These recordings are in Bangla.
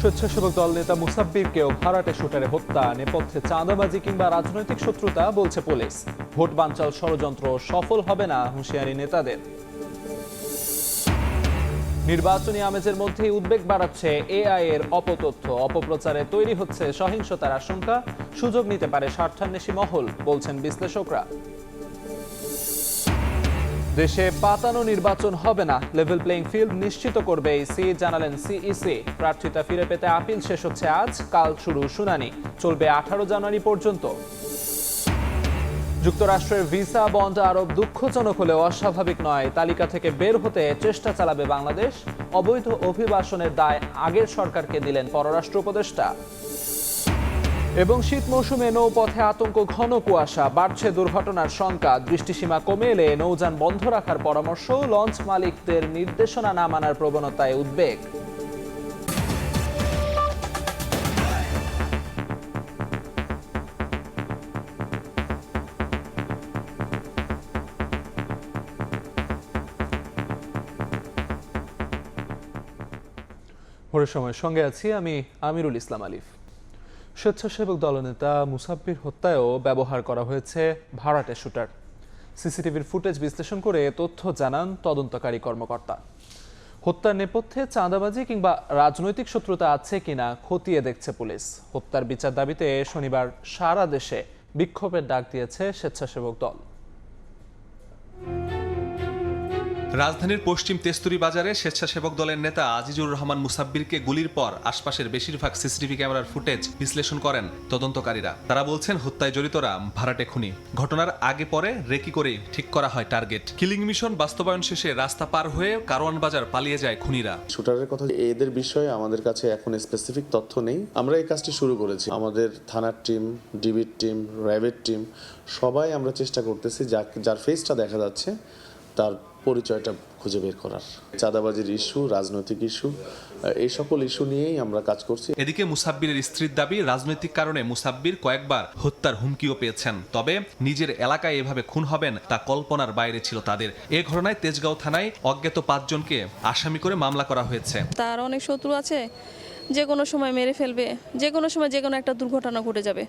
স্বেচ্ছাসেবক দল নেতা মুসাব্বিরকেও ভাড়াটে শুটারে হত্যা, নেপথ্যে চাঁদাবাজি কিংবা রাজনৈতিক শত্রুতা বলছে পুলিশ। ভোট বানচাল ষড়যন্ত্র সফল হবে না, হুঁশিয়ারি নেতাদের। নির্বাচনী আমেজের মধ্যেই উদ্বেগ বাড়াচ্ছে এআই এর অপতথ্য, অপপ্রচারে তৈরি হচ্ছে সহিংসতার আশঙ্কা, সুযোগ নিতে পারে স্বার্থান্বেষী মহল, বলছেন বিশ্লেষকরা। দেশে পাতানো নির্বাচন হবে না, লেভেল প্লেইং ফিল্ড নিশ্চিত করবে ইসি, জানালেন সিইসি। প্রার্থিতা ফিরে পেতে আপিল শেষ হচ্ছে আজ, কাল শুরু শুনানি, চলবে 18 জানুয়ারি পর্যন্ত। যুক্তরাষ্ট্রের ভিসা বন্ধ আরব দুঃখজনক হলেও অস্বাভাবিক নয়, তালিকা থেকে বের হতে চেষ্টা চালাবে বাংলাদেশ। অবৈধ অভিবাসনের দায় আগের সরকারকে দিলেন পররাষ্ট্র উপদেষ্টা। এবং শীত মৌসুমে নৌপথে আতঙ্ক, ঘন কুয়াশা, বাড়ছে দুর্ঘটনার শঙ্কা। দৃষ্টিসীমা কমে এলে নৌযান বন্ধ রাখার পরামর্শ, লঞ্চ মালিকদের নির্দেশনা না মানার প্রবণতায় উদ্বেগ। ভোরের সময় সঙ্গে আছি আমি আমিরুল ইসলাম আলিফ। স্বেচ্ছাসেবক দলনেতা মুসাব্বির হত্যায়ও ব্যবহার করা হয়েছে ভাড়াটে শুটার। সিসিটিভির ফুটেজ বিশ্লেষণ করে তথ্য জানান তদন্তকারী কর্মকর্তা। হত্যার নেপথ্যে চাঁদাবাজি কিংবা রাজনৈতিক শত্রুতা আছে কিনা খতিয়ে দেখছে পুলিশ। হত্যার বিচার দাবিতে শনিবার সারা দেশে বিক্ষোভের ডাক দিয়েছে স্বেচ্ছাসেবক দল। রাজধানীর পশ্চিম তেস্তুরি বাজারে স্বেচ্ছাসেবক দলের নেতা আজিজুর রহমান মুসাব্বিরকে গুলির পর আশপাশের বেশিরভাগ সিসিটিভি ক্যামেরার ফুটেজ বিশ্লেষণ করেন তদন্তকারীরা। তারা বলছেন হত্যায় জড়িতরা ভাড়াটে খুনি। ঘটনার আগে পরে রেকি করে ঠিক করা হয় টার্গেট। কিলিং মিশন বাস্তবায়ন শেষে রাস্তা পার হয়ে কারওয়ান বাজার পালিয়ে যায় খুনিরা। শুটারের কথা, এদের বিষয়ে আমাদের কাছে এখন স্পেসিফিক তথ্য নেই। আমরা এই কাজটি শুরু করেছি। আমাদের থানার টিম, ডিবির টিম, র্যাবের টিম সবাই আমরা চেষ্টা করতেছি যার ফেসটা দেখা যাচ্ছে তার পরিচয়টা খুঁজে বের করার। চাঁদাবাজির ইস্যু, রাজনৈতিক ইস্যু, এই সকল ইস্যু নিয়েই আমরা কাজ করছি। এদিকে মুসাব্বিরের স্ত্রীর দাবি, রাজনৈতিক কারণে মুসাব্বির কয়েকবার হত্যার হুমকিও পেয়েছেন। তবে নিজের এলাকায় এভাবে খুন হবেন তা কল্পনার বাইরে ছিল তাদের। এ ঘটনায় তেজগাঁও থানায় অজ্ঞাত 5 জনকে আসামি করে মামলা করা হয়েছে। তার অনেক শত্রু আছে, যে কোনো সময় মেরে ফেলবে, যে কোনো সময় যে কোনো একটা দুর্ঘটনা ঘটে যাবে।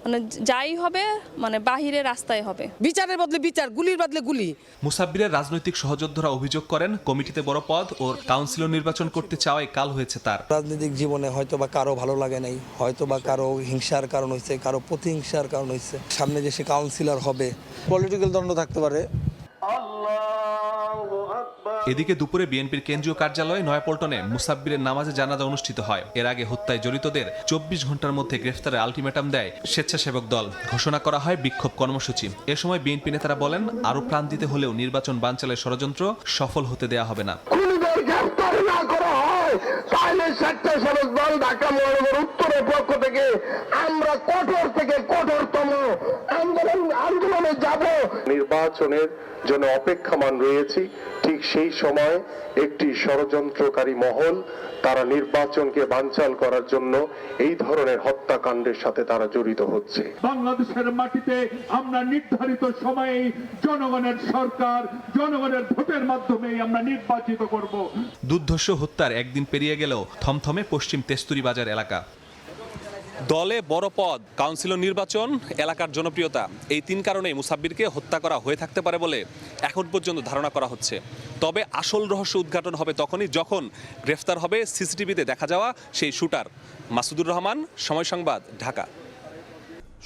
মানে যাই হবে, মানে বাহিরে রাস্তায় হবে। বিচারের বদলে বিচার, গুলির বদলে গুলি। মুসাব্বিরের রাজনৈতিক সহযোদ্ধারা অভিযোগ করেন, কমিটিতে বড় পদ ও কাউন্সিলর নির্বাচন করতে চাওয়ায় কাল হয়েছে তার। রাজনৈতিক জীবনে হয়তো বা কারো ভালো লাগে নাই, হয়তো বা কারো হিংসার কারণ হয়েছে, কারো প্রতিহিংসার কারণ হয়েছে। সামনে যে সে কাউন্সিলর হবে, পলিটিক্যাল দ্বন্দ্ব থাকতে পারে। এদিকে দুপুরে বিএনপির কেন্দ্রীয় কার্যালয়ে নয়াপল্টনে মুসাব্বিরের নামাজে জানাজা অনুষ্ঠিত হয়। এর আগে হত্যায় জড়িতদের 24 ঘন্টার মধ্যে গ্রেফতারের আলটিমেটাম দেয় স্বেচ্ছাসেবক দল। ঘোষণা করা হয় বিক্ষোভ কর্মসূচি। এ সময় বিএনপি নেতারা বলেন, আরো প্রাণ দিতে হলেও নির্বাচন বানচালের ষড়যন্ত্র সফল হতে দেয়া হবে না। তাহলে স্বেচ্ছাসেবক দল ঢাকা মহানগর উত্তরের পক্ষ থেকে আমরা কঠোর থেকে কঠোরতম আন্দোলনে যাব। নির্বাচনের জন্য অপেক্ষমান রয়েছি। ঠিক সেই সময় একটি ষড়যন্ত্রকারী মহল, তারা নির্বাচনকে বানচাল করার জন্য এই ধরনের হত্যাকাণ্ডের সাথে তারা জড়িত হচ্ছে। বাংলাদেশের মাটিতে আমরা নির্ধারিত সময়ে জনগণের সরকার, জনগণের ভোটের মাধ্যমে আমরা নির্বাচিত করব। দুর্ধর্ষ হত্যার একদিন পেরিয়ে গেলেও থমথমে পশ্চিম তেস্তুরি বাজার এলাকা। দলে বড় পদ, কাউন্সিলর নির্বাচন, এলাকার জনপ্রিয়তা, এই 3 কারণেই মুসাব্বিরকে হত্যা করা হয়ে থাকতে পারে বলে এখন পর্যন্ত ধারণা করা হচ্ছে। তবে আসল রহস্য উদ্ঘাটন হবে তখনই যখন গ্রেফতার হবে সিসিটিভিতে দেখা যাওয়া সেই শুটার। মাসুদুর রহমান, সময় সংবাদ, ঢাকা।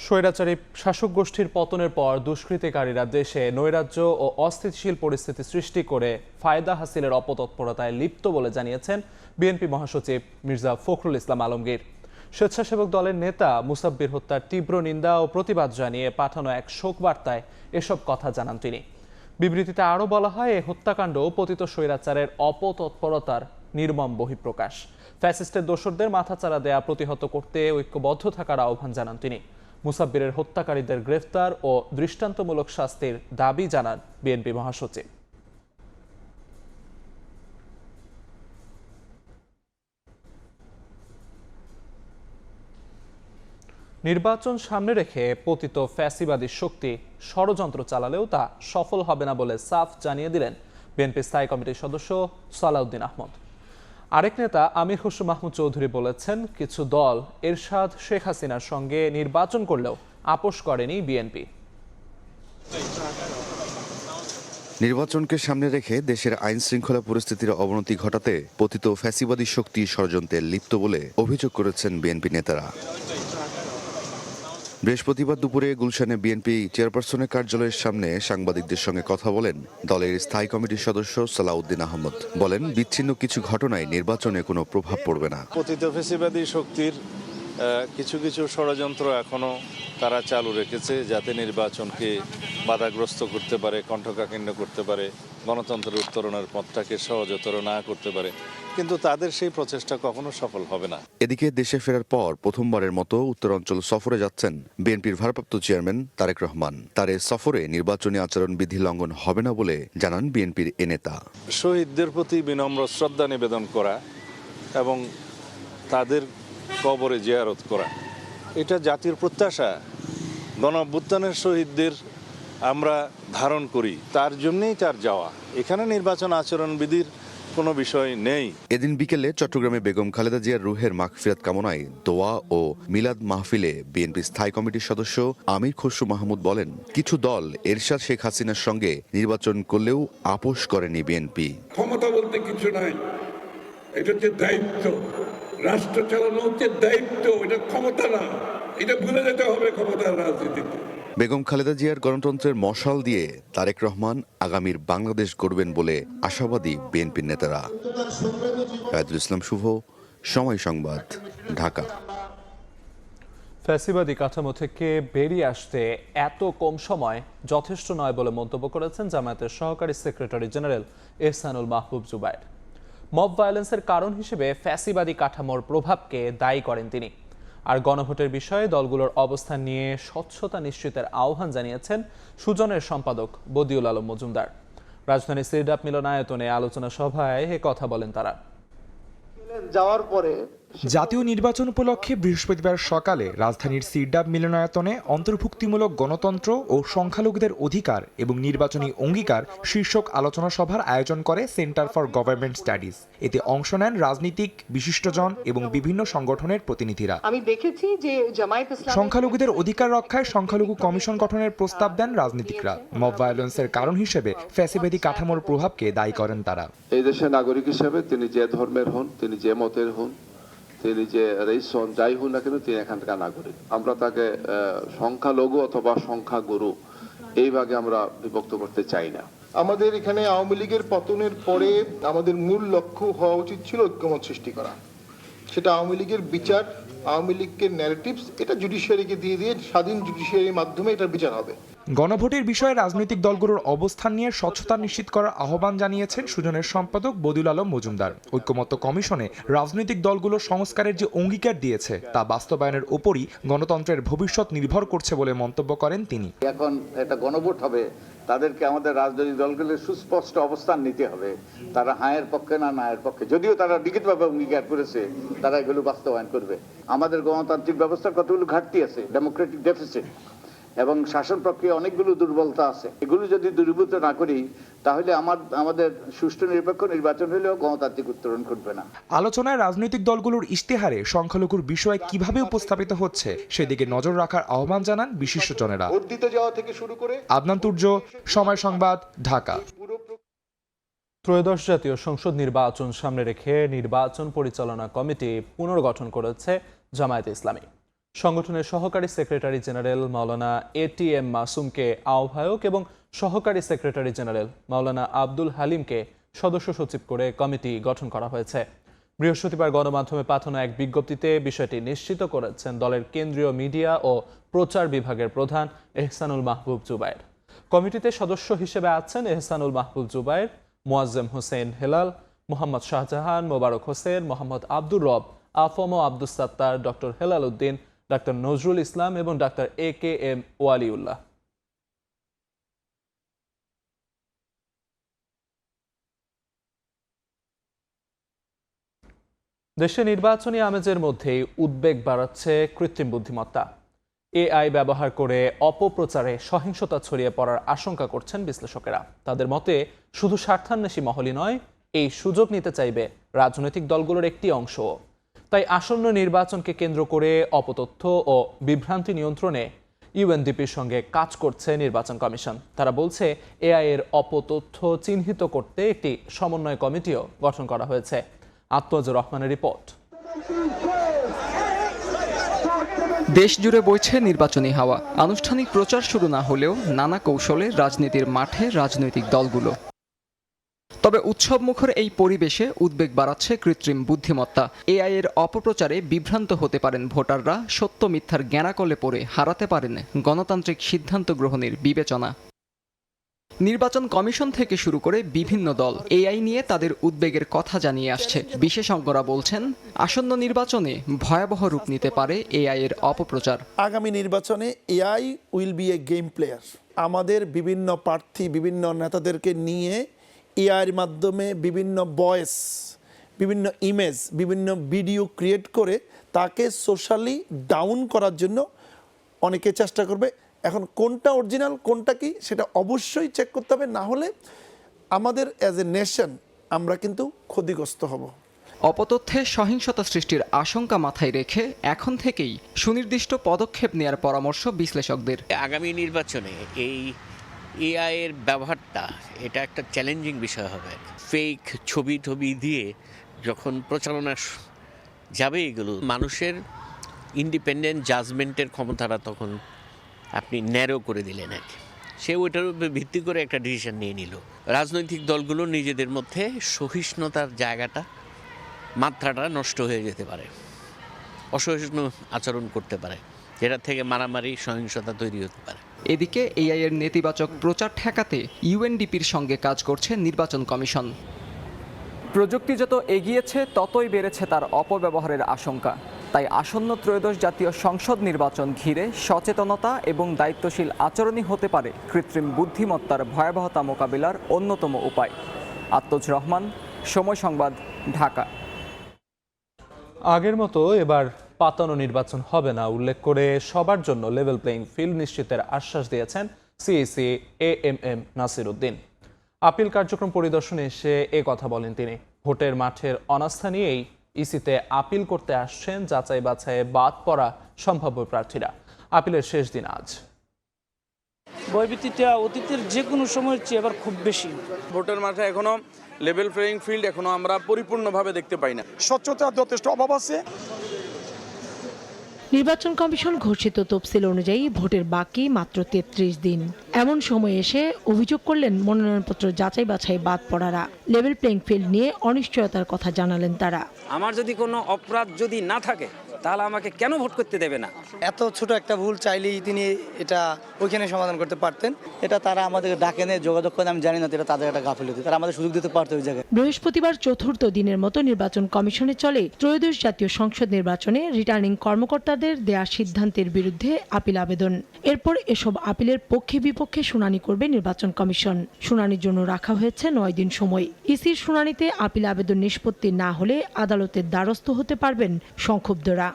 স্বৈরাচারী শাসক গোষ্ঠীর পতনের পর দুষ্কৃতিকারীরা দেশে নৈরাজ্য ও অস্থিতিশীল পরিস্থিতি সৃষ্টি করে ফায়দা হাসিলের অপতৎপরতায় লিপ্ত বলে জানিয়েছেন বিএনপি মহাসচিব মির্জা ফখরুল ইসলাম আলমগীর। স্বেচ্ছাসেবক দলের নেতা মুসাব্বির হত্যার তীব্র নিন্দা ও প্রতিবাদ জানিয়ে পাঠানো এক শোক বার্তায় এসব কথা জানান তিনি। বিবৃতিতে আরও বলা হয়, এই হত্যাকাণ্ড পতিত স্বৈরাচারের অপতৎপরতার নির্মম বহিঃপ্রকাশ। ফ্যাসিস্টের দোসরদের মাথাচাড়া দেয়া প্রতিহত করতে ঐক্যবদ্ধ থাকার আহ্বান জানান তিনি। মুসাব্বিরের হত্যাকারীদের গ্রেফতার ও দৃষ্টান্তমূলক শাস্তির দাবি জানান বিএনপি মহাসচিব। নির্বাচন সামনে রেখে পতিত ফ্যাসিবাদী শক্তি ষড়যন্ত্র চালালেও তা সফল হবে না বলে সাফ জানিয়ে দিলেন বিএনপি স্থায়ী কমিটির সদস্য সালাউদ্দিন আহমদ। আরেক নেতা আমির খসরু মাহমুদ চৌধুরী বলেছেন, কিছু দল এরশাদ শেখ হাসিনার সঙ্গে নির্বাচন করলেও আপোষ করেনি বিএনপি। নির্বাচনকে সামনে রেখে দেশের আইন শৃঙ্খলা পরিস্থিতির অবনতি ঘটাতে পতিত ফ্যাসিবাদী শক্তি ষড়যন্ত্রে লিপ্ত বলে অভিযোগ করেছেন বিএনপি নেতারা। বৃহস্পতিবার দুপুরে গুলশানে বিএনপি চেয়ারপারসনের কার্যালয়ের সামনে সাংবাদিকদের সঙ্গে কথা বলেন দলের স্থায়ী কমিটির সদস্য সালাউদ্দিন আহমদ। বলেন, বিচ্ছিন্ন কিছু ঘটনায় নির্বাচনে কোনো প্রভাব পড়বে না। পতিত ফ্যাসিবাদী শক্তির কিছু কিছু ষড়যন্ত্র এখনো তারা চালু রেখেছে, যাতে নির্বাচনকে বাধাগ্রস্ত করতে পারে, কণ্ঠকাঠিন্য করতে পারে, গণতন্ত্রের উত্তরণের পথটাকে সহজতর না করতে পারে, কিন্তু তাদের সেই প্রচেষ্টা কখনো সফল হবে না। এদিকে দেশে ফেরার পর প্রথমবারের মতো উত্তরাঞ্চল সফরে যাচ্ছেন বিএনপির ভারপ্রাপ্ত চেয়ারম্যান তারেক রহমান। তার এই সফরে নির্বাচনী আচরণবিধি লঙ্ঘন হবে না বলে জানান বিএনপির এ নেতা। শহীদদের প্রতি বিনম্র শ্রদ্ধা নিবেদন করা এবং তাদের কবরে জিয়ারত করা, এটা জাতির প্রত্যাশা। গণঅভ্যুত্থানের শহীদদের আমরা ধারণ করি, তার জন্যই তার যাওয়া। এখানে নির্বাচন আচরণবিধির কোনো বিষয় নেই। এদিন বিকেলে চট্টগ্রামে বেগম খালেদা জিয়ার রুহের মাগফিরাত কামনায় দোয়া ও মিলাদ মাহফিলে বিএনপি স্থায়ী কমিটির সদস্য আমির খসরু মাহমুদ বলেন, কিছু দল এরশাদ শেখ হাসিনার সঙ্গে নির্বাচন করলেও আপোষ করেনি বিএনপি। ক্ষমতা বলতে কিছু নাই, এটা হচ্ছে দায়িত্ব। রাষ্ট্র চালানো হচ্ছে দায়িত্ব, এটা ক্ষমতা না। এটা ভুলে যেতে হবে ক্ষমতার রাজনীতিতে। বেগম খালেদা জিয়ার গণতন্ত্রের মশাল দিয়ে তারেক রহমান আগামীর বাংলাদেশ গড়বেন বলে আশাবাদী বিএনপির নেতারা। রায়দুল ইসলাম শুভ, সময় সংবাদ, ঢাকা। ফ্যাসিবাদী কাঠামো থেকে বেরিয়ে আসতে এত কম সময় যথেষ্ট নয় বলে মন্তব্য করেছেন জামায়াতের সহকারী সেক্রেটারি জেনারেল এহসানুল মাহবুব জুবায়ের। মব ভায়োলেন্সের কারণ হিসেবে ফ্যাসিবাদী কাঠামোর প্রভাবকে দায়ী করেন তিনি। আর গণভোটের বিষয়ে দলগুলোর অবস্থান নিয়ে স্বচ্ছতা নিশ্চিতের আহ্বান জানিয়েছেন সুজনের সম্পাদক বদিউল আলম মজুমদার। রাজধানীর সিরডাপ মিলনায়তনে আলোচনা সভায় এ কথা বলেন তারা। যাওয়ার পরে জাতীয় নির্বাচন উপলক্ষে বৃহস্পতিবার সকালে রাজধানীর সিরডাপ মিলনায়তনে অন্তর্ভুক্তিমূলক গণতন্ত্র ও সংখ্যালঘুদের অধিকার এবং নির্বাচনী অঙ্গীকার শীর্ষক আলোচনা সভার আয়োজন করে সেন্টার ফর গভর্নমেন্ট স্টাডিজ। এতে অংশ নেন রাজনীতিক, বিশিষ্টজন এবং বিভিন্ন সংগঠনের প্রতিনিধিরা। আমি দেখেছি যে জামায়াত ইসলামী সংখ্যালঘুদের অধিকার রক্ষায় সংখ্যালঘু কমিশন গঠনের প্রস্তাব দেন রাজনীতিকরা। মব ভায়োলেন্সের কারণ হিসেবে ফ্যাসিবাদী কাঠামোর প্রভাবকে দায়ী করেন তারা। এই দেশের নাগরিক হিসেবে তিনি যে ধর্মের হন, তিনি যে মতের হন, তিনি যে রেইস হন, যাই হন না কেন, তিনি এখানকার নাগরিক। আমরা তাকে সংখ্যালঘু অথবা সংখ্যাগুরু এই ভাগে আমরা বিভক্ত করতে চাই না। আমাদের এখানে আওয়ামী লীগের পতনের পরে আমাদের মূল লক্ষ্য হওয়া উচিত ছিল ঐক্যমত সৃষ্টি করা। সেটা আওয়ামী লীগের বিচার, আওয়ামী লীগের ন্যারেটিভস, এটা জুডিশিয়ারিকে দিয়ে স্বাধীন জুডিশিয়ারির মাধ্যমে এটার বিচার হবে। গণভোটের বিষয়ে রাজনৈতিক দলগুলোর অবস্থান নিয়ে স্বচ্ছতা নিশ্চিত করার আহ্বান জানিয়েছেন সুজনের সম্পাদক বদিউল আলম মজুমদার। ঐক্যমত্য কমিশনে রাজনৈতিক দলগুলো সংস্কারের যে অঙ্গীকার দিয়েছে তা বাস্তবায়নের উপরই গণতন্ত্রের ভবিষ্যৎ নির্ভর করছে বলে মন্তব্য করেন তিনি। এখন এটা গণভোট হবে, তাদেরকে আমাদের রাজনৈতিক দলগুলোর সুস্পষ্ট অবস্থান নিতে হবে, তারা হায়ের পক্ষে না নায়ের পক্ষে। যদিও তারা লিখিতভাবে অঙ্গীকার করেছে, তারা এগুলো বাস্তবায়ন করবে। আমাদের গণতান্ত্রিক ব্যবস্থার কতগুলো ঘাটতি আছে, ডেমোক্রেটিক ডেফিসিট, এবং শাসন প্রক্রিয়া অনেকগুলো দুর্বলতা আছে। এগুলো যদি দূরীভূত না করি, তাহলে আমাদের সুষ্ঠু নিরপেক্ষ নির্বাচন হলেও গণতান্ত্রিক উত্তরণ ঘটবে না। আলোচনায় রাজনৈতিক দলগুলোর ইশতেহারে সংখ্যালঘুর বিষয় কিভাবে উপস্থাপিত হচ্ছে সেদিকে নজর রাখার আহ্বান জানান বিশিষ্টজনেরা। ভোট দিতে যাওয়া থেকে শুরু করে আদনান তুর্য, সময় সংবাদ, ঢাকা। ত্রয়োদশ জাতীয় সংসদ নির্বাচন সামনে রেখে নির্বাচন পরিচালনা কমিটি পুনর্গঠন করেছে জামায়াতে ইসলামী। সংগঠনের সহকারী সেক্রেটারি জেনারেল মাওলানা এটিএম মাসুমকে আহ্বায়ক এবং সহকারী সেক্রেটারি জেনারেল মাওলানা আব্দুল হালিমকে সদস্য সচিব করে কমিটি গঠন করা হয়েছে। বৃহস্পতিবার গণমাধ্যমে পাঠানো এক বিজ্ঞপ্তিতে বিষয়টি নিশ্চিত করেছেন দলের কেন্দ্রীয় মিডিয়া ও প্রচার বিভাগের প্রধান এহসানুল মাহবুব জুবায়ের। কমিটিতে সদস্য হিসেবে আছেন এহসানুল মাহবুব জুবায়ের, মোয়াজ্জেম হোসেন হেলাল, মোহাম্মদ শাহজাহান, মোবারক হোসেন, মোহাম্মদ আব্দুর রব, আফম আব্দুস সাত্তার, ডক্টর হেলাল উদ্দিন, ডাক্তার নজরুল ইসলাম এবং ডাক্তার AKM ওয়ালিউল্লাহ। দেশে নির্বাচনী আমেজের মধ্যেই উদ্বেগ বাড়াচ্ছে কৃত্রিম বুদ্ধিমত্তা। AI ব্যবহার করে অপপ্রচারে সহিংসতা ছড়িয়ে পড়ার আশঙ্কা করছেন বিশ্লেষকেরা। তাদের মতে শুধু স্বার্থান্বেষী মহলই নয়, এই সুযোগ নিতে চাইবে রাজনৈতিক দলগুলোর একটি অংশ। তাই আসন্ন নির্বাচনকে কেন্দ্র করে অপতথ্য ও বিভ্রান্তি নিয়ন্ত্রণে ইউএনডিপির সঙ্গে কাজ করছে নির্বাচন কমিশন। তারা বলছে এআই এর অপতথ্য চিহ্নিত করতে একটি সমন্বয় কমিটিও গঠন করা হয়েছে। আত্মজুর রহমানের রিপোর্ট। দেশ জুড়ে বইছে নির্বাচনী হাওয়া। আনুষ্ঠানিক প্রচার শুরু না হলেও নানা কৌশলে রাজনীতির মাঠে রাজনৈতিক দলগুলো। তবে উৎসবমুখর এই পরিবেশে উদ্বেগ বাড়াচ্ছে কৃত্রিম বুদ্ধিমত্তা। এআই এর অপপ্রচারে বিভ্রান্ত হতে পারেন ভোটাররা, সত্য মিথ্যার জ্ঞানাকলে পড়ে হারাতে পারেন গণতান্ত্রিক সিদ্ধান্ত গ্রহণের বিবেচনা। নির্বাচন কমিশন থেকে শুরু করে বিভিন্ন দল এআই নিয়ে তাদের উদ্বেগের কথা জানিয়ে আসছে। বিশেষজ্ঞরা বলছেন আসন্ন নির্বাচনে ভয়াবহ রূপ নিতে পারে এআই এর অপপ্রচার। আগামী নির্বাচনে AI will B A game player. আমাদের বিভিন্ন প্রার্থী, বিভিন্ন নেতাদেরকে নিয়ে এআইয়ের মাধ্যমে বিভিন্ন ভয়েস, বিভিন্ন ইমেজ, বিভিন্ন ভিডিও ক্রিয়েট করে তাকে সোশ্যালি ডাউন করার জন্য অনেকে চেষ্টা করবে। এখন কোনটা অরিজিনাল কোনটা কি সেটা অবশ্যই চেক করতে হবে, না হলে আমাদের অ্যাজ এ নেশন আমরা কিন্তু ক্ষতিগ্রস্ত হব। অপতথ্যে সহিংসতা সৃষ্টির আশঙ্কা মাথায় রেখে এখন থেকেই সুনির্দিষ্ট পদক্ষেপ নেওয়ার পরামর্শ বিশ্লেষকদের। আগামী নির্বাচনে এই এআই এর ব্যবহারটা এটা একটা চ্যালেঞ্জিং বিষয় হবে। ফেক ছবি দিয়ে যখন প্রচারণা যাবে, এগুলো মানুষের ইন্ডিপেন্ডেন্ট জাজমেন্টের ক্ষমতাটা তখন আপনি ন্যারো করে দিলেন আর কি। সে ওইটার উপরে ভিত্তি করে একটা ডিসিশন নিয়ে নিল। রাজনৈতিক দলগুলো নিজেদের মধ্যে সহিষ্ণুতার জায়গাটা, মাত্রাটা নষ্ট হয়ে যেতে পারে, অসহিষ্ণু আচরণ করতে পারে, যেটা থেকে মারামারি সহিংসতা তৈরি হতে পারে। এদিকে এআই এর নেতিবাচক প্রচার ঠেকাতে ইউএনডিপির সঙ্গে কাজ করছে নির্বাচন কমিশন। প্রযুক্তি যত এগিয়েছে ততই বেড়েছে তার অপব্যবহারের আশঙ্কা। তাই আসন্ন ত্রয়োদশ জাতীয় সংসদ নির্বাচন ঘিরে সচেতনতা এবং দায়িত্বশীল আচরণই হতে পারে কৃত্রিম বুদ্ধিমত্তার ভয়াবহতা মোকাবিলার অন্যতম উপায়। আত্মজুর রহমান, সময় সংবাদ, ঢাকা। আগের মতো এবার পাতানো নির্বাচন হবে না উল্লেখ করে সবার জন্য লেভেল প্লেইং ফিল্ড নিশ্চিতের আশ্বাস দিয়েছেন CEC AMM Nasir Uddin. Appeal কার্যক্রম পরিদর্শনে এসে এ কথা বলেন তিনি। ভোটের মাঠের অনাস্থা নিয়েই ইসিতে আপিল করতে আসছেন যাচাই বাছাইয়ে বাদ পড়া সম্ভাব্য প্রার্থীরা। আপিলের শেষ দিন আজ। ভয়ভীতিটা অতীতের যে কোনো সময়ের চেয়ে এবার খুব বেশি। ভোটের মাঠে এখনো লেভেল প্লেইং ফিল্ড এখনো আমরা পরিপূর্ণভাবে দেখতে পাই না। স্বচ্ছতার যথেষ্ট অভাব আছে। নির্বাচন কমিশন ঘোষিত তফসিল অনুযায়ী ভোটের বাকি মাত্র ৩৩ দিন। এমন সময় এসে অভিযোগ করলেন মনোনয়নপত্র যাচাই বাছাই বাদ পড়ারা। লেভেল প্লেইং ফিল্ড নিয়ে অনিশ্চয়তার কথা জানালেন তারা। আমার যদি কোনো অপরাধ যদি না থাকে তাহলে আমাকে কেন ভোট করতে দেবে না? এত ছোট একটা ভুল চাইলেই তিনি এটা ওইখানে সমাধান করতে পারতেন। এটা তারা আমাদেরকে ডাকে নিয়ে যোগাযোগ করে, আমি জানি না এটা তাদের একটা গাফিলতি, তারা আমাদের সুযোগ দিতে পারতো ওই জায়গায়। বৃহস্পতিবার চতুর্থ দিনের মতো নির্বাচন কমিশনে চলে ত্রয়োদশ জাতীয় সংসদ নির্বাচনে রিটার্নিং কর্মকর্তাদের দেয়া সিদ্ধান্তের বিরুদ্ধে আপিল আবেদন। এরপর এসব আপিলের পক্ষে বিপক্ষে শুনানি করবে নির্বাচন কমিশন। শুনানির জন্য রাখা হয়েছে 9 দিন সময়। ইসির শুনানিতে আপিল আবেদন নিষ্পত্তি না হলে আদালতের দ্বারস্থ হতে পারবেন সংক্ষুব্ধরা।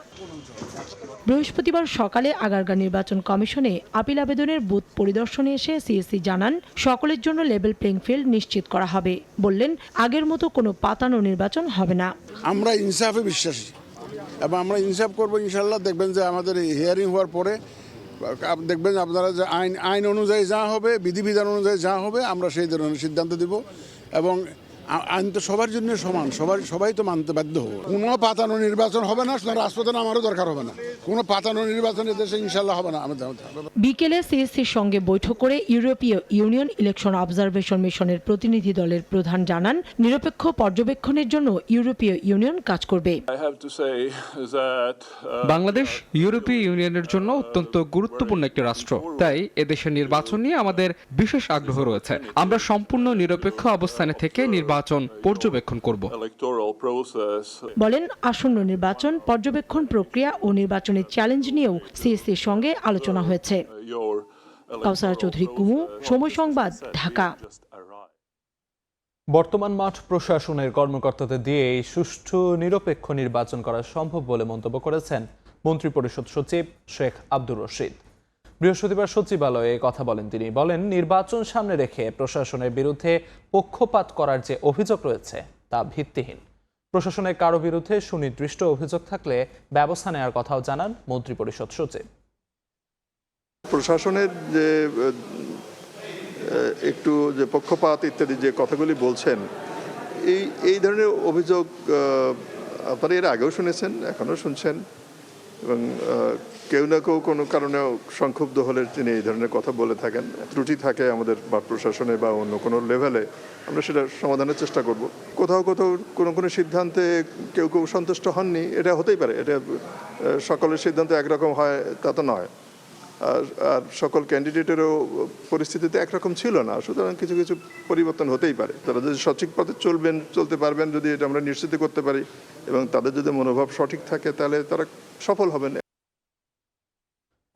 বৃহস্পতিবার সকালে আগারগাঁ নির্বাচন কমিশনে আপিল আবেদনের বুথ পরিদর্শনে এসে সিএসসি জানান সকলের জন্য লেভেল প্লেইং ফিল্ড নিশ্চিত করা হবে। বললেন আগের মতো কোনো পাতানো নির্বাচন হবে না। আমরা ইনসাফে বিশ্বাসী এবং আমরা ইনসাফ করবো ইনশাল্লাহ। দেখবেন যে আমাদের হিয়ারিং হওয়ার পরে দেখবেন আপনারা যে আইন অনুযায়ী যা হবে, বিধিবিধান অনুযায়ী যা হবে আমরা সেই ধরনের সিদ্ধান্ত দিব। এবং আইন তো সবার জন্য সমান, সবাই তো মানতে বাধ্য হবে। কোনো পাতানো নির্বাচন হবে না, রাজপথে আমারও দরকার হবে না। কোনো পাতানো নির্বাচন দেশে ইনশাল্লাহ হবে না। বিকেলে সিএসসির সঙ্গে বৈঠক করে ইউরোপীয় ইউনিয়ন ইলেকশন অবজারভেশন মিশনের প্রতিনিধি দলের প্রধান জানান নিরপেক্ষ পর্যবেক্ষণের জন্য ইউরোপীয় ইউনিয়ন কাজ করবে। বাংলাদেশ ইউরোপীয় ইউনিয়নের জন্য অত্যন্ত গুরুত্বপূর্ণ একটি রাষ্ট্র, তাই এদেশের নির্বাচন নিয়ে আমাদের বিশেষ আগ্রহ রয়েছে। আমরা সম্পূর্ণ নিরপেক্ষ অবস্থানে থেকে নির্বাচন পর্যবেক্ষণ করব। বলেন আসন্ন নির্বাচন পর্যবেক্ষণ প্রক্রিয়া ও নির্বাচনের চ্যালেঞ্জ নিয়েও সিএসসির সঙ্গে আলোচনা হয়েছে। কাউসারা চৌধুরী কুমু, সময় সংবাদ, ঢাকা। বর্তমান মাঠ প্রশাসনের কর্মকর্তাদের দিয়ে সুষ্ঠু নিরপেক্ষ নির্বাচন করা সম্ভব বলে মন্তব্য করেছেন মন্ত্রিপরিষদ সচিব শেখ আব্দুর রশিদ। বৃহস্পতিবার সচিবালয়ে কথা বলেন তিনি। বলেন নির্বাচন সামনে রেখে প্রশাসনের বিরুদ্ধে পক্ষপাত করার যে অভিযোগ রয়েছে তা ভিত্তিহীন। প্রশাসনের কারো বিরুদ্ধে সুনির্দিষ্ট অভিযোগ থাকলে ব্যবস্থা নেওয়ার কথাও জানান মন্ত্রিপরিষদ সচিব। প্রশাসনের যে একটু যে পক্ষপাত ইত্যাদি যে কথাগুলি বলছেন, এই ধরনের অভিযোগ আপনারা এর আগেও শুনেছেন, এখনও শুনছেন, এবং কেউ না কেউ কোনো কারণে সংক্ষুব্ধ হলে তিনি এই ধরনের কথা বলে থাকেন। ত্রুটি থাকে আমাদের বা প্রশাসনে বা অন্য কোনো লেভেলে, আমরা সেটা সমাধানের চেষ্টা করব। কোথাও কোনো সিদ্ধান্তে কেউ সন্তুষ্ট হননি, এটা হতেই পারে। এটা সকলের সিদ্ধান্ত একরকম হয় তা তো নয়, আর সকল ক্যান্ডিডেটেরও পরিস্থিতিতে একরকম ছিল না। সুতরাং কিছু কিছু পরিবর্তন হতেই পারে। তারা যদি সঠিক পথে চলতে পারবেন, যদি এটা আমরা নিশ্চিত করতে পারি, এবং তাদের যদি মনোভাব সঠিক থাকে, তাহলে তারা সফল হবেন।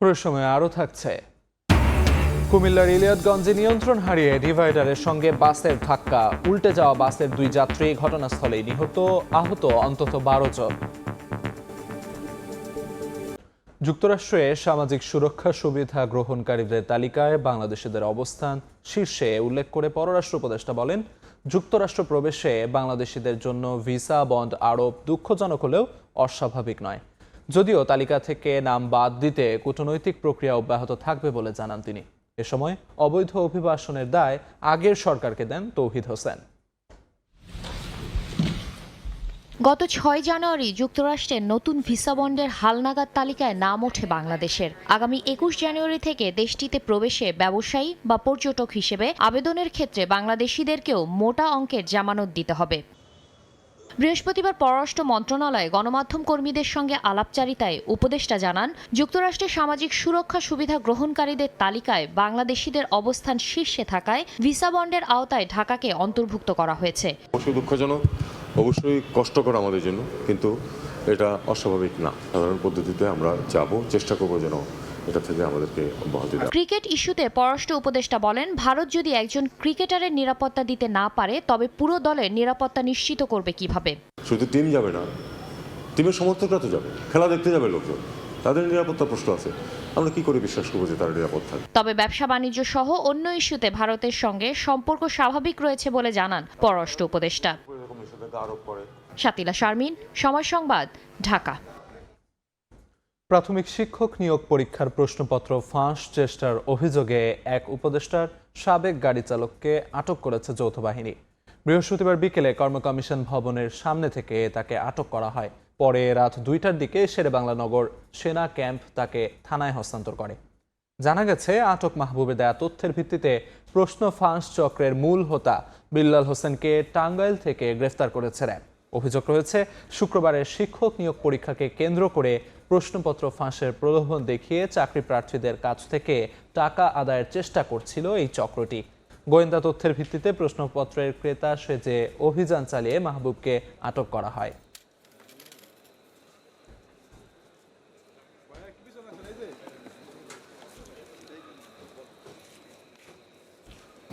পুরো সময় আরও থাকছে। কুমিল্লার ইলিয়াটগঞ্জে নিয়ন্ত্রণ হারিয়ে ডিভাইডারের সঙ্গে বাসের ধাক্কা, উল্টে যাওয়া বাসের 2 যাত্রী ঘটনাস্থলেই নিহত, আহত অন্তত 12 জন। যুক্তরাষ্ট্রে সামাজিক সুরক্ষা সুবিধা গ্রহণকারীদের তালিকায় বাংলাদেশিদের অবস্থান শীর্ষে উল্লেখ করে পররাষ্ট্র উপদেষ্টা বলেন, যুক্তরাষ্ট্র প্রবেশে বাংলাদেশিদের জন্য ভিসা বন্ধ আরোপ দুঃখজনক হলেও অস্বাভাবিক নয়। যদিও তালিকা থেকে নাম বাদ দিতে কূটনৈতিক প্রক্রিয়া অব্যাহত থাকবে বলে জানান তিনি। এ সময় অবৈধ অভিবাসনের দায় আগের সরকারকে দেন তৌহিদ হোসেন। গত 6 জানুয়ারি যুক্তরাষ্ট্রের নতুন ভিসা বন্ডের হালনাগাদ তালিকায় নাম ওঠে বাংলাদেশের। আগামী 21 জানুয়ারি থেকে দেশটিতে প্রবেশে ব্যবসায়ী বা পর্যটক হিসেবে আবেদনের ক্ষেত্রে বাংলাদেশিদেরকেও মোটা অঙ্কের জামানত দিতে হবে। বৃহস্পতিবার পররাষ্ট্র মন্ত্রণালয়ে গণমাধ্যম কর্মীদের সঙ্গে আলাপচারিতায় উপদেষ্টা জানান, যুক্তরাষ্ট্রের সামাজিক সুরক্ষা সুবিধা গ্রহণকারীদের তালিকায় বাংলাদেশিদের অবস্থান শীর্ষে থাকায় ভিসা বন্ডের আওতায় ঢাকাকে অন্তর্ভুক্ত করা হয়েছে। অবশ্যই দুঃখজনক, অবশ্যই কষ্টকর আমাদের জন্য, কিন্তু এটা অস্বাভাবিক না। সাধারণ পদ্ধতিতে আমরা চেষ্টা করবো যেন এটা থেকে আমাদেরকে অব্যাহতি দেয়। ক্রিকেট ইস্যুতে পররাষ্ট্র উপদেষ্টা বলেন, ভারত যদি একজন ক্রিকেটারের নিরাপত্তা দিতে না পারে, তবে পুরো দলের নিরাপত্তা নিশ্চিত করবে কিভাবে? শুধু টিম যাবে না, টিমের সমর্থকরা তো যাবে, খেলা দেখতে যাবে লোকজন, তাদের নিরাপত্তার প্রশ্ন আছে। আমরা কি করে বিশ্বাস করবো যে তারা নিরাপদ থাকে? তবে ব্যবসা বাণিজ্য সহ অন্য ইস্যুতে ভারতের সঙ্গে সম্পর্ক স্বাভাবিক রয়েছে বলে জানান পররাষ্ট্র উপদেষ্টা। শাতিলা শারমিন, সময় সংবাদ, ঢাকা। প্রাথমিক শিক্ষক নিয়োগ পরীক্ষার প্রশ্নপত্র ফাঁস চেষ্টার অভিযোগে এক উপদেষ্টার সাবেক গাড়ি চালককে আটক করেছে যৌথ বাহিনী। বৃহস্পতিবার বিকেলে কর্ম কমিশন ভবনের সামনে থেকে তাকে আটক করা হয়। পরে রাত 2টার দিকে শেরেবাংলা নগর সেনা ক্যাম্প তাকে থানায় হস্তান্তর করে। জানা গেছে, আটক মাহবুবের দেয়া তথ্যের ভিত্তিতে প্রশ্ন ফাঁস চক্রের মূল হোতা বিল্লাল হোসেনকে টাঙ্গাইল থেকে গ্রেফতার করেছে র্যাব। অভিযোগ রয়েছে, শুক্রবারের শিক্ষক নিয়োগ পরীক্ষাকে কেন্দ্র করে প্রশ্নপত্র ফাঁসের প্রলোভন দেখিয়ে চাকরি প্রার্থীদের কাছ থেকে টাকা আদায়ের চেষ্টা করছিল এই চক্রটি। গোয়েন্দা তথ্যের ভিত্তিতে প্রশ্নপত্রের ক্রেতা সেজে অভিযান চালিয়ে মাহবুবকে আটক করা হয়।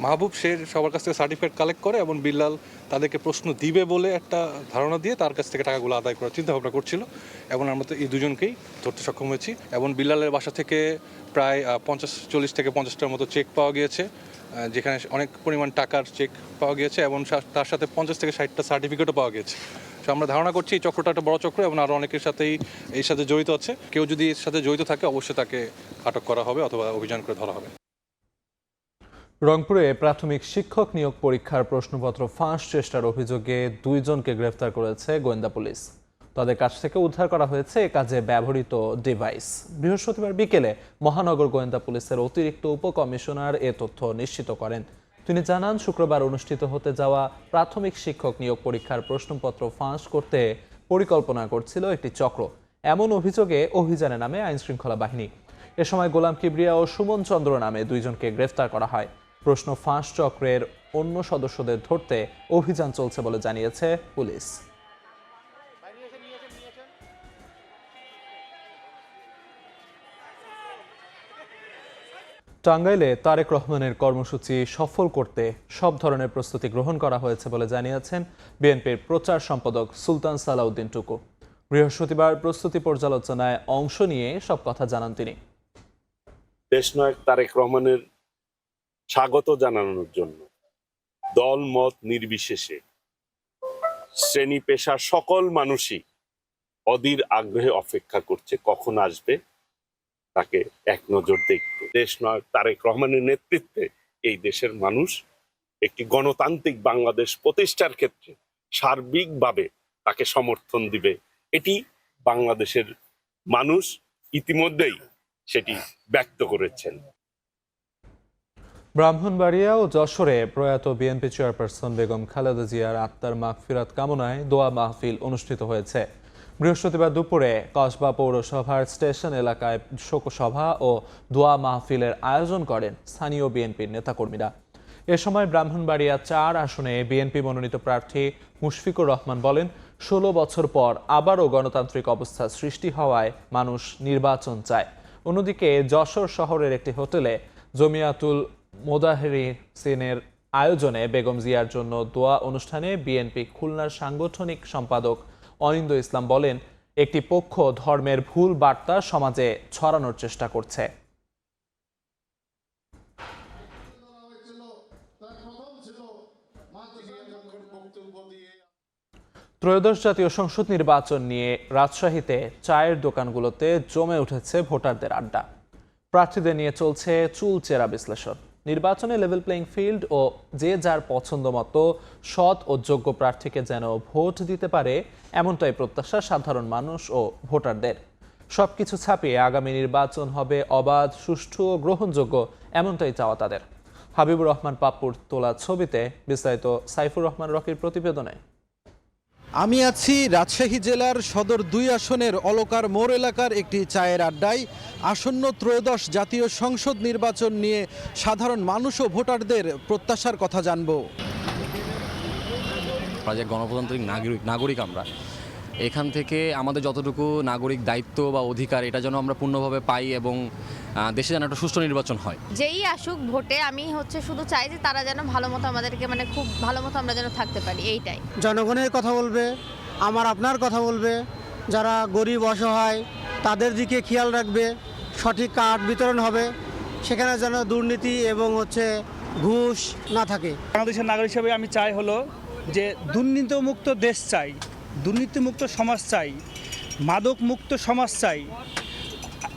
মাহবুব সে সবার কাছ থেকে সার্টিফিকেট কালেক্ট করে এবং বিল্লাল তাদেরকে প্রশ্ন দিবে বলে একটা ধারণা দিয়ে তার কাছ থেকে টাকাগুলো আদায় করার চিন্তা ভাবনা করছিল, এবং আমরা তো এই দুজনকেই ধরতে সক্ষম হয়েছি। এবং বিল্লালের বাসা থেকে প্রায় 40 থেকে 50টার মতো চেক পাওয়া গিয়েছে, যেখানে অনেক পরিমাণ টাকার চেক পাওয়া গিয়েছে, এবং তার সাথে 50 থেকে 60টা সার্টিফিকেটও পাওয়া গেছে। তো আমরা ধারণা করছি এই চক্রটা একটা বড় চক্র, এবং আরও অনেকের সাথেই এর সাথে জড়িত আছে। কেউ যদি এর সাথে জড়িত থাকে, অবশ্যই তাকে আটক করা হবে অথবা অভিযান করে ধরা হবে। রংপুরে প্রাথমিক শিক্ষক নিয়োগ পরীক্ষার প্রশ্নপত্র ফাঁস চেষ্টার অভিযোগে 2 জনকে গ্রেফতার করেছে গোয়েন্দা পুলিশ। তাদের কাছ থেকে উদ্ধার করা হয়েছে এ কাজে ব্যবহৃত ডিভাইস। বৃহস্পতিবার বিকেলে মহানগর গোয়েন্দা পুলিশের অতিরিক্ত উপকমিশনার এ তথ্য নিশ্চিত করেন। তিনি জানান, শুক্রবার অনুষ্ঠিত হতে যাওয়া প্রাথমিক শিক্ষক নিয়োগ পরীক্ষার প্রশ্নপত্র ফাঁস করতে পরিকল্পনা করছিল একটি চক্র। এমন অভিযোগে অভিযানে নামে আইনশৃঙ্খলা বাহিনী। এ সময় গোলাম কিবরিয়া ও সুমন চন্দ্র নামে 2 জনকে গ্রেফতার করা হয়। প্রশ্ন ফাঁস চক্রের অন্য সদস্যদের ধরতে অভিযান চলছে বলে জানিয়েছে পুলিশ। টাঙ্গাইলে তারেক রহমানের কর্মসূচি সফল করতে সব ধরনের প্রস্তুতি গ্রহণ করা হয়েছে বলে জানিয়েছেন বিএনপির প্রচার সম্পাদক সুলতান সালাউদ্দিন টুকু। বৃহস্পতিবার প্রস্তুতি পর্যালোচনায় অংশ নিয়ে সব কথা জানান তিনি। দেশনায়ক তারেক রহমানের স্বাগত জানানোর জন্য দল মত নির্বিশেষে শ্রেণী পেশার সকল মানুষই অধীর আগ্রহে অপেক্ষা করছে কখন আসবে, তাকে এক নজর দেখবে। দেশনায়ক তারেক রহমানের নেতৃত্বে এই দেশের মানুষ একটি গণতান্ত্রিক বাংলাদেশ প্রতিষ্ঠার ক্ষেত্রে সার্বিকভাবে তাকে সমর্থন দিবে। এটি বাংলাদেশের মানুষ ইতিমধ্যেই সেটি ব্যক্ত করেছেন। ব্রাহ্মণবাড়িয়া ও যশোরে প্রয়াত বিএনপি চেয়ারপারসন বেগম খালেদা জিয়ার আত্মার মাগফিরাত কামনায় দোয়া মাহফিল অনুষ্ঠিত হয়েছে। বৃহস্পতিবার দুপুরে কসবা পৌরসভার স্টেশন এলাকায় শোকসভা ও দোয়া মাহফিলের আয়োজন করেন স্থানীয় বিএনপির নেতাকর্মীরা। এ সময় ব্রাহ্মণবাড়িয়া 4 আসনে বিএনপি মনোনীত প্রার্থী মুশফিকুর রহমান বলেন, 16 বছর পর আবারও গণতান্ত্রিক অবস্থা সৃষ্টি হওয়ায় মানুষ নির্বাচন চায়। অন্যদিকে যশোর শহরের একটি হোটেলে জমিয়াতুল মোদাহেরিনের আয়োজনে বেগম জিয়ার জন্য দোয়া অনুষ্ঠানে বিএনপি খুলনার সাংগঠনিক সম্পাদক অনিন্দ ইসলাম বলেন, একটি পক্ষ ধর্মের ভুল বার্তা সমাজে ছড়ানোর চেষ্টা করছে। ত্রয়োদশ জাতীয় সংসদ নির্বাচন নিয়ে রাজশাহীতে চায়ের দোকানগুলোতে জমে উঠেছে ভোটারদের আড্ডা। প্রার্থীদের নিয়ে চলছে চুলচেরা বিশ্লেষণ। নির্বাচনে লেভেল প্লেইং ফিল্ড ও যে যার পছন্দ মতো সৎ ও যোগ্য প্রার্থীকে যেন ভোট দিতে পারে, এমনটাই প্রত্যাশা সাধারণ মানুষ ও ভোটারদের। সবকিছু ছাপিয়ে আগামী নির্বাচন হবে অবাধ, সুষ্ঠু ও গ্রহণযোগ্য, এমনটাই চাওয়া তাদের। হাবিবুর রহমান পাপ্পুর তোলা ছবিতে বিস্তারিত সাইফুর রহমান রকির প্রতিবেদনে। আমি আছি রাজশাহী জেলার সদর 2 আসনের অলকার মোড় এলাকার একটি চায়ের আড্ডায়। আসন্ন ত্রয়োদশ জাতীয় সংসদ নির্বাচন নিয়ে সাধারণ মানুষ ও ভোটারদের প্রত্যাশার কথা জানবো। যে গণতান্ত্রিক নাগরিক আমরা, এখান থেকে আমাদের যতটুকু নাগরিক দায়িত্ব বা অধিকার এটা যেন আমরা পূর্ণভাবে পাই এবং দেশে যেন একটা সুষ্ঠু নির্বাচন হয়। যেই আসুক ভোটে, আমি শুধু চাই যে তারা যেন ভালো মতো আমাদেরকে খুব ভালো মতো আমরা যেন থাকতে পারি, এইটাই। জনগণের কথা বলবে, আমার আপনার কথা বলবে, যারা গরিব অসহায় তাদের দিকে খেয়াল রাখবে, সঠিক কার্ড বিতরণ হবে, সেখানে যেন দুর্নীতি এবং ঘুষ না থাকে। বাংলাদেশের নাগরিক হিসেবে আমি চাই যে দুর্নীতিমুক্ত দেশ চাই, দুর্নীতিমুক্ত সমাজ চাই, মাদক মুক্ত সমাজ চাই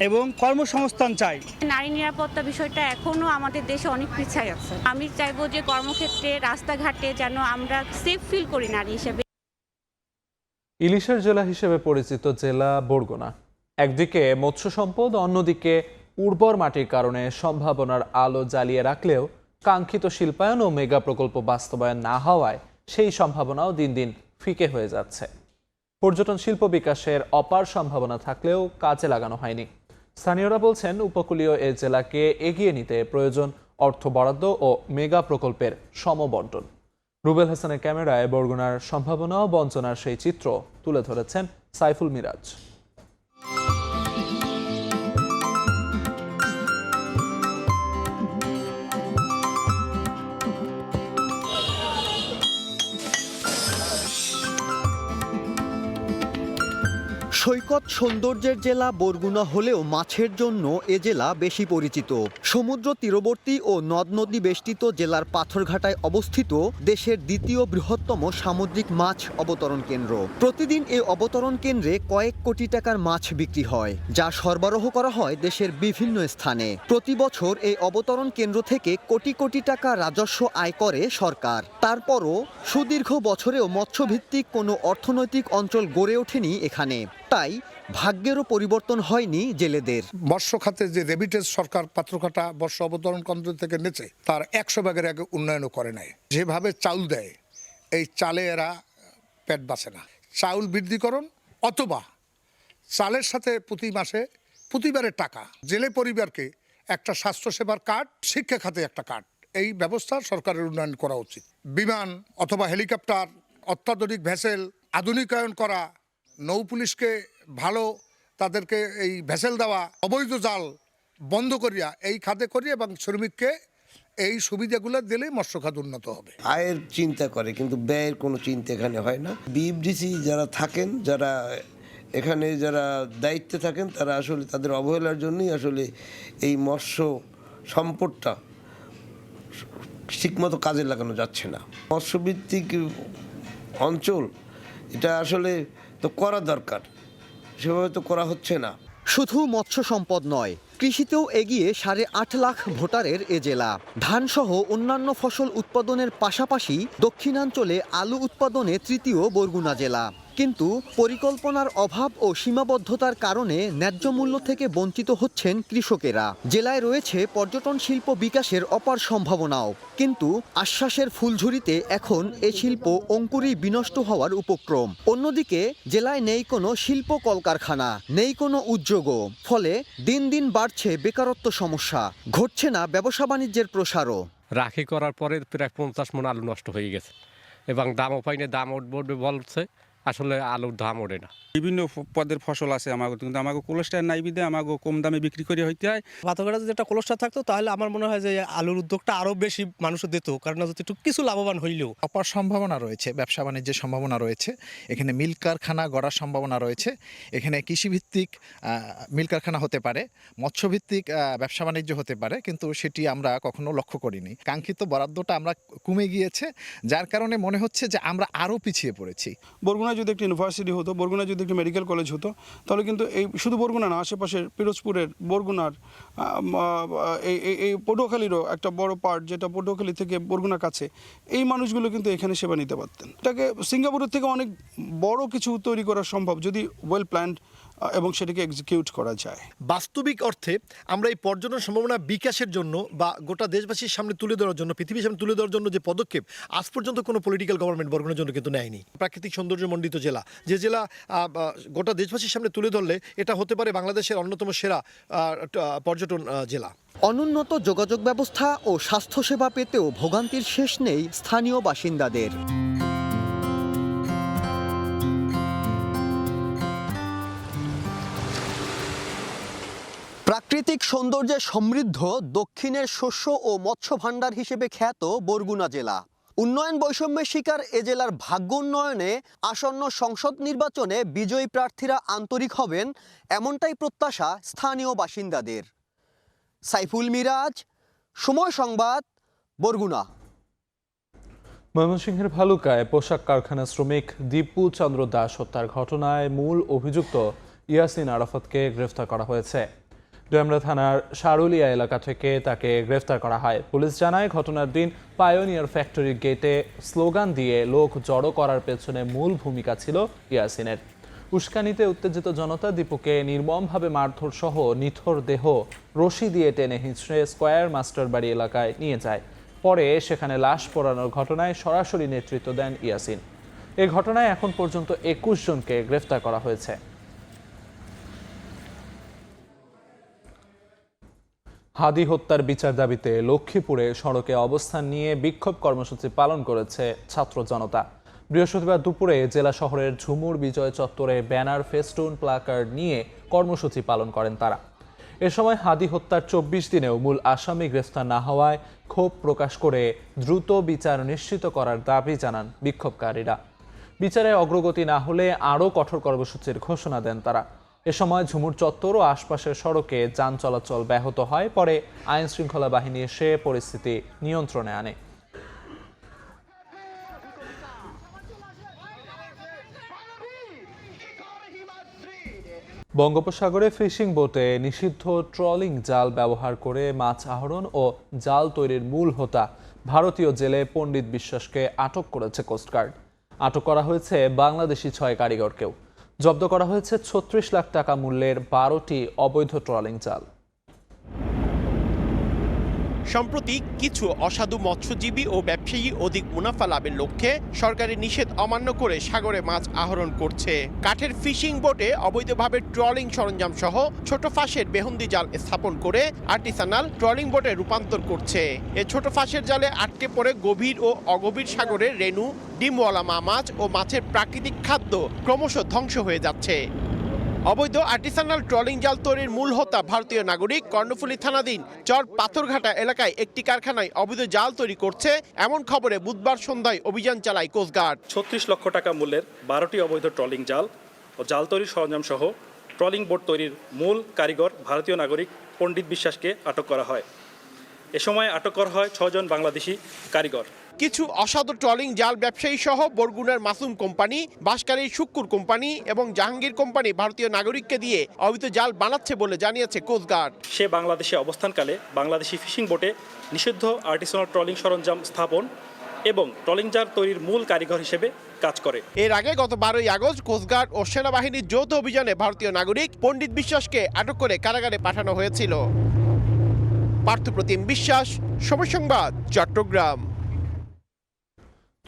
এবং কর্মসংস্থান চাই। নারী নিরাপত্তা বিষয়টা এখনো আমাদের দেশে অনেক পিছায় আছে। আমি চাইবো যে কর্মক্ষেত্রে, রাস্তাঘাটে যেন আমরা সেফ ফিল করি নারী হিসেবে। ইলিশের জেলা হিসেবে পরিচিত জেলা বরগুনা। একদিকে মৎস্য সম্পদ, অন্যদিকে উর্বর মাটির কারণে সম্ভাবনার আলো জ্বালিয়ে রাখলেও কাঙ্ক্ষিত শিল্পায়ন ও মেগা প্রকল্প বাস্তবায়ন না হওয়ায় সেই সম্ভাবনাও দিন দিন ফিকে হয়ে যাচ্ছে। পর্যটন শিল্প বিকাশের অপার সম্ভাবনা থাকলেও কাজে লাগানো হয়নি। স্থানীয়রা বলছেন, উপকূলীয় এ জেলাকে এগিয়ে নিতে প্রয়োজন অর্থ বরাদ্দ ও মেগা প্রকল্পের সমবন্টন। রুবেল হাসানের ক্যামেরায় বরগুনার সম্ভাবনা ও বঞ্চনার সেই চিত্র তুলে ধরেছেন সাইফুল মিরাজ। সৈকত সৌন্দর্যের জেলা বরগুনা হলেও মাছের জন্য এ জেলা বেশি পরিচিত। সমুদ্র তীরবর্তী ও নদ নদী বেষ্টিত জেলার পাথরঘাটায় অবস্থিত দেশের দ্বিতীয় বৃহত্তম সামুদ্রিক মাছ অবতরণ কেন্দ্র। প্রতিদিন এই অবতরণ কেন্দ্রে কয়েক কোটি টাকার মাছ বিক্রি হয়, যা সরবরাহ করা হয় দেশের বিভিন্ন স্থানে। প্রতি বছর এই অবতরণ কেন্দ্র থেকে কোটি কোটি টাকা রাজস্ব আয় করে সরকার। তারপরও সুদীর্ঘ বছরেও মৎস্যভিত্তিক কোনো অর্থনৈতিক অঞ্চল গড়ে ওঠেনি এখানে। তাই ভাগ্যেরও পরিবর্তন হয়নি জেলেদের। মৎস্য খাতে যে রেমিটেন্স সরকার পাথরঘাটা মৎস্য অবতরণ কেন্দ্র থেকে নেছে, তার 100 ভাগের আগে উন্নয়নও করে নাই। যেভাবে চাউল দেয়, এই চালে এরা পেট বাঁচে না। চাউল বৃদ্ধিকরণ অথবা চালের সাথে প্রতি মাসে প্রতিবারের টাকা, জেলে পরিবারকে একটা স্বাস্থ্যসেবার কার্ড, শিক্ষা খাতে একটা কার্ড, এই ব্যবস্থা সরকারের উন্নয়ন করা উচিত। বিমান অথবা হেলিকপ্টার, অত্যাধুনিক ভেসেল আধুনিকায়ন করা, নৌ পুলিশকে ভালো তাদেরকে এই ভেসেল দেওয়া, অবৈধ জাল বন্ধ করিয়া এই খাতে করিয়া এবং শ্রমিককে এই সুবিধাগুলো দিলেই মৎস্য খাত উন্নত হবে। আয়ের চিন্তা করে কিন্তু ব্যয়ের কোনো চিন্তা এখানে হয় না। বিএফডিসি যারা থাকেন, যারা এখানে যারা দায়িত্বে থাকেন, তারা আসলে তাদের অবহেলার জন্যই আসলে এই মৎস্য সম্পদটা ঠিকমতো কাজে লাগানো যাচ্ছে না। মৎস্যভিত্তিক অঞ্চল এটা আসলে তো করা দরকার, সেভাবে তো করা হচ্ছে না। শুধু মৎস্য সম্পদ নয়, কৃষিতেও এগিয়ে 8.5 লাখ ভোটারের এ জেলা। ধানসহ অন্যান্য ফসল উৎপাদনের পাশাপাশি দক্ষিণাঞ্চলে আলু উৎপাদনে তৃতীয় বরগুনা জেলা। কিন্তু পরিকল্পনার অভাব ও সীমাবদ্ধতার কারণে ন্যায্য মূল্য থেকে বঞ্চিত হচ্ছেন কৃষকেরা। জেলায় রয়েছে পর্যটন শিল্প বিকাশের অপার সম্ভাবনাও, কিন্তু আশ্বাসের ফুলঝুরিতে এখন এ শিল্প অঙ্কুরেই বিনষ্ট হওয়ার উপক্রম। অন্যদিকে জেলায় নেই কোনো শিল্প কলকারখানা, নেই কোনো উদ্যোগও, ফলে দিন দিন বাড়ছে বেকারত্ব সমস্যা, ঘটছে না ব্যবসা বাণিজ্যের প্রসারও। রাখি করার পরে প্রায় 50 মণ আলু নষ্ট হয়ে গেছে এবং দামও পাইনি, দাম উঠবে বলছে, আসলে আলুর দাম ওঠে না। বিভিন্ন পদের ফসল আছে আমাকে, কিন্তু আমাকে কোলেস্টার নাই বিদে আমাকে কম দামে বিক্রি করে হইতে হয়। পাথরঘাটা যদি একটা কোলেস্টার থাকতো তাহলে আমার মনে হয় যে আলুর উদ্যোগটা আরও বেশি মানুষ দিত, কারণ যদি একটু কিছু লাভবান হইলেও। অপার সম্ভাবনা রয়েছে, ব্যবসা বাণিজ্যের সম্ভাবনা রয়েছে, এখানে মিল কারখানা গড়ার সম্ভাবনা রয়েছে, এখানে কৃষিভিত্তিক মিল কারখানা হতে পারে, মৎস্যভিত্তিক ব্যবসা বাণিজ্য হতে পারে, কিন্তু সেটি আমরা কখনো লক্ষ্য করিনি। কাঙ্ক্ষিত বরাদ্দটা আমরা কমে গিয়েছে, যার কারণে মনে হচ্ছে যে আমরা আরও পিছিয়ে পড়েছি। বরগুনায় যদি একটা ইউনিভার্সিটি হতো, বরগুনায় যদি একটা মেডিকেল কলেজ হতো, তাহলে কিন্তু এই শুধু বরগুনা না, আশেপাশের পিরোজপুরের, বরগুনার, এই পটুয়াখালীরও একটা বড় পার্ট, যেটা পটুয়াখালী থেকে বরগুনা কাছে, এই মানুষগুলো কিন্তু এখানে সেবা নিতে পারতেন। এটাকে সিঙ্গাপুরের থেকে অনেক বড় কিছু তৈরি করা সম্ভব যদি ওয়েল প্ল্যান্ড এবং সেটাকে এক্সিকিউট করা যায়। বাস্তবিক অর্থে আমরা এই পর্যটন সম্ভাবনা বিকাশের জন্য বা গোটা দেশবাসীর সামনে তুলে ধরার জন্য, পৃথিবীর সামনে তুলে ধরার জন্য যে পদক্ষেপ আজ পর্যন্ত কোনো পলিটিক্যাল গভর্নমেন্ট বরগুনার জন্য কিন্তু নেয়নি। প্রাকৃতিক সৌন্দর্যমণ্ডিত জেলা, যে জেলা গোটা দেশবাসীর সামনে তুলে ধরলে এটা হতে পারে বাংলাদেশের অন্যতম সেরা পর্যটন জেলা। অনুন্নত যোগাযোগ ব্যবস্থা ও স্বাস্থ্যসেবা পেতেও ভোগান্তির শেষ নেই স্থানীয় বাসিন্দাদের। প্রাকৃতিক সৌন্দর্যে সমৃদ্ধ দক্ষিণের শস্য ও মৎস্য ভাণ্ডার হিসেবে খ্যাত বরগুনা জেলা। উন্নয়ন বৈষম্যের শিকার এ জেলার ভাগ্য উন্নয়নে আসন্ন সংসদ নির্বাচনে বিজয়ী প্রার্থীরা আন্তরিক হবেন, এমনটাই প্রত্যাশা স্থানীয় বাসিন্দাদের। সাইফুল মিরাজ, সময় সংবাদ, বরগুনা। ময়মনসিংহের ভালুকায় পোশাক কারখানা শ্রমিক দীপু চন্দ্র দাস হত্যার ঘটনায় মূল অভিযুক্ত ইয়াসিন আরাফাতকে গ্রেফতার করা হয়েছে। ডেমরা থানার সারুলিয়া এলাকা থেকে তাকে গ্রেফতার করা হয়। পুলিশ জানায়, ঘটনার দিন পায়োনিয়ার ফ্যাক্টরি গেটে স্লোগান দিয়ে লোক জড়ো করার পেছনে মূল ভূমিকা ছিল ইয়াসিনের। উস্কানিতে উত্তেজিত জনতা দীপুকে নির্মমভাবে মারধর সহ নিথর দেহ রশি দিয়ে টেনে হিঁচড়ে স্কয়ার মাস্টার বাড়ি এলাকায় নিয়ে যায়। পরে সেখানে লাশ পোড়ানোর ঘটনায় সরাসরি নেতৃত্ব দেন ইয়াসিন। এ ঘটনায় এখন পর্যন্ত 21 জনকে গ্রেফতার করা হয়েছে। হাদি হত্যার বিচার দাবিতে লক্ষ্মীপুরে সড়কে অবস্থান নিয়ে বিক্ষোভ কর্মসূচি পালন করেছে ছাত্র জনতা। বৃহস্পতিবার দুপুরে জেলা শহরের ঝুমুর বিজয় চত্বরে ব্যানার, ফেস্টুন, প্লাকার্ড নিয়ে কর্মসূচি পালন করেন তারা। এ সময় হাদি হত্যার 24 দিনেও মূল আসামি গ্রেফতার না হওয়ায় ক্ষোভ প্রকাশ করে দ্রুত বিচার নিশ্চিত করার দাবি জানান বিক্ষোভকারীরা। বিচারে অগ্রগতি না হলে আরও কঠোর কর্মসূচির ঘোষণা দেন তারা। এ সময় ঝুমুর চত্বর ও আশপাশের সড়কে যান চলাচল ব্যাহত হয়। পরে আইন শৃঙ্খলা বাহিনী এসে পরিস্থিতি নিয়ন্ত্রণে আনে। বঙ্গোপসাগরে ফিশিং বোটে নিষিদ্ধ ট্রলিং জাল ব্যবহার করে মাছ আহরণ ও জাল তৈরির মূল হোতা ভারতীয় জেলে পণ্ডিত বিশ্বাসকে আটক করেছে কোস্টগার্ড। আটক করা হয়েছে বাংলাদেশি 6 কারিগরকেও। জব্দ করা হয়েছে 36 লাখ টাকা মূল্যের 12টি অবৈধ ট্রলিং জাল। সম্প্রতি কিছু অসাধু মৎস্যজীবী ও ব্যবসায়ী অধিক মুনাফা লাভের লক্ষ্যে সরকারি নিষেধ অমান্য করে সাগরে মাছ আহরণ করছে। কাঠের ফিশিং বোটে অবৈধভাবে ট্রলিং সরঞ্জাম সহ ছোট ফাঁসের বেহুন্দি জাল স্থাপন করে আর্টিসানাল ট্রলিং বোটে রূপান্তর করছে। এ ছোট ফাঁসের জালে আটকে পড়ে গভীর ও অগভীর সাগরের রেণু, ডিমওয়ালা মাছ ও মাছের প্রাকৃতিক খাদ্য ক্রমশ ধ্বংস হয়ে যাচ্ছে। অবৈধ আর্টিসানাল ট্রলিং জাল তৈরির মূল হোতা ভারতীয় নাগরিক কর্ণফুলী থানাধীন চর পাথরঘাটা এলাকায় একটি কারখানায় অবৈধ জাল তৈরি করছে এমন খবরে বুধবার সন্ধ্যায় অভিযান চালায় কোস্টগার্ড। 36 লক্ষ টাকা মূল্যের 12টি অবৈধ ট্রলিং জাল ও জাল তৈরির সরঞ্জাম সহ ট্রলিং বোট তৈরির মূল কারিগর ভারতীয় নাগরিক পণ্ডিত বিশ্বাসকে আটক করা হয়। এ সময় আটক করা হয় 6 জন বাংলাদেশি কারিগর। কিছু অসাধু ট্রলিং জাল ব্যবসায়ী সহ বরগুনার মাসুম কোম্পানি, বাঁশখালীর শুক্কুর কোম্পানি এবং জাহাঙ্গীর কোম্পানি ভারতীয় নাগরিককে দিয়ে অবৈধ জাল বানাচ্ছে বলে জানিয়েছে কোস্টগার্ড। সে বাংলাদেশে অবস্থানকালে বাংলাদেশি ফিশিং বোটে নিষিদ্ধ আর্টিসানাল ট্রলিং সরঞ্জাম স্থাপন এবং ট্রলিং জাল তৈরির মূল কারিগর হিসেবে কাজ করে। এর আগে গত 12ই আগস্ট কোস্টগার্ড ও সেনাবাহিনীর যৌথ অভিযানে ভারতীয় নাগরিক পণ্ডিত বিশ্বাসকে আটক করে কারাগারে পাঠানো হয়েছিল। পার্থপ্রতিম বিশ্বাস, সময় সংবাদ, চট্টগ্রাম।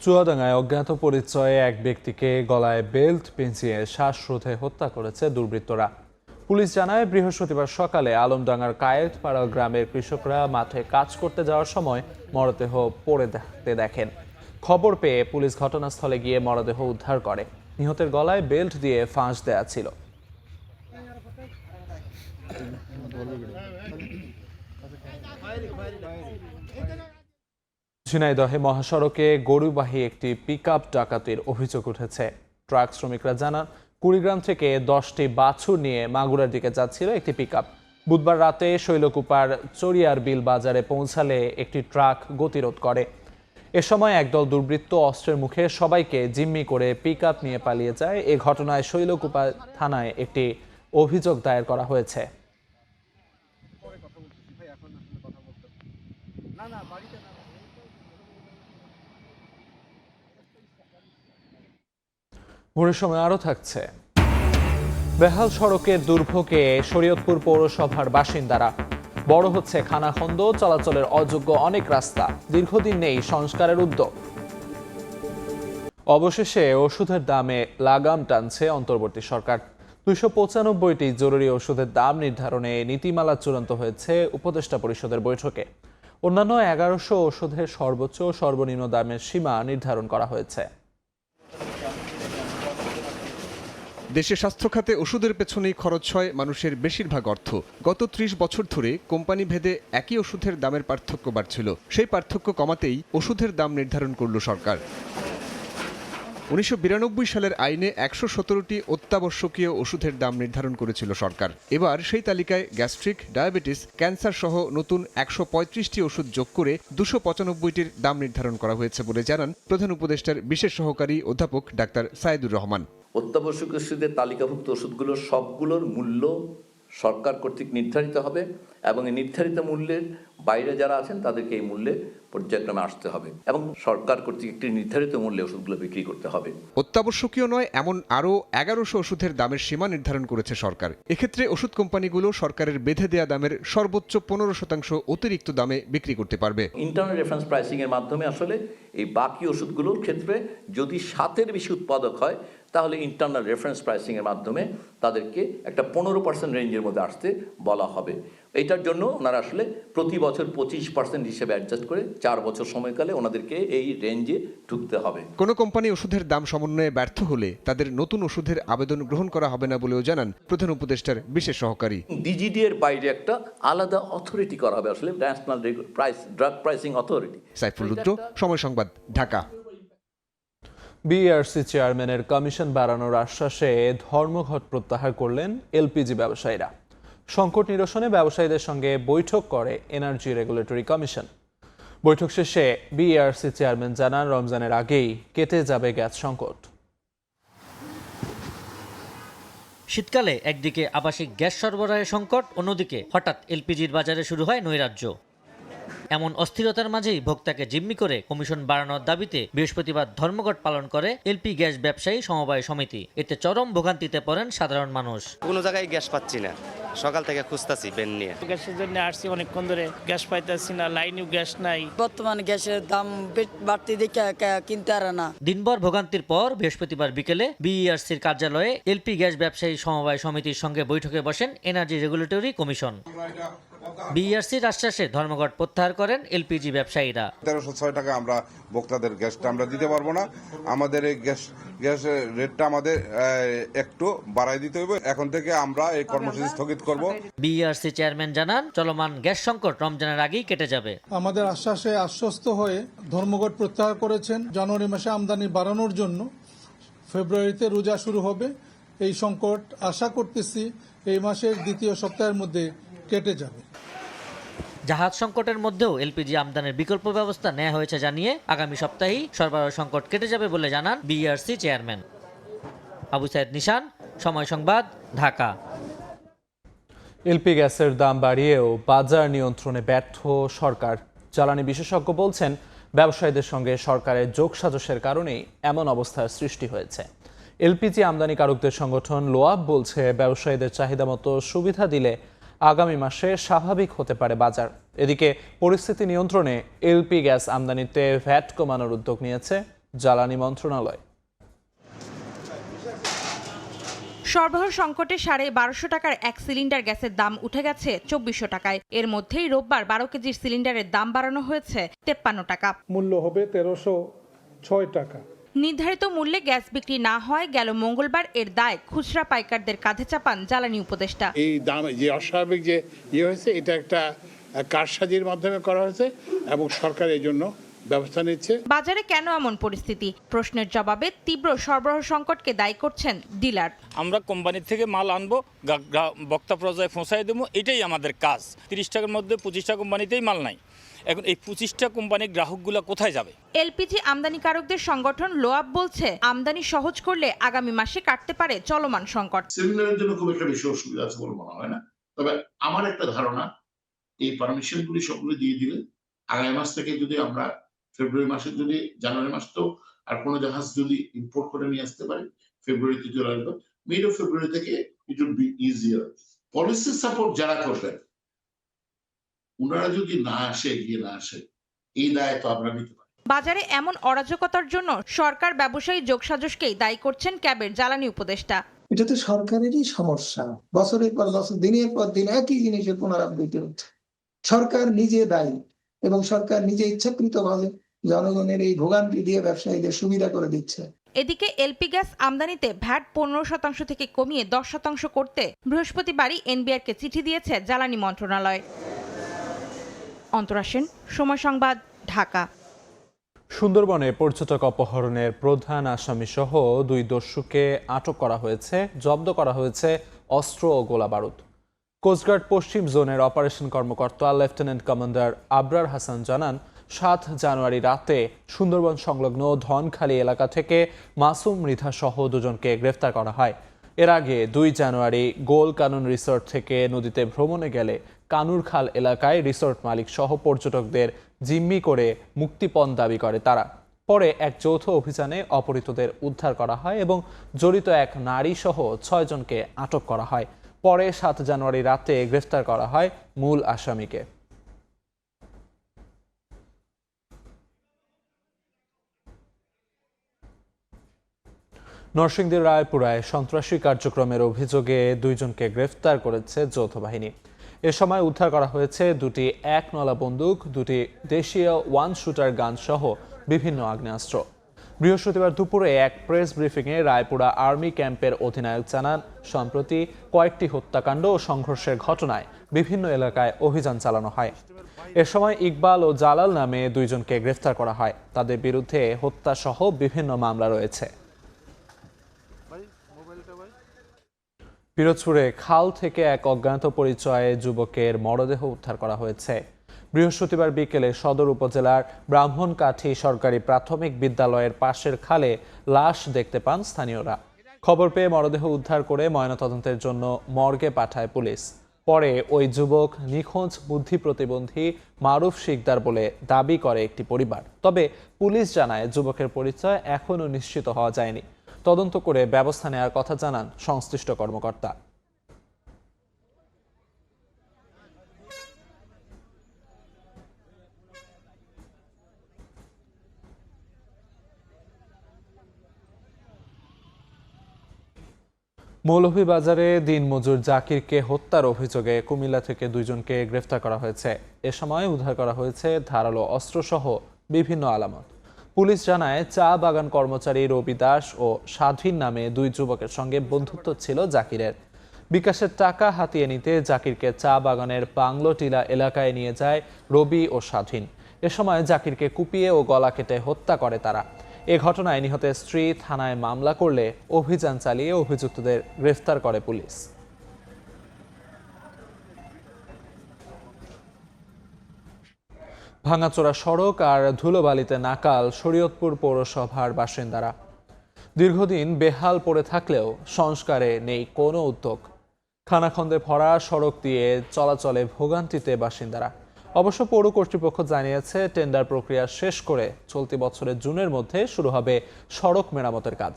চুয়াডাঙ্গায় অজ্ঞাত পরিচয়ে এক ব্যক্তিকে গলায় বেল্ট পেঁচিয়ে শ্বাসরোধে হত্যা করেছে দুর্বৃত্তরা। পুলিশ জানায়, বৃহস্পতিবার সকালে আলমডাঙ্গার কায়েতপাড়া গ্রামের কৃষকরা মাঠে কাজ করতে যাওয়ার সময় মরদেহ পড়ে থাকতে দেখেন। খবর পেয়ে পুলিশ ঘটনাস্থলে গিয়ে মরদেহ উদ্ধার করে। নিহতের গলায় বেল্ট দিয়ে ফাঁস দেয়া ছিল। ঝিনাইদহে মহাসড়কে গরুবাহী একটি পিকআপ ডাকাতির অভিযোগ উঠেছে। ট্রাক শ্রমিকরা জানান, কুড়িগ্রাম থেকে 10টি বাছুর নিয়ে মাগুরার দিকে যাচ্ছিল একটি পিকআপ। বুধবার রাতে শৈলকুপার চরিয়ার বিল বাজারে পৌঁছালে একটি ট্রাক গতিরোধ করে। এ সময় একদল দুর্বৃত্ত অস্ত্রের মুখে সবাইকে জিম্মি করে পিকআপ নিয়ে পালিয়ে যায়। এ ঘটনায় শৈলকুপা থানায় একটি অভিযোগ দায়ের করা হয়েছে। ভোরের সময় আরও থাকছে, বেহাল সড়কের দুর্ভোগে শরীয়তপুর পৌরসভার বাসিন্দারা। বড় হচ্ছে খানাখন্দ, চলাচলের অযোগ্য অনেক রাস্তা, দীর্ঘদিন নেই সংস্কারের উদ্যোগ। অবশেষে ওষুধের দামে লাগাম টানছে অন্তর্বর্তী সরকার। 295টি জরুরি ওষুধের দাম নির্ধারণে নীতিমালা চূড়ান্ত হয়েছে উপদেষ্টা পরিষদের বৈঠকে। অন্যান্য 1100 ওষুধের সর্বোচ্চ ও সর্বনিম্ন দামের সীমা নির্ধারণ করা হয়েছে। দেশে স্বাস্থ্য খাতে ওষুধের পেছনেই খরচ হয় মানুষের বেশিরভাগ অর্থ। গত 30 বছর ধরে কোম্পানি ভেদে একই ওষুধের দামের পার্থক্য বাড়ছিল। সেই পার্থক্য কমাতেই ওষুধের দাম নির্ধারণ করল সরকার। 1992 সালের আইনে 117টি অত্যাবশ্যকীয় ওষুধের দাম নির্ধারণ করেছিল সরকার। এবার সেই তালিকায় গ্যাস্ট্রিক, ডায়াবেটিস, ক্যান্সার সহ নতুন 135টি ওষুধ যোগ করে 295টির দাম নির্ধারণ করা হয়েছে বলে জানান প্রধান উপদেষ্টার বিশেষ সহকারী অধ্যাপক ডাক্তার সাইদুর রহমান। অত্যাবশ্যকীয় ওষুধের তালিকাভুক্ত ওষুধগুলোর সবগুলোর মূল্য সরকার কর্তৃক নির্ধারিত হবে এবং এই নির্ধারিত মূল্যের বাইরে যারা আছেন তাদেরকে এই মূল্যে পর্যায়ক্রমে আসতে হবে এবং সরকার কর্তৃক একটি নির্ধারিত মূল্যে ওষুধগুলো বিক্রি করতে হবে। অত্যাবশ্যকীয় নয় এমন আরও 1100 ওষুধের দামের সীমা নির্ধারণ করেছে সরকার। এক্ষেত্রে ওষুধ কোম্পানিগুলো সরকারের বেঁধে দেয়া দামের সর্বোচ্চ 15% অতিরিক্ত দামে বিক্রি করতে পারবে। ইন্টারনাল রেফারেন্স প্রাইসিং এর মাধ্যমে আসলে এই বাকি ওষুধগুলোর ক্ষেত্রে যদি 7-এর বেশি উৎপাদক হয় তাহলে ইন্টারনাল রেফারেন্স প্রাইসিং এর মাধ্যমে তাদেরকে একটা 15% রেঞ্জের মধ্যে আসতে বলা হবে। এটার জন্য ওনারা আসলে প্রতি বছর 25% হিসেবে অ্যাডজাস্ট করে 4 বছর সময়কালে ওনাদেরকে এই রেঞ্জে ঢুকতে হবে। কোনো কোম্পানি ওষুধের দাম সমন্বয়ে ব্যর্থ হলে তাদের নতুন ওষুধের আবেদন গ্রহণ করা হবে না বলেও জানান প্রধান উপদেষ্টার বিশেষ সহকারী। ডিজিডি এর বাইরে একটা আলাদা অথরিটি করা হবে, আসলে national drug pricing authority. Saiful Rudra, Somoy Sangbad, Dhaka. BERC চেয়ারম্যানের কমিশন বাড়ানোর আশ্বাসে ধর্মঘট প্রত্যাহার করলেন এলপিজি ব্যবসায়ীরা। সংকট নিরসনে ব্যবসায়ীদের সঙ্গে বৈঠক করে এনার্জি রেগুলেটরি কমিশন। বৈঠক শেষে বিইআরসি চেয়ারম্যান জানান, রমজানের আগেই কেটে যাবে গ্যাস সংকট। শীতকালে একদিকে আবাসিক গ্যাস সরবরাহের সংকট, অন্যদিকে হঠাৎ এলপিজির বাজারে শুরু হয় নৈরাজ্য। এমন অস্থিরতার মাঝেই ভোক্তাকে জিম্মি করে কমিশন বাড়ানোর দাবিতে বৃহস্পতিবার ধর্মঘট পালন করে এলপি গ্যাস ব্যবসায়ী সমবায় সমিতি। এতে চরম ভোগান্তিতে পড়েন সাধারণ মানুষ। কোনো জায়গায় গ্যাস পাচ্ছি না, সকাল থেকে খুঁজতাছি বেন নিয়ে। গ্যাসের জন্য আসছি অনেকক্ষণ ধরে, গ্যাস পাইতেছি না, লাইনেও গ্যাস নাই। বর্তমানে গ্যাসের দাম বাড়তি দেখে কিনতে আর না। দিনভর ভোগান্তির পর বৃহস্পতিবার বিকেলে বিইআরসির কার্যালয়ে এলপি গ্যাস ব্যবসায়ী সমবায় সমিতির সঙ্গে বৈঠকে বসেন এনার্জি রেগুলেটরি কমিশন। বিইআরসির আশ্বাসে ধর্মঘট প্রত্যাহার করেন এলপিজি ব্যবসায়ীরা। 1306 টাকা আমরা ভোক্তাদের গ্যাসটা আমরা দিতে পারবো না, আমাদের এই গ্যাসের রেটটা আমাদের একটু বাড়াই দিতে হবে। এখন থেকে আমরা এই কর্মসূচি স্থগিত করব। বিইআরসি চেয়ারম্যান জানান, চলমান গ্যাস সংকট রমজানের আগেই কেটে যাবে। আমাদের আশ্বাসে আশ্বস্ত হয়ে ধর্মঘট প্রত্যাহার করেছেন। জানুয়ারি মাসে আমদানি বাড়ানোর জন্য ফেব্রুয়ারিতে রোজা শুরু হবে। এই সংকট আশা করতেছি এই মাসের দ্বিতীয় সপ্তাহের মধ্যে কেটে যাবে। জাহাজ সংকটের মধ্যেও এলপিজি আমদানির বিকল্প ব্যবস্থা নেওয়া হয়েছে জানিয়ে আগামী সপ্তাহেই সরবরাহ সংকট কেটে যাবে বলে জানান বিইআরসি চেয়ারম্যান। আবু সাইদ নিশান, সময় সংবাদ, ঢাকা। এলপি গ্যাসের দাম বাড়িয়েও বাজার নিয়ন্ত্রণে ব্যর্থ সরকার। জ্বালানি বিশেষজ্ঞ বলছেন, ব্যবসায়ীদের সঙ্গে সরকারের যোগসাজশের কারণেই এমন অবস্থার সৃষ্টি হয়েছে। এলপিজি আমদানিকারকদের সংগঠন লোয়াব বলছে, ব্যবসায়ীদের চাহিদা মতো সুবিধা দিলে আগামী মাসে স্বাভাবিক হতে পারে বাজার। এদিকে পরিস্থিতি নিয়ন্ত্রণে এলপি গ্যাস আমদানিতে ভ্যাট কমানোর উদ্যোগ নিয়েছে জ্বালানি মন্ত্রণালয়। সরবরাহ সংকটে 1250 টাকার এক সিলিন্ডার গ্যাসের দাম উঠে গেছে 2400 টাকায়। এর মধ্যেই রোববার 12 কেজির সিলিন্ডারের দাম বাড়ানো হয়েছে 53 টাকা। মূল্য হবে 1306 টাকা। নির্ধারিত মূল্যে গ্যাস বিক্রি না হয় গেল মঙ্গলবার এর দায় খুচরা পাইকারদের কাঁধে চাপান জ্বালানি উপদেষ্টা। এই দাম যে অস্বাভাবিক যে হয়েছে, এটা একটা কারসাজির মাধ্যমে করা হয়েছে এবং সরকার এই জন্য ব্যবস্থা নিচ্ছে। বাজারে কেন এমন পরিস্থিতি? প্রশ্নের জবাবে তীব্র সরবরাহ সংকটকে দায়ী করছেন ডিলার। আমরা কোম্পানি থেকে মাল আনবো, বক্তা পর্যায়ে পৌঁছায় দেবো, এটাই আমাদের কাজ। 30 টাকার মধ্যে 25টা কোম্পানিতেই মাল নাই। এখন এই 25টা কোম্পানির গ্রাহকগুলো কোথায় যাবে? এলপিজি আমদানিকারকদের সংগঠন লোয়াব বলছে, আমদানি সহজ করলে আগামী মাসে কাটতে পারে চলমান সংকট। সিলিন্ডারের জন্য খুব একটা বেশি অসুবিধা আছে বলে মনে হয় না। তবে আমার একটা ধারণা, এই পারমিশনগুলি সবগুলো দিয়ে দিলে আগামী মাস থেকে যদি আমরা ফেব্রুয়ারি মাসে যদি জানুয়ারি মাস তো আর কোনো জাহাজ যদি ইম্পোর্ট করে নিয়ে আসতে পারি, ফেব্রুয়ারিতে চলে আসবে। মিড অফ ফেব্রুয়ারি থেকে it will be easier. Policy support যারা করবেন, ওনারা যদি না আসে, এই দায় তো আমরা নিতে পারি। বাজারে এমন অরাজকতার জন্য সরকার ব্যবসায়ী যোগসাজশকেই দায়ী করছেন ক্যাবের জ্বালানি উপদেষ্টা। এটা তো সরকারেরই সমস্যা। বছরের পর বছর, দিনের পর দিন একই জিনিসের পুনরাবৃত্তি হচ্ছে। সরকার নিজে দায়ী এবং সরকার নিজে ইচ্ছাকৃতভাবে জনগণের এই ভোগান্তি দিয়ে ব্যবসায়ীদের সুবিধা করে দিচ্ছে। এদিকে এলপি গ্যাস আমদানিতে ভ্যাট 15% থেকে কমিয়ে 10% করতে বৃহস্পতিবারই এনবিআরকে চিঠি দিয়েছে জ্বালানি মন্ত্রণালয়। অন্তরা সেন, সময় সংবাদ, ঢাকা। সুন্দরবনে পর্যটক অপহরণের প্রধান আসামি সহ 2 দস্যুকে আটক করা হয়েছে। জব্দ করা হয়েছে অস্ত্র ও গোলাবারুদ। কোস্টগার্ড পশ্চিম জোনের অপারেশন কর্মকর্তা লেফটেন্যান্ট কমান্ডার আবরার হাসান জানান, 7 জানুয়ারি রাতে সুন্দরবন সংলগ্ন ধনখালী এলাকা থেকে মাসুম মৃধা সহ 2 জনকে গ্রেফতার করা হয়। এর আগে 2 জানুয়ারি গোল কানুন রিসোর্ট থেকে নদীতে ভ্রমণে গেলে কানুরখাল এলাকায় রিসোর্ট মালিক সহ পর্যটকদের জিম্মি করে মুক্তিপণ দাবি করে তারা। পরে এক যৌথ অভিযানে অপহৃতদের উদ্ধার করা হয় এবং জড়িত এক নারী সহ 6 জনকে আটক করা হয়। পরে 7 জানুয়ারি রাতে গ্রেফতার করা হয় মূল আসামিকে। নরসিংদীর রায়পুরায় সন্ত্রাসী কার্যক্রমের অভিযোগে 2 জনকে গ্রেফতার করেছে যৌথ বাহিনী। এ সময় উদ্ধার করা হয়েছে 2টি 1 নলা বন্দুক, 2টি দেশীয় 1 শুটার গান সহ বিভিন্ন আগ্নেয়াস্ত্র। বৃহস্পতিবার দুপুরে এক প্রেস ব্রিফিংয়ে রায়পুরা আর্মি ক্যাম্পের অধিনায়ক জানান, সম্প্রতি কয়েকটি হত্যাকাণ্ড ও সংঘর্ষের ঘটনায় বিভিন্ন এলাকায় অভিযান চালানো হয়। এ সময় ইকবাল ও জালাল নামে 2 জনকে গ্রেফতার করা হয়। তাদের বিরুদ্ধে হত্যা সহ বিভিন্ন মামলা রয়েছে। পিরোজপুরে খাল থেকে এক অজ্ঞাত পরিচয়ে যুবকের মরদেহ উদ্ধার করা হয়েছে। বৃহস্পতিবার বিকেলে সদর উপজেলার ব্রাহ্মণকাঠি সরকারি প্রাথমিক বিদ্যালয়ের পাশের খালে লাশ দেখতে পান স্থানীয়রা। খবর পেয়ে মরদেহ উদ্ধার করে ময়নাতদন্তের জন্য মর্গে পাঠায় পুলিশ। পরে ওই যুবক নিখোঁজ বুদ্ধি প্রতিবন্ধী মারুফ শিকদার বলে দাবি করে একটি পরিবার। তবে পুলিশ জানায়, যুবকের পরিচয় এখনও নিশ্চিত হওয়া যায়নি। তদন্ত করে ব্যবস্থা নেওয়ার কথা জানান সংশ্লিষ্ট কর্মকর্তা। মৌলভীবাজারে দিনমজুর জাকিরকে হত্যার অভিযোগে কুমিল্লা থেকে 2 জনকে গ্রেফতার করা হয়েছে। এ সময় উদ্ধার করা হয়েছে ধারালো অস্ত্রসহ বিভিন্ন আলামত। পুলিশ জানায়, চা বাগান কর্মচারী রবি দাস ও স্বাধীন নামে 2 যুবকের সঙ্গে বন্ধুত্ব ছিল জাকিরের। বিকাশের টাকা হাতিয়ে নিতে জাকিরকে চা বাগানের বাংলোটিলা এলাকায় নিয়ে যায় রবি ও স্বাধীন। এ সময় জাকিরকে কুপিয়ে ও গলা কেটে হত্যা করে তারা। এ ঘটনায় নিহতের স্ত্রী থানায় মামলা করলে অভিযান চালিয়ে অভিযুক্তদের গ্রেফতার করে পুলিশ। ভাঙাচোরা সড়ক আর ধুলোবালিতে নাকাল শরীয়তপুর পৌরসভার বাসিন্দারা। দীর্ঘদিন বেহাল পড়ে থাকলেও সংস্কারে নেই কোনো উদ্যোগ। খানাখন্দে ভরা সড়ক দিয়ে চলাচলে ভোগান্তিতে বাসিন্দারা। অবশ্য পৌর কর্তৃপক্ষ জানিয়েছে টেন্ডার প্রক্রিয়া শেষ করে চলতি বছরের জুনের মধ্যে শুরু হবে সড়ক মেরামতের কাজ।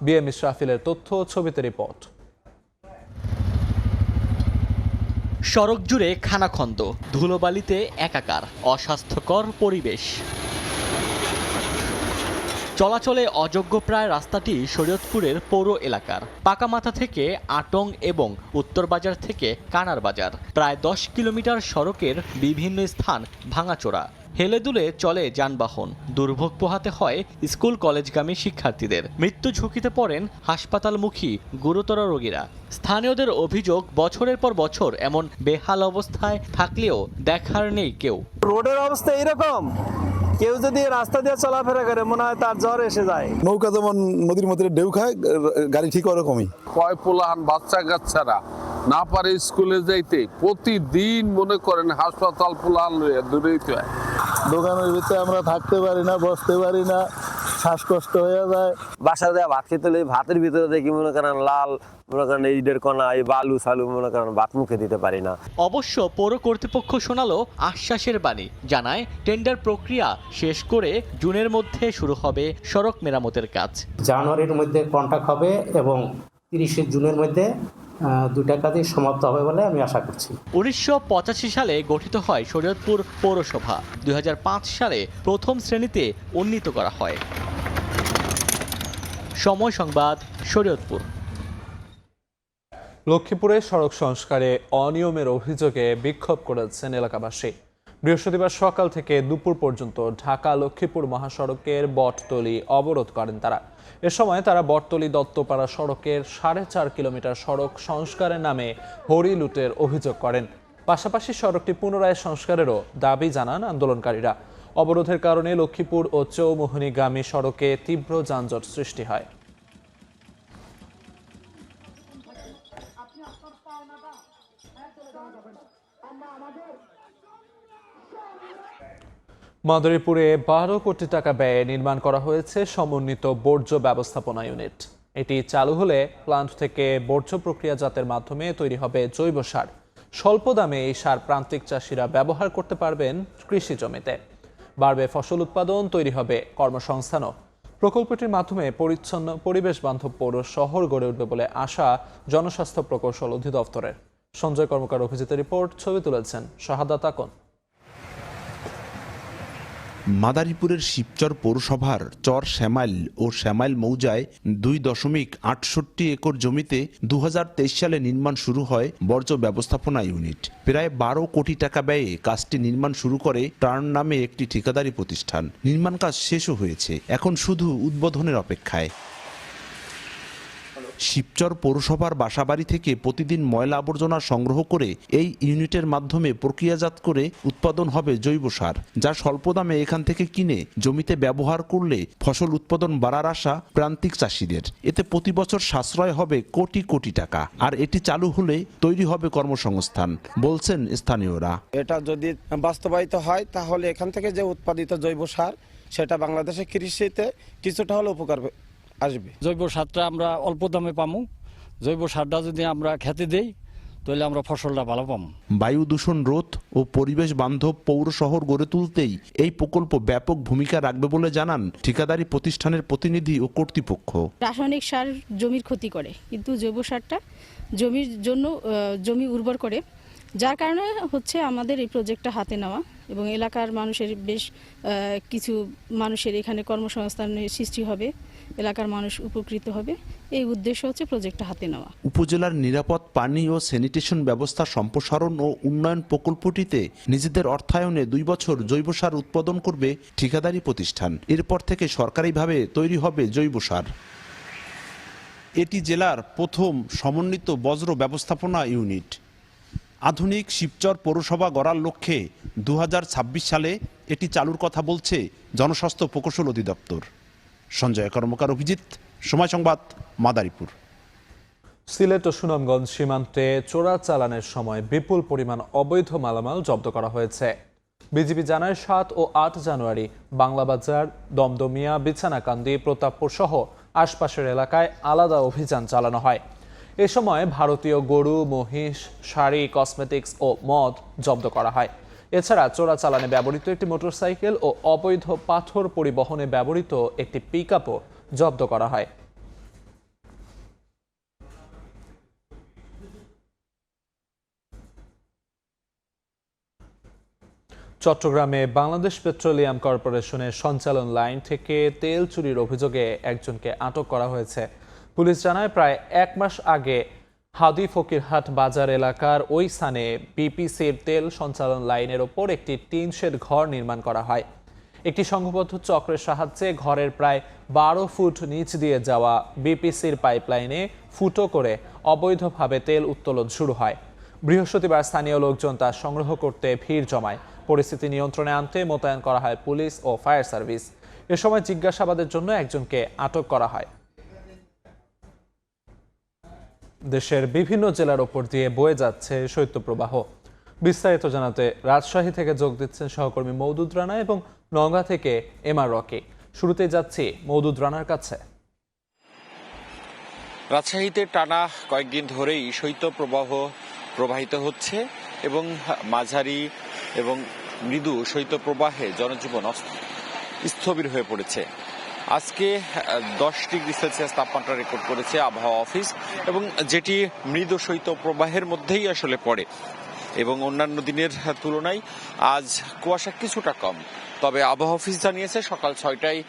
বিএম ইসরাফিলের তথ্য, ছবিতে রিপোর্ট। সড়ক জুড়ে খানাখন্দ, ধুলোবালিতে একাকার, অস্বাস্থ্যকর পরিবেশ। চলাচলে অযোগ্য প্রায় রাস্তাটি শরীয়তপুরের পৌর এলাকার। পাকামাথা থেকে আটং এবং উত্তরবাজার থেকে কানার বাজার প্রায় 10 কিলোমিটার সড়কের বিভিন্ন স্থান ভাঙাচোরা। হেলে দুলে চলে যানবাহন, দুর্ভোগ পোহাতে হয় স্কুল কলেজগামী শিক্ষার্থীদের। মৃত্যু ঝুঁকিতে পড়েন হাসপাতালমুখী গুরুতর রোগীরা। স্থানীয়দের অভিযোগ, বছরের পর বছর এমন বেহাল অবস্থায় থাকলেও দেখার নেই কেউ। রোডের অবস্থা এরকম, কেউ যদি রাস্তা দিয়ে চলাফেরা করে মনে হয় তার জ্বর এসে যায়। নৌকা যেমন নদীর মধ্যে ঢেউ খায়, গাড়ি ঠিক ওরকমই। কয় পোলাহান বাচ্চা কাচ্চারা না পারে স্কুলে যাইতে, প্রতিদিন মনে করেন হাসপাতাল পোলাহান লইয়া দূরেইতে হয়। দোকানের ভিতরে আমরা থাকতে পারি না, বসতে পারি না, শ্বাসকষ্ট হয়ে যায়। বাসা দেওয়া ভাত খেতে হলে ভাতের ভিতরে দেখি মনে করেন লাল, মনে করেন এইডের কণা, এই বালু সালু, মনে করেন ভাত মুখে দিতে পারি না। অবশ্য পৌর কর্তৃপক্ষ শোনালো আশ্বাসের বাণী, জানায় টেন্ডার প্রক্রিয়া শেষ করে জুনের মধ্যে শুরু হবে সড়ক মেরামতের কাজ। জানুয়ারির মধ্যে কন্ট্রাক্ট হবে এবং 30 জুনের মধ্যে দুটা কাজই সমাপ্ত হবে বলে আমি আশা করছি। 1985 সালে গঠিত হয় শরীয়তপুর পৌরসভা। 2005 সালে প্রথম শ্রেণীতে উন্নীত করা হয়। সময় সংবাদ, শরীয়তপুর। লক্ষ্মীপুরে সড়ক সংস্কারে অনিয়মের অভিযোগে বিক্ষোভ করেছেন এলাকাবাসী। বৃহস্পতিবার সকাল থেকে দুপুর পর্যন্ত ঢাকা লক্ষ্মীপুর মহাসড়কের বটতলী অবরোধ করেন তারা। এ সময় তারা বটতলী দত্তপাড়া সড়কের 4.5 কিলোমিটার সড়ক সংস্কারের নামে হরি লুটের অভিযোগ করেন। পাশাপাশি সড়কটি পুনরায় সংস্কারেরও দাবি জানান আন্দোলনকারীরা। অবরোধের কারণে লক্ষ্মীপুর ও চৌমোহনীগামী সড়কে তীব্র যানজট সৃষ্টি হয়। মাদারীপুরে 12 কোটি টাকা ব্যয়ে নির্মাণ করা হয়েছে সমন্বিত বর্জ্য ব্যবস্থাপনা ইউনিট। এটি চালু হলে প্লান্ট থেকে বর্জ্য প্রক্রিয়াজাতের মাধ্যমে তৈরি হবে জৈব সার। স্বল্প দামে এই সার প্রান্তিক চাষিরা ব্যবহার করতে পারবেন কৃষি জমিতে। বাড়বে ফসল উৎপাদন, তৈরি হবে কর্মসংস্থানও। প্রকল্পটির মাধ্যমে পরিচ্ছন্ন পরিবেশ বান্ধব পৌর শহর গড়ে উঠবে বলে আশা জনস্বাস্থ্য প্রকৌশল অধিদপ্তরের। সঞ্জয় কর্মকার অভিজিতের রিপোর্ট, ছবি তুলেছেন শাহাদাত আকন। মাদারীপুরের শিবচর পৌরসভার চর শ্যামাইল ও শ্যামাইল মৌজায় 2.68 একর জমিতে 2023 সালে নির্মাণ শুরু হয় বর্জ্য ব্যবস্থাপনা ইউনিট। প্রায় 12 কোটি টাকা ব্যয়ে কাজটি নির্মাণ শুরু করে টার্ন নামে একটি ঠিকাদারি প্রতিষ্ঠান। নির্মাণ কাজ শেষও হয়েছে, এখন শুধু উদ্বোধনের অপেক্ষায়। শিবচর পৌরসভার বাসাবাড়ি থেকে প্রতিদিন ময়লা আবর্জনা সংগ্রহ করে এই ইউনিটের মাধ্যমে প্রক্রিয়াজাত করে উৎপাদন হবে জৈব সার, যা স্বল্প দামে এখান থেকে কিনে জমিতে ব্যবহার করলে ফসল উৎপাদন বাড়ার আশা প্রান্তিক চাষিদের। এতে প্রতি বছর সাশ্রয় হবে কোটি কোটি টাকা, আর এটি চালু হলে তৈরি হবে কর্মসংস্থান, বলছেন স্থানীয়রা। এটা যদি বাস্তবায়িত হয় তাহলে এখান থেকে যে উৎপাদিত জৈব সার, সেটা বাংলাদেশের কৃষিতে কিছুটা হলে উপকার আসবে। জৈব সারটা আমরা অল্প দামে পাবো। জৈব সারটা যদি আমরা খেতে দেই তাহলে আমরা ফসলটা ভালো পাবো। বায়ু দূষণ রোধ ও পরিবেশ বান্ধব পৌর শহর গড়ে তুলতেই এই প্রকল্প ব্যাপক ভূমিকা রাখবে বলে জানান ঠিকাদারি প্রতিষ্ঠানের প্রতিনিধি ও কর্তৃপক্ষ। রাসায়নিক সার জমির ক্ষতি করে, কিন্তু জৈব সারটা জমির জন্য জমি উর্বর করে, যার কারণে হচ্ছে আমাদের এই প্রজেক্টটা হাতে নেওয়া এবং এলাকার মানুষের বেশ কিছু মানুষের এখানে কর্মসংস্থানের সৃষ্টি হবে, এলাকার মানুষ উপকৃত হবে। এই উদ্দেশ্য হচ্ছে প্রজেক্টটা হাতে নেওয়া। উপজেলার নিরাপদ পানি ও স্যানিটেশন ব্যবস্থা সম্প্রসারণ ও উন্নয়ন প্রকল্পটিতে নিজেদের অর্থায়নে 2 বছর জৈব সার উৎপাদন করবে ঠিকাদারি প্রতিষ্ঠান। এরপর থেকে সরকারিভাবে তৈরি হবে জৈব সার। এটি জেলার প্রথম সমন্বিত বজ্র ব্যবস্থাপনা ইউনিট। আধুনিক শিবচর পৌরসভা গড়ার লক্ষ্যে 2026 সালে এটি চালুর কথা বলছে জনস্বাস্থ্য প্রকৌশল অধিদপ্তর। সঞ্জয় কর্মকার, অভিজিৎ, সময় সংবাদ, মাদারীপুর। সিলেট ও সুনামগঞ্জ সীমান্তে চোরাচালানের সময় বিপুল পরিমাণ অবৈধ মালামাল জব্দ করা হয়েছে। বিজিবি জানায় 7 ও 8 জানুয়ারি বাংলাবাজার, দমদমিয়া, বিছানাকান্দি, প্রতাপপুর সহ আশপাশের এলাকায় আলাদা অভিযান চালানো হয়। এ সময় ভারতীয় গরু, মহিষ, শাড়ি, কসমেটিক্স ও মদ জব্দ করা হয়। এছাড়া চোরাচালানে ব্যবহৃত একটি মোটরসাইকেল ও অবৈধ পাথর পরিবহনে ব্যবহৃত একটি পিকআপও জব্দ করা হয়। চট্টগ্রামে বাংলাদেশ পেট্রোলিয়াম কর্পোরেশনের সঞ্চালন লাইন থেকে তেল চুরির অভিযোগে একজনকে আটক করা হয়েছে। পুলিশ জানায় প্রায় 1 মাস আগে হাদি ফকিরহাট বাজার এলাকার ওই স্থানে বিপিসির তেল সঞ্চালন লাইনের ওপর একটি টিন শেড ঘর নির্মাণ করা হয়। একটি সংঘবদ্ধ চক্রের সাহায্যে ঘরের প্রায় 12 ফুট নিচ দিয়ে যাওয়া বিপিসির পাইপলাইনে ফুটো করে অবৈধভাবে তেল উত্তোলন শুরু হয়। বৃহস্পতিবার স্থানীয় লোকজন তা সংগ্রহ করতে ভিড় জমায়। পরিস্থিতি নিয়ন্ত্রণে আনতে মোতায়েন করা হয় পুলিশ ও ফায়ার সার্ভিস। এ সময় জিজ্ঞাসাবাদের জন্য একজনকে আটক করা হয়। দেশের বিভিন্ন জেলার ওপর দিয়ে বয়ে যাচ্ছে শৈত্যপ্রবাহ। বিস্তারিত জানাতে রাজশাহী থেকে যোগ দিচ্ছেন সহকর্মী মওদুদ রানা এবং নওগাঁ থেকে এমআর রকি। শুরুতেই যাচ্ছি মওদুদ রানার কাছে। রাজশাহীতে টানা কয়েকদিন ধরেই শৈত্যপ্রবাহ প্রবাহিত হচ্ছে এবং মাঝারি এবং মৃদু শৈত্যপ্রবাহে জনজীবন স্থবির হয়ে পড়েছে। আজকে 10 ডিগ্রি সেলসিয়াস তাপমাত্রা রেকর্ড করেছে আবহাওয়া অফিস, এবং যেটি মৃদু শৈত্যপ্রবাহের মধ্যেই আসলে পড়ে, এবং অন্যান্য দিনের তুলনায় আজ কুয়াশা কিছুটা কম। তবে আবহাওয়া অফিস জানিয়েছে সকাল 6টায়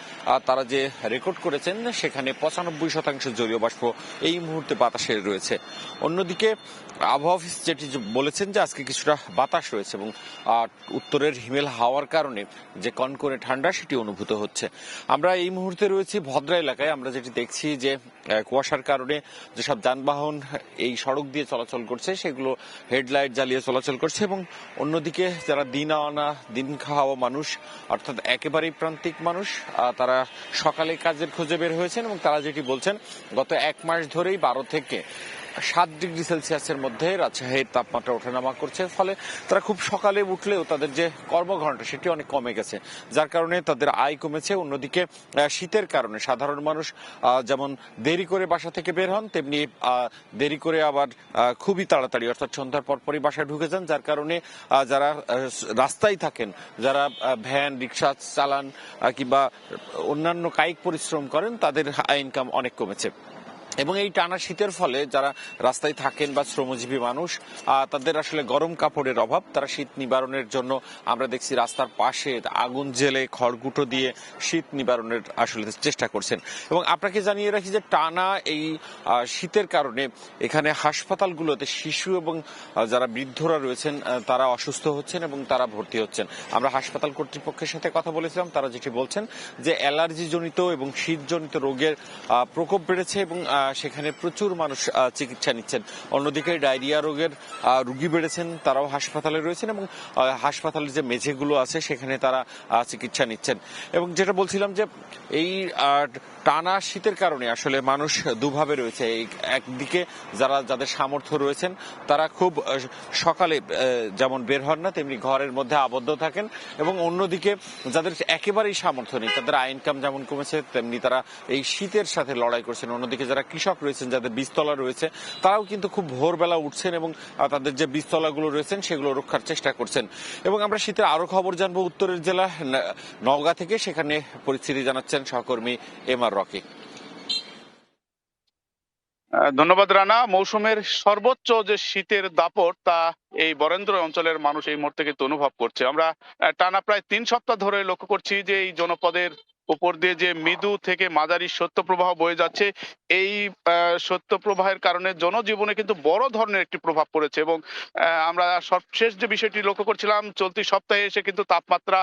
তারা যে রেকর্ড করেছেন সেখানে 95% জলীয় বাষ্প এই মুহূর্তে বাতাসে রয়েছে। অন্যদিকে আবহাওয়া অফিস যেটি বলেছেন যে আজকে কিছুটা বাতাস রয়েছে এবং উত্তরের হিমেল হাওয়ার কারণে যে কনকনে ঠান্ডা সেটি অনুভূত হচ্ছে। আমরা এই মুহূর্তে রয়েছি ভদ্রা এলাকায়। আমরা যেটি দেখছি যে কুয়াশার কারণে যেসব যানবাহন এই সড়ক দিয়ে চলাচল করছে সেগুলো হেডলাইট জ্বালিয়ে চলাচল করছে, এবং অন্যদিকে যারা দিন আনা দিন খাওয়া মানুষ, অর্থাৎ একেবারেই প্রান্তিক মানুষ, তারা সকালে কাজের খোঁজে বের হয়েছেন এবং তারা যেটি বলছেন গত 1 মাস ধরেই 12 থেকে 7 ডিগ্রি সেলসিয়াসের মধ্যে রাজশাহীর তাপমাত্রা ওঠানামা করছে। ফলে তারা খুব সকালে উঠলেও তাদের যে কর্মঘণ্টা সেটি অনেক কমে গেছে, যার কারণে তাদের আয় কমেছে। অন্যদিকে শীতের কারণে সাধারণ মানুষ যেমন দেরি করে বাসা থেকে বের হন, তেমনি দেরি করে আবার খুবই তাড়াতাড়ি অর্থাৎ সন্ধ্যার পরপরই বাসায় ঢুকে যান, যার কারণে যারা রাস্তায় থাকেন, যারা ভ্যান রিক্সা চালান কিংবা অন্যান্য কায়িক পরিশ্রম করেন, তাদের আয় ইনকাম অনেক কমেছে। এবং এই টানা শীতের ফলে যারা রাস্তায় থাকেন বা শ্রমজীবী মানুষ, তাদের আসলে গরম কাপড়ের অভাব। তারা শীত নিবারণের জন্য আমরা দেখছি রাস্তার পাশে আগুন জ্বেলে খড়গুঁটো দিয়ে শীত নিবারণের আসলে চেষ্টা করছেন। এবং আপনাকে জানিয়ে রাখি যে টানা এই শীতের কারণে এখানে হাসপাতালগুলোতে শিশু এবং যারা বৃদ্ধরা রয়েছেন তারা অসুস্থ হচ্ছেন এবং তারা ভর্তি হচ্ছেন। আমরা হাসপাতাল কর্তৃপক্ষের সাথে কথা বলেছিলাম, তারা যেটি বলছেন যে অ্যালার্জিজনিত এবং শীতজনিত রোগের প্রকোপ বেড়েছে এবং সেখানে প্রচুর মানুষ চিকিৎসা নিচ্ছেন। অন্যদিকে ডায়রিয়া রোগের রোগী বেড়েছেন, তারাও হাসপাতালে রয়েছেন এবং হাসপাতালের যে মেঝেগুলো আছে সেখানে তারা চিকিৎসা নিচ্ছেন। এবং যেটা বলছিলাম যে এই টানা শীতের কারণে আসলে মানুষ দুভাবে রয়েছে। একদিকে যাদের সামর্থ্য রয়েছেন তারা খুব সকালে যেমন বের হন না, তেমনি ঘরের মধ্যে আবদ্ধ থাকেন, এবং অন্যদিকে যাদের একেবারেই সামর্থ্য নেই তাদের আয় ইনকাম যেমন কমেছে তেমনি তারা এই শীতের সাথে লড়াই করছেন। অন্যদিকে যারা কৃষক রয়েছেন, যাদের বীজতলা রয়েছে, তারাও কিন্তু খুব ভোরবেলা উঠছেন এবং তাদের যে বীজতলাগুলো রয়েছেন সেগুলো রক্ষার চেষ্টা করছেন। এবং আমরা শীতের আরো খবর জানবো উত্তরের জেলা নওগাঁ থেকে, সেখানে পরিস্থিতি জানাচ্ছেন সহকর্মী এমআর রকি। ধন্যবাদ রানা। মৌসুমের সর্বোচ্চ যে শীতের দাপট তা এই বরেন্দ্র অঞ্চলের মানুষ এই মুহূর্তে কিন্তু অনুভব করছে। আমরা টানা প্রায় 3 সপ্তাহ ধরে লক্ষ্য করছি যে এই জনপদের উপর দিয়ে যে মৃদু থেকে মাঝারি শৈত্যপ্রবাহ বয়ে যাচ্ছে, এই শৈত্যপ্রবাহের কারণে জনজীবনে কিন্তু বড় ধরনের একটি প্রভাব পড়েছে। এবং আমরা সবশেষ যে বিষয়টি লক্ষ্য করছিলাম, চলতি সপ্তাহে এসে কিন্তু তাপমাত্রা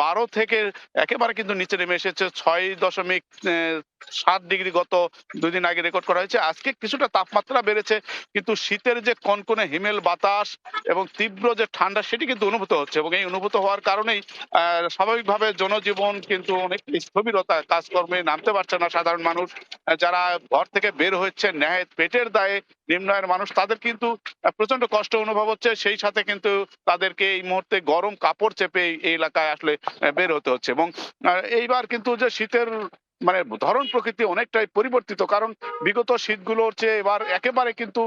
12 থেকে একেবারে কিন্তু নিচে নেমে এসেছে 6.7 ডিগ্রি গত 2 দিন আগে রেকর্ড করা হয়েছে। আজকে কিছুটা তাপমাত্রা বেড়েছে, কিন্তু শীতের যে কনকনে হিমেল বাতাস এবং তীব্র যে ঠান্ডা সেটি কিন্তু অনুভূত হচ্ছে। এবং এই অনুভূত হওয়ার কারণেই স্বাভাবিকভাবে জনজীবন কিন্তু অনেক স্থবিরতা, কাজকর্মে নামতে পারছে না সাধারণ মানুষ, যারা ঘর থেকে বের হচ্ছে ন্যায় পেটের দায়ে নিম্ন আয়ের মানুষ, তাদের কিন্তু প্রচন্ড কষ্ট অনুভব হচ্ছে। সেই সাথে কিন্তু তাদেরকে এই মুহূর্তে গরম কাপড় চেপে এই এলাকায় আসলে বের হতে হচ্ছে। এবং এইবার কিন্তু যে শীতের মানে ধরন প্রকৃতি অনেকটাই পরিবর্তিত, কারণ বিগত শীতগুলোর চেয়ে এবার একেবারে কিন্তু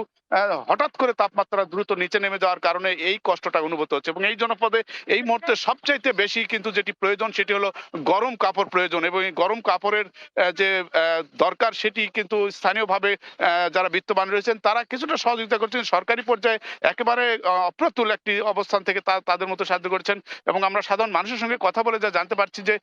হঠাৎ করে তাপমাত্রা দ্রুত নিচে নেমে যাওয়ার কারণে এই কষ্টটা অনুভূত হচ্ছে। এবং এই জনপদে এই মুহূর্তে সবচাইতে বেশি কিন্তু যেটি প্রয়োজন সেটি হলো গরম কাপড় প্রয়োজন, এবং এই গরম কাপড়ের যে দরকার সেটি কিন্তু স্থানীয়ভাবে যারা বিত্তবান রয়েছেন তারা কিছুটা সহযোগিতা করছেন। সরকারি পর্যায়ে একেবারে অপ্রতুল একটি অবস্থান থেকে তাদের মতো সাহায্য করছেন। এবং আমরা সাধারণ মানুষের সঙ্গে কথা বলে যা জানতে পারছি যে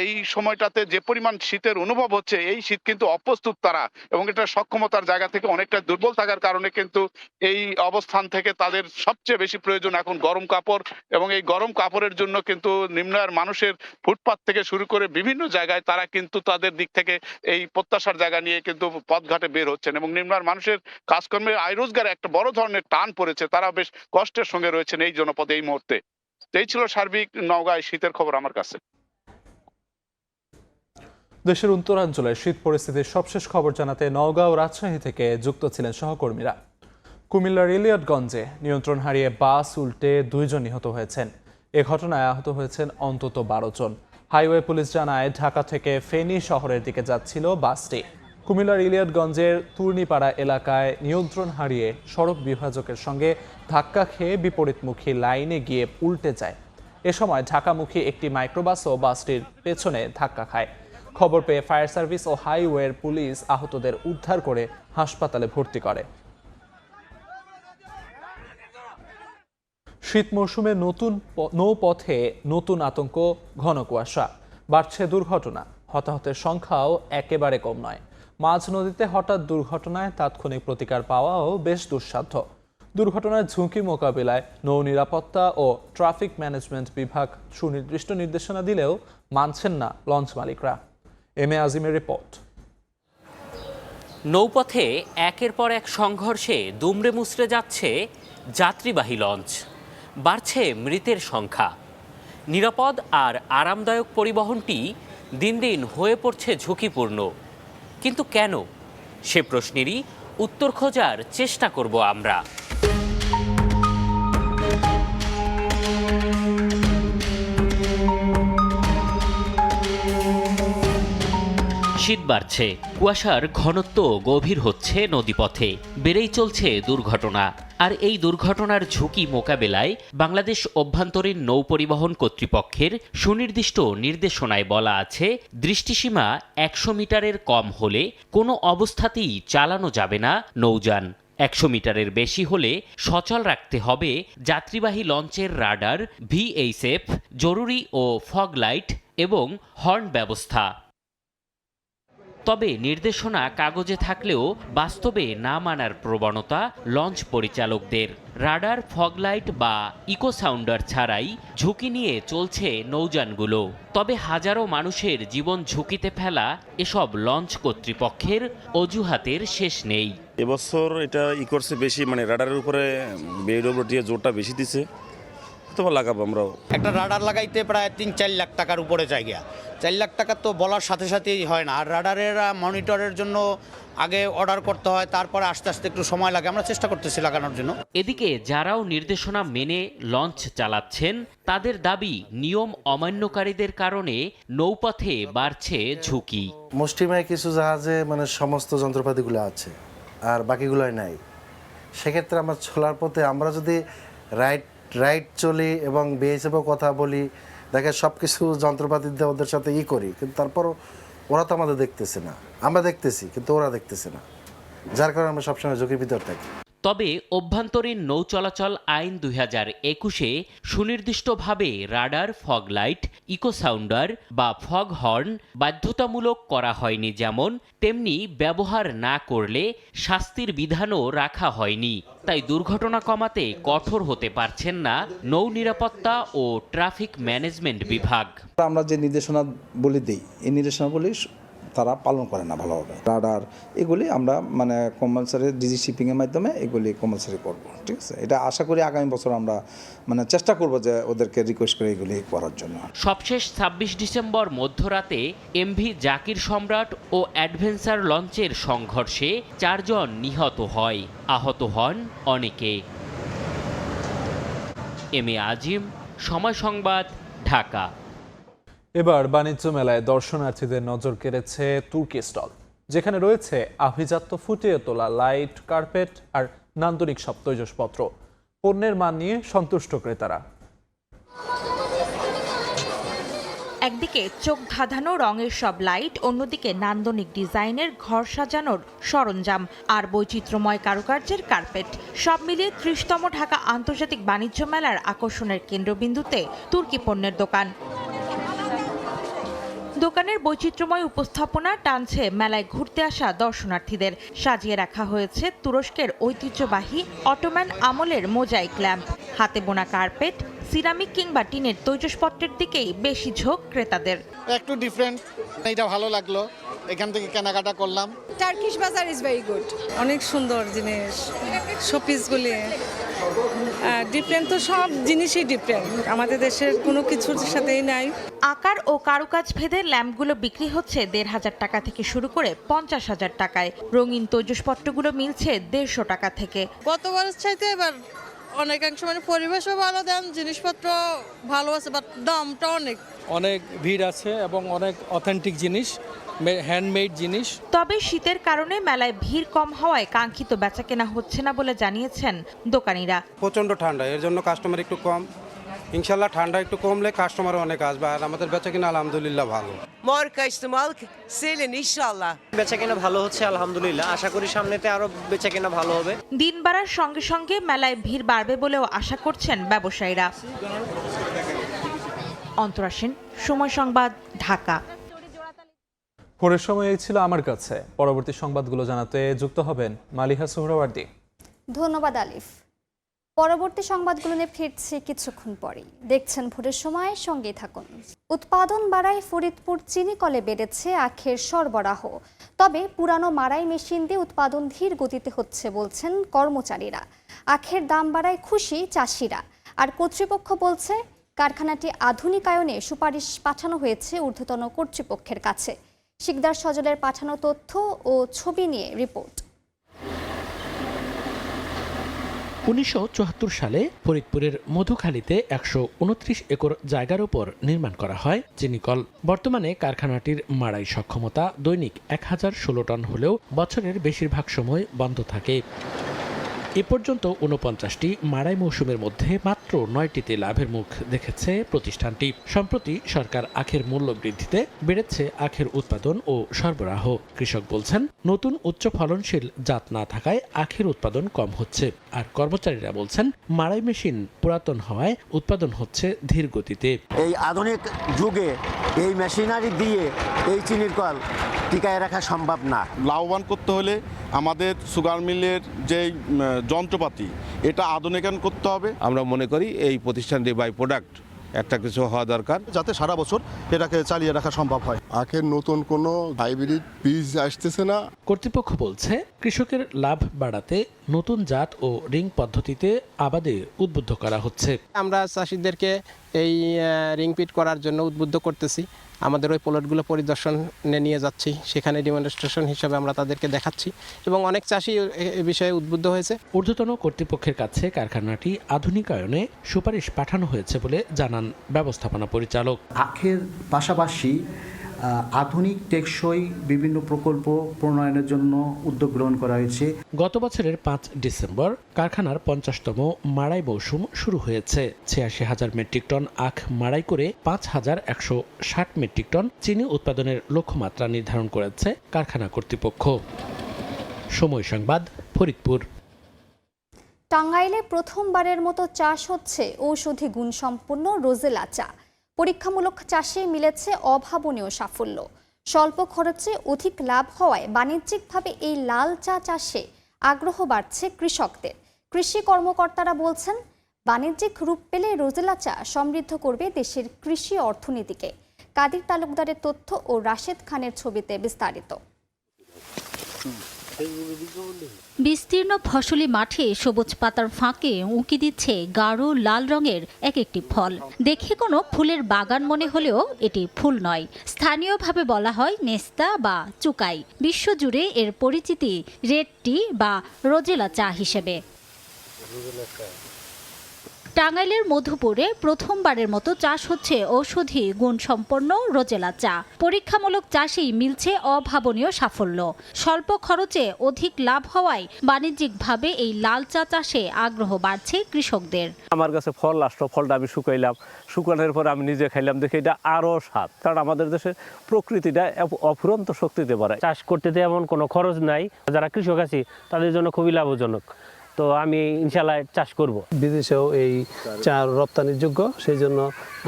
এই সময়টাতে যে পরিমাণ শীতের অনুভব হচ্ছে, এই শীত কিন্তু অপ্রস্তুত তারা, এবং এটা সক্ষমতার জায়গা থেকে অনেকটা দুর্বল থাকার কারণে কিন্তু এই অবস্থান থেকে তাদের সবচেয়ে বেশি প্রয়োজন এখন গরম কাপড়। এবং এই গরম কাপড়ের জন্য কিন্তু নিম্ন আয়ের মানুষের ফুটপাত থেকে শুরু করে বিভিন্ন জায়গায় তারা কিন্তু তাদের দিক থেকে এই প্রত্যাশার জায়গা নিয়ে কিন্তু পথঘাটে বের হচ্ছেন। এবং নিম্ন আয়ের মানুষের কাজকর্মে আয় রোজগারে একটা বড় ধরনের টান পড়েছে, তারা বেশ কষ্টের সঙ্গে রয়েছেন এই জনপদে এই মুহূর্তে। এই ছিল সার্বিক নওগাঁয় শীতের খবর আমার কাছে। দেশের উত্তরাঞ্চলে শীত পরিস্থিতির সবশেষ খবর জানাতে নওগাঁ ও রাজশাহী থেকে যুক্ত ছিলেন সহকর্মীরা। কুমিল্লার ইলিয়টগঞ্জে নিয়ন্ত্রণ হারিয়ে বাস উল্টে 2 জন নিহত হয়েছেন। এ ঘটনায় আহত হয়েছেন অন্তত 12 জন। হাইওয়ে পুলিশ জানায় ঢাকা থেকে ফেনী শহরের দিকে যাচ্ছিল বাসটি। কুমিল্লার ইলিয়টগঞ্জের তুর্নিপাড়া এলাকায় নিয়ন্ত্রণ হারিয়ে সড়ক বিভাজকের সঙ্গে ধাক্কা খেয়ে বিপরীতমুখী লাইনে গিয়ে উল্টে যায়। এ সময় ঢাকামুখী একটি মাইক্রোবাসও বাসটির পেছনে ধাক্কা খায়। খবর পেয়ে ফায়ার সার্ভিস ও হাইওয়ের পুলিশ আহতদের উদ্ধার করে হাসপাতালে ভর্তি করে। শীত মৌসুমে নৌপথে নতুন আতঙ্ক, ঘন কুয়াশা, বাড়ছে দুর্ঘটনা, হতাহতের সংখ্যাও একেবারে কম নয়। মাঝ নদীতে হঠাৎ দুর্ঘটনায় তাৎক্ষণিক প্রতিকার পাওয়াও বেশ দুঃসাধ্য। দুর্ঘটনার ঝুঁকি মোকাবিলায় নৌ নিরাপত্তা ও ট্রাফিক ম্যানেজমেন্ট বিভাগ সুনির্দিষ্ট নির্দেশনা দিলেও মানছেন না লঞ্চ মালিকরা। M A আজিমের report. নৌপথে একের পর এক সংঘর্ষে দুমড়ে মুচড়ে যাচ্ছে যাত্রীবাহী লঞ্চ, বাড়ছে মৃতের সংখ্যা। নিরাপদ আর আরামদায়ক পরিবহনটি দিন দিন হয়ে পড়ছে ঝুঁকিপূর্ণ। কিন্তু কেন? সে প্রশ্নেরই উত্তর খোঁজার চেষ্টা করব আমরা। শীত বাড়ছে, কুয়াশার ঘনত্ব গভীর হচ্ছে নদীপথে, বেড়েই চলছে দুর্ঘটনা। আর এই দুর্ঘটনার ঝুঁকি মোকাবেলায় বাংলাদেশ অভ্যন্তরীণ নৌ পরিবহন কর্তৃপক্ষের সুনির্দিষ্ট নির্দেশনায় বলা আছে, দৃষ্টিসীমা 100 মিটারের কম হলে কোনো অবস্থাতেই চালানো যাবে না নৌযান। 100 মিটারের বেশি হলে সচল রাখতে হবে যাত্রীবাহী লঞ্চের রাডার, VHF, জরুরি ও ফগ লাইট এবং হর্ন ব্যবস্থা। তবে নির্দেশনা কাগজে থাকলেও বাস্তবে না মানার প্রবণতা লঞ্চ পরিচালকদের। রাডার, ফগলাইট বা ইকো সাউন্ডার ছাড়াই ঝুঁকি নিয়ে চলছে নৌযানগুলো। তবে হাজারো মানুষের জীবন ঝুঁকিতে ফেলা এসব লঞ্চ কর্তৃপক্ষের অজুহাতের শেষ নেই। এবছর এটা করছে বেশি, মানে রাডারের উপরে BWDA জোরটা বেশি দিছে, তো লাগাবো আমরাও। একটা রাডার লাগাইতে প্রায় 3-4 লাখ টাকার উপরে জায়গা। 4 লাখ টাকা তো বলার সাথে সাথেই হয় না। আর রাডারের মনিটরের জন্য আগে অর্ডার করতে হয়, তারপরে আস্তে আস্তে একটু সময় লাগে। আমরা চেষ্টা করতেছি লাগানোর জন্য। এদিকে যারাও নির্দেশনা মেনে লঞ্চ চালাচ্ছেন তাদের দাবি, নিয়ম অমান্যকারীদের কারণে নৌপথে বাড়ছে ঝুঁকি। মুষ্টিমেয় কিছু জাহাজে মানে সমস্ত যন্ত্রপাতিগুলো আছে আর বাকিগুলোই নাই। সেক্ষেত্রে আমরা চলার পথে আমরা যদি রাইট চলি এবং BHF কথা বলি, দেখে সব কিছু যন্ত্রপাতি দিয়ে ওদের সাথে করি, কিন্তু তারপরও ওরা তো আমাদের দেখতেছে না। আমরা দেখতেছি কিন্তু ওরা দেখতেছে না, যার কারণে আমরা সবসময় ঝুঁকির ভিতর থাকি। তবে অভ্যন্তরীণ নৌ চলাচল আইন 2021-এ সুনির্দিষ্টভাবে radar, fog light, echo sounder বা ফগ হর্ন বাধ্যতামূলক করা হয়নি, যেমন তেমনি ব্যবহার না করলে শাস্তির বিধানও রাখা হয়নি। তাই দুর্ঘটনা কমাতে কঠোর হতে পারছেন না নৌ নিরাপত্তা ও ট্রাফিক ম্যানেজমেন্ট বিভাগ। আমরা যে নির্দেশনা বলে দিই, এই নির্দেশনাগুলি তারা পালন করে না ভালোভাবে। রাডার এগুলি আমরা মানে কম্পালসারি ডিজি শিপিংয়ের মাধ্যমে এগুলি কম্পালসারি করব, ঠিক আছে। এটা আশা করি আগামী বছর আমরা মানে চেষ্টা করব যে ওদেরকে রিকোয়েস্ট করে এগুলি করার জন্য। সবশেষ ২৬ ডিসেম্বর মধ্যরাতে এমভি জাকির সম্রাট ও অ্যাডভেঞ্চার লঞ্চের সংঘর্ষে ৪ জন নিহত হয়, আহত হন অনেকে। এম এ আজিম, সময় সংবাদ, ঢাকা। এবার বাণিজ্য মেলায় দর্শনার্থীদের নজর কেড়েছে তুর্কি স্টল, যেখানে রয়েছে আভিজাত্য ফুটিয়ে তোলা লাইট, কার্পেট আর নান্দনিক সব তৈজসপত্র। পণ্যের মান নিয়ে সন্তুষ্ট ক্রেতারা। একদিকে চোখ ধাঁধানো রঙের সব লাইট, অন্যদিকে নান্দনিক ডিজাইনের ঘর সাজানোর সরঞ্জাম আর বৈচিত্র্যময় কারুকার্যের কার্পেট। সব মিলিয়ে ৩০তম ঢাকা আন্তর্জাতিক বাণিজ্য মেলার আকর্ষণের কেন্দ্রবিন্দুতে তুর্কি পণ্যের দোকান। দোকানের বৈচিত্র্যময় উপস্থাপনা টানছে মেলায় ঘুরতে আসা দর্শনার্থীদের। সাজিয়ে রাখা হয়েছে তুরস্কের ঐতিহ্যবাহী অটোম্যান আমলের মোজাইক ল্যাম্প, হাতে বোনা কার্পেট, সিরামিক কিংবা টিনের তৈজসপত্রের দিকেই বেশি ঝোঁক ক্রেতাদের। একটু ডিফারেন্ট, এটা ভালো লাগলো, এখান থেকে কেনাকাটা করলাম। টার্কিশ বাজার ইজ ভেরি গুড, অনেক সুন্দর জিনিস, শোপিসগুলি ডিফারেন্ট। তো সব জিনিসই ডিফারেন্ট, আমাদের দেশের কোনো কিছুর সাথেই নাই। আকার ও কারুকাজ ভেদে ল্যাম্পগুলো বিক্রি হচ্ছে ১৫০০ টাকা থেকে শুরু করে ৫০,০০০ টাকায়। রঙিন তৈজসপত্রগুলো মিলছে ১৫০ টাকা থেকে। গতবারের চাইতে এবার অনেকাংশ মানে পরিবেশও ভালো, দেন জিনিসপত্র ভালো আছে, বাট দামটা অনেক ভিড় আছে এবং অনেক অথেন্টিক জিনিস, হ্যান্ডমেড জিনিস। তবে শীতের কারণে মেলায় ভিড় কম হওয়ায় কাঙ্ক্ষিত বেচাকেনা হচ্ছে না বলে জানিয়েছেন দোকানিরা। প্রচণ্ড ঠান্ডা, এর জন্য কাস্টমার একটু কম। ইনশাল্লাহ ঠান্ডা একটু কমলে কাস্টমার অনেক আসবে, আর আমাদের বেচাকেনা আলহামদুলিল্লাহ ভালো। মোর কাস্টমার সেলেন ইনশাআল্লাহ। বেচাকেনা ভালো হচ্ছে আলহামদুলিল্লাহ, আশা করি সামনেতে আরো বেচাকেনা ভালো হবে। দিন বাড়ার সঙ্গে সঙ্গে মেলায় ভিড় বাড়বে বলেও আশা করছেন ব্যবসায়ীরা। অন্তরা সেন, সময় সংবাদ, ঢাকা। পরের সময় এই ছিল আমার কাছে। পরবর্তী সংবাদগুলো জানাতে যুক্ত হবেন মালিহা সোহরাওয়ার্দী। ধন্যবাদ আলিফ। পরবর্তী সংবাদগুলো নিয়ে ফিরছি কিছুক্ষণ পরেই। দেখছেন ভোরের সময়, সঙ্গেই থাকুন। উৎপাদন বাড়ায় ফরিদপুর চিনি কলে বেড়েছে আখের সরবরাহ, তবে পুরানো মাড়াই মেশিন দিয়ে উৎপাদন ধীর গতিতে হচ্ছে বলছেন কর্মচারীরা। আখের দাম বাড়ায় খুশি চাষিরা, আর কর্তৃপক্ষ বলছে কারখানাটি আধুনিকায়নে সুপারিশ পাঠানো হয়েছে ঊর্ধ্বতন কর্তৃপক্ষের কাছে। শিকদার সজলের পাঠানো তথ্য ও ছবি নিয়ে রিপোর্ট। ১৯৭৪ সালে ফরিদপুরের মধুখালীতে ১২৯ একর জায়গার উপর নির্মাণ করা হয় চিনিকল। বর্তমানে কারখানাটির মাড়াই সক্ষমতা দৈনিক ১০১৬ টন হলেও বছরের বেশিরভাগ সময় বন্ধ থাকে। এ পর্যন্ত ৪৯টি মাড়াই মৌসুমের মধ্যে মাত্র ৯টিতে লাভের মুখ দেখেছে প্রতিষ্ঠানটি। সম্প্রতি সরকার আখের মূল্য বৃদ্ধিতে বেড়েছে আখের উৎপাদন ও সরবরাহ। কৃষক বলছেন নতুন উচ্চ ফলনশীল জাত না থাকায় আখের উৎপাদন কম হচ্ছে, আর কর্মচারীরা বলছেন মাড়াই মেশিন পুরাতন হওয়ায় উৎপাদন হচ্ছে ধীর গতিতে। এই আধুনিক যুগে এই মেশিনারি দিয়ে এই চিনির কল টিকায় রাখা সম্ভব না। লাভবান করতে হলে আমাদের সুগার মিলের যে যন্ত্রপাতি এটা আধুনিকায়ন করতে হবে। আমরা মনে করি এই প্রতিষ্ঠানটি বাই প্রোডাক্ট একটা কিছু হওয়া দরকার, যাতে সারা বছর এটাকে চালিয়ে রাখা সম্ভব হয়। আখের নতুন কোনো হাইব্রিড বীজ আসতেছে না। কর্তৃপক্ষ বলছে কৃষকের লাভ বাড়াতে নতুন জাত ও রিং পদ্ধতিতে আবাদে উদ্বুদ্ধ করা হচ্ছে। আমরা চাষিদেরকে এই রিং পিট করার জন্য উদ্বুদ্ধ করতেছি। আমাদের ওই প্লটগুলো পরিদর্শনে নিয়ে যাচ্ছি, সেখানে ডেমনস্ট্রেশন হিসেবে আমরা তাদেরকে দেখাচ্ছি এবং অনেক চাষি এ বিষয়ে উদ্বুদ্ধ হয়েছে। ঊর্ধ্বতন কর্তৃপক্ষের কাছে কারখানাটি আধুনিকায়নে সুপারিশ পাঠানো হয়েছে বলে জানান ব্যবস্থাপনা পরিচালক। আখের পাশাপাশি আধুনিক টেকসই বিভিন্ন প্রকল্প প্রণয়নের জন্য উদ্যোগ গ্রহণ করা হয়েছে। গত বছরের ৫ ডিসেম্বর কারখানার ৫০তম মাড়াই মৌসুম শুরু হয়েছে। ৮৬,০০০ মেট্রিক টন আখ মাড়াই করে ৫,১৬০ মেট্রিক টন চিনি উৎপাদনের লক্ষ্যমাত্রা নির্ধারণ করেছে কারখানা কর্তৃপক্ষ। সময় সংবাদ, ফরিদপুর। টাঙ্গাইলে প্রথমবারের মতো চাষ হচ্ছে ঔষধি গুণসম্পন্ন রোজেলা চা। পরীক্ষামূলক চাষে মিলেছে অভাবনীয় সাফল্য। স্বল্প খরচে অধিক লাভ হওয়ায় বাণিজ্যিকভাবে এই লাল চা চাষে আগ্রহ বাড়ছে কৃষকদের। কৃষি কর্মকর্তারা বলছেন বাণিজ্যিক রূপ পেলে রোজেলা চা সমৃদ্ধ করবে দেশের কৃষি অর্থনীতিকে। কাদির তালুকদারের তথ্য ও রাশেদ খানের ছবিতে বিস্তারিত। বিস্তীর্ণ ফসলি মাঠে সবুজ পাতার ফাঁকে উঁকি দিচ্ছে গাঢ় লাল রঙের এক একটি ফল। দেখে কোনো ফুলের বাগান মনে হলেও এটি ফুল নয়, স্থানীয়ভাবে বলা হয় মেস্তা বা চুকাই। বিশ্বজুড়ে এর পরিচিতি রেড টি বা রোজেলা চা হিসেবে। টাঙ্গাইলের মধুপুরে প্রথমবারের মতো চাষ হচ্ছে ঔষধি গুণসম্পন্ন রোজেলা চা। পরীক্ষামূলক চাষেই মিলছে অভাবনীয় সাফল্য। স্বল্প খরচে অধিক লাভ হওয়ায় বাণিজ্যিকভাবে এই লাল চা চাষে আগ্রহ বাড়ছে কৃষকদের। আমার কাছে ফল আসলো, ফলটা আমি শুকাইলাম, শুকানোর পর আমি নিজে খাইলাম, দেখে এটা আরও স্বাদ। কারণ আমাদের দেশের প্রকৃতিটা অফুরন্ত শক্তিতে পারে। চাষ করতে এমন কোনো খরচ নাই, যারা কৃষক আছে তাদের জন্য খুবই লাভজনক। তো আমি ইনশাল্লাহ চাষ করব। বিদেশেও এই চা রপ্তানির যোগ্য, সেই জন্য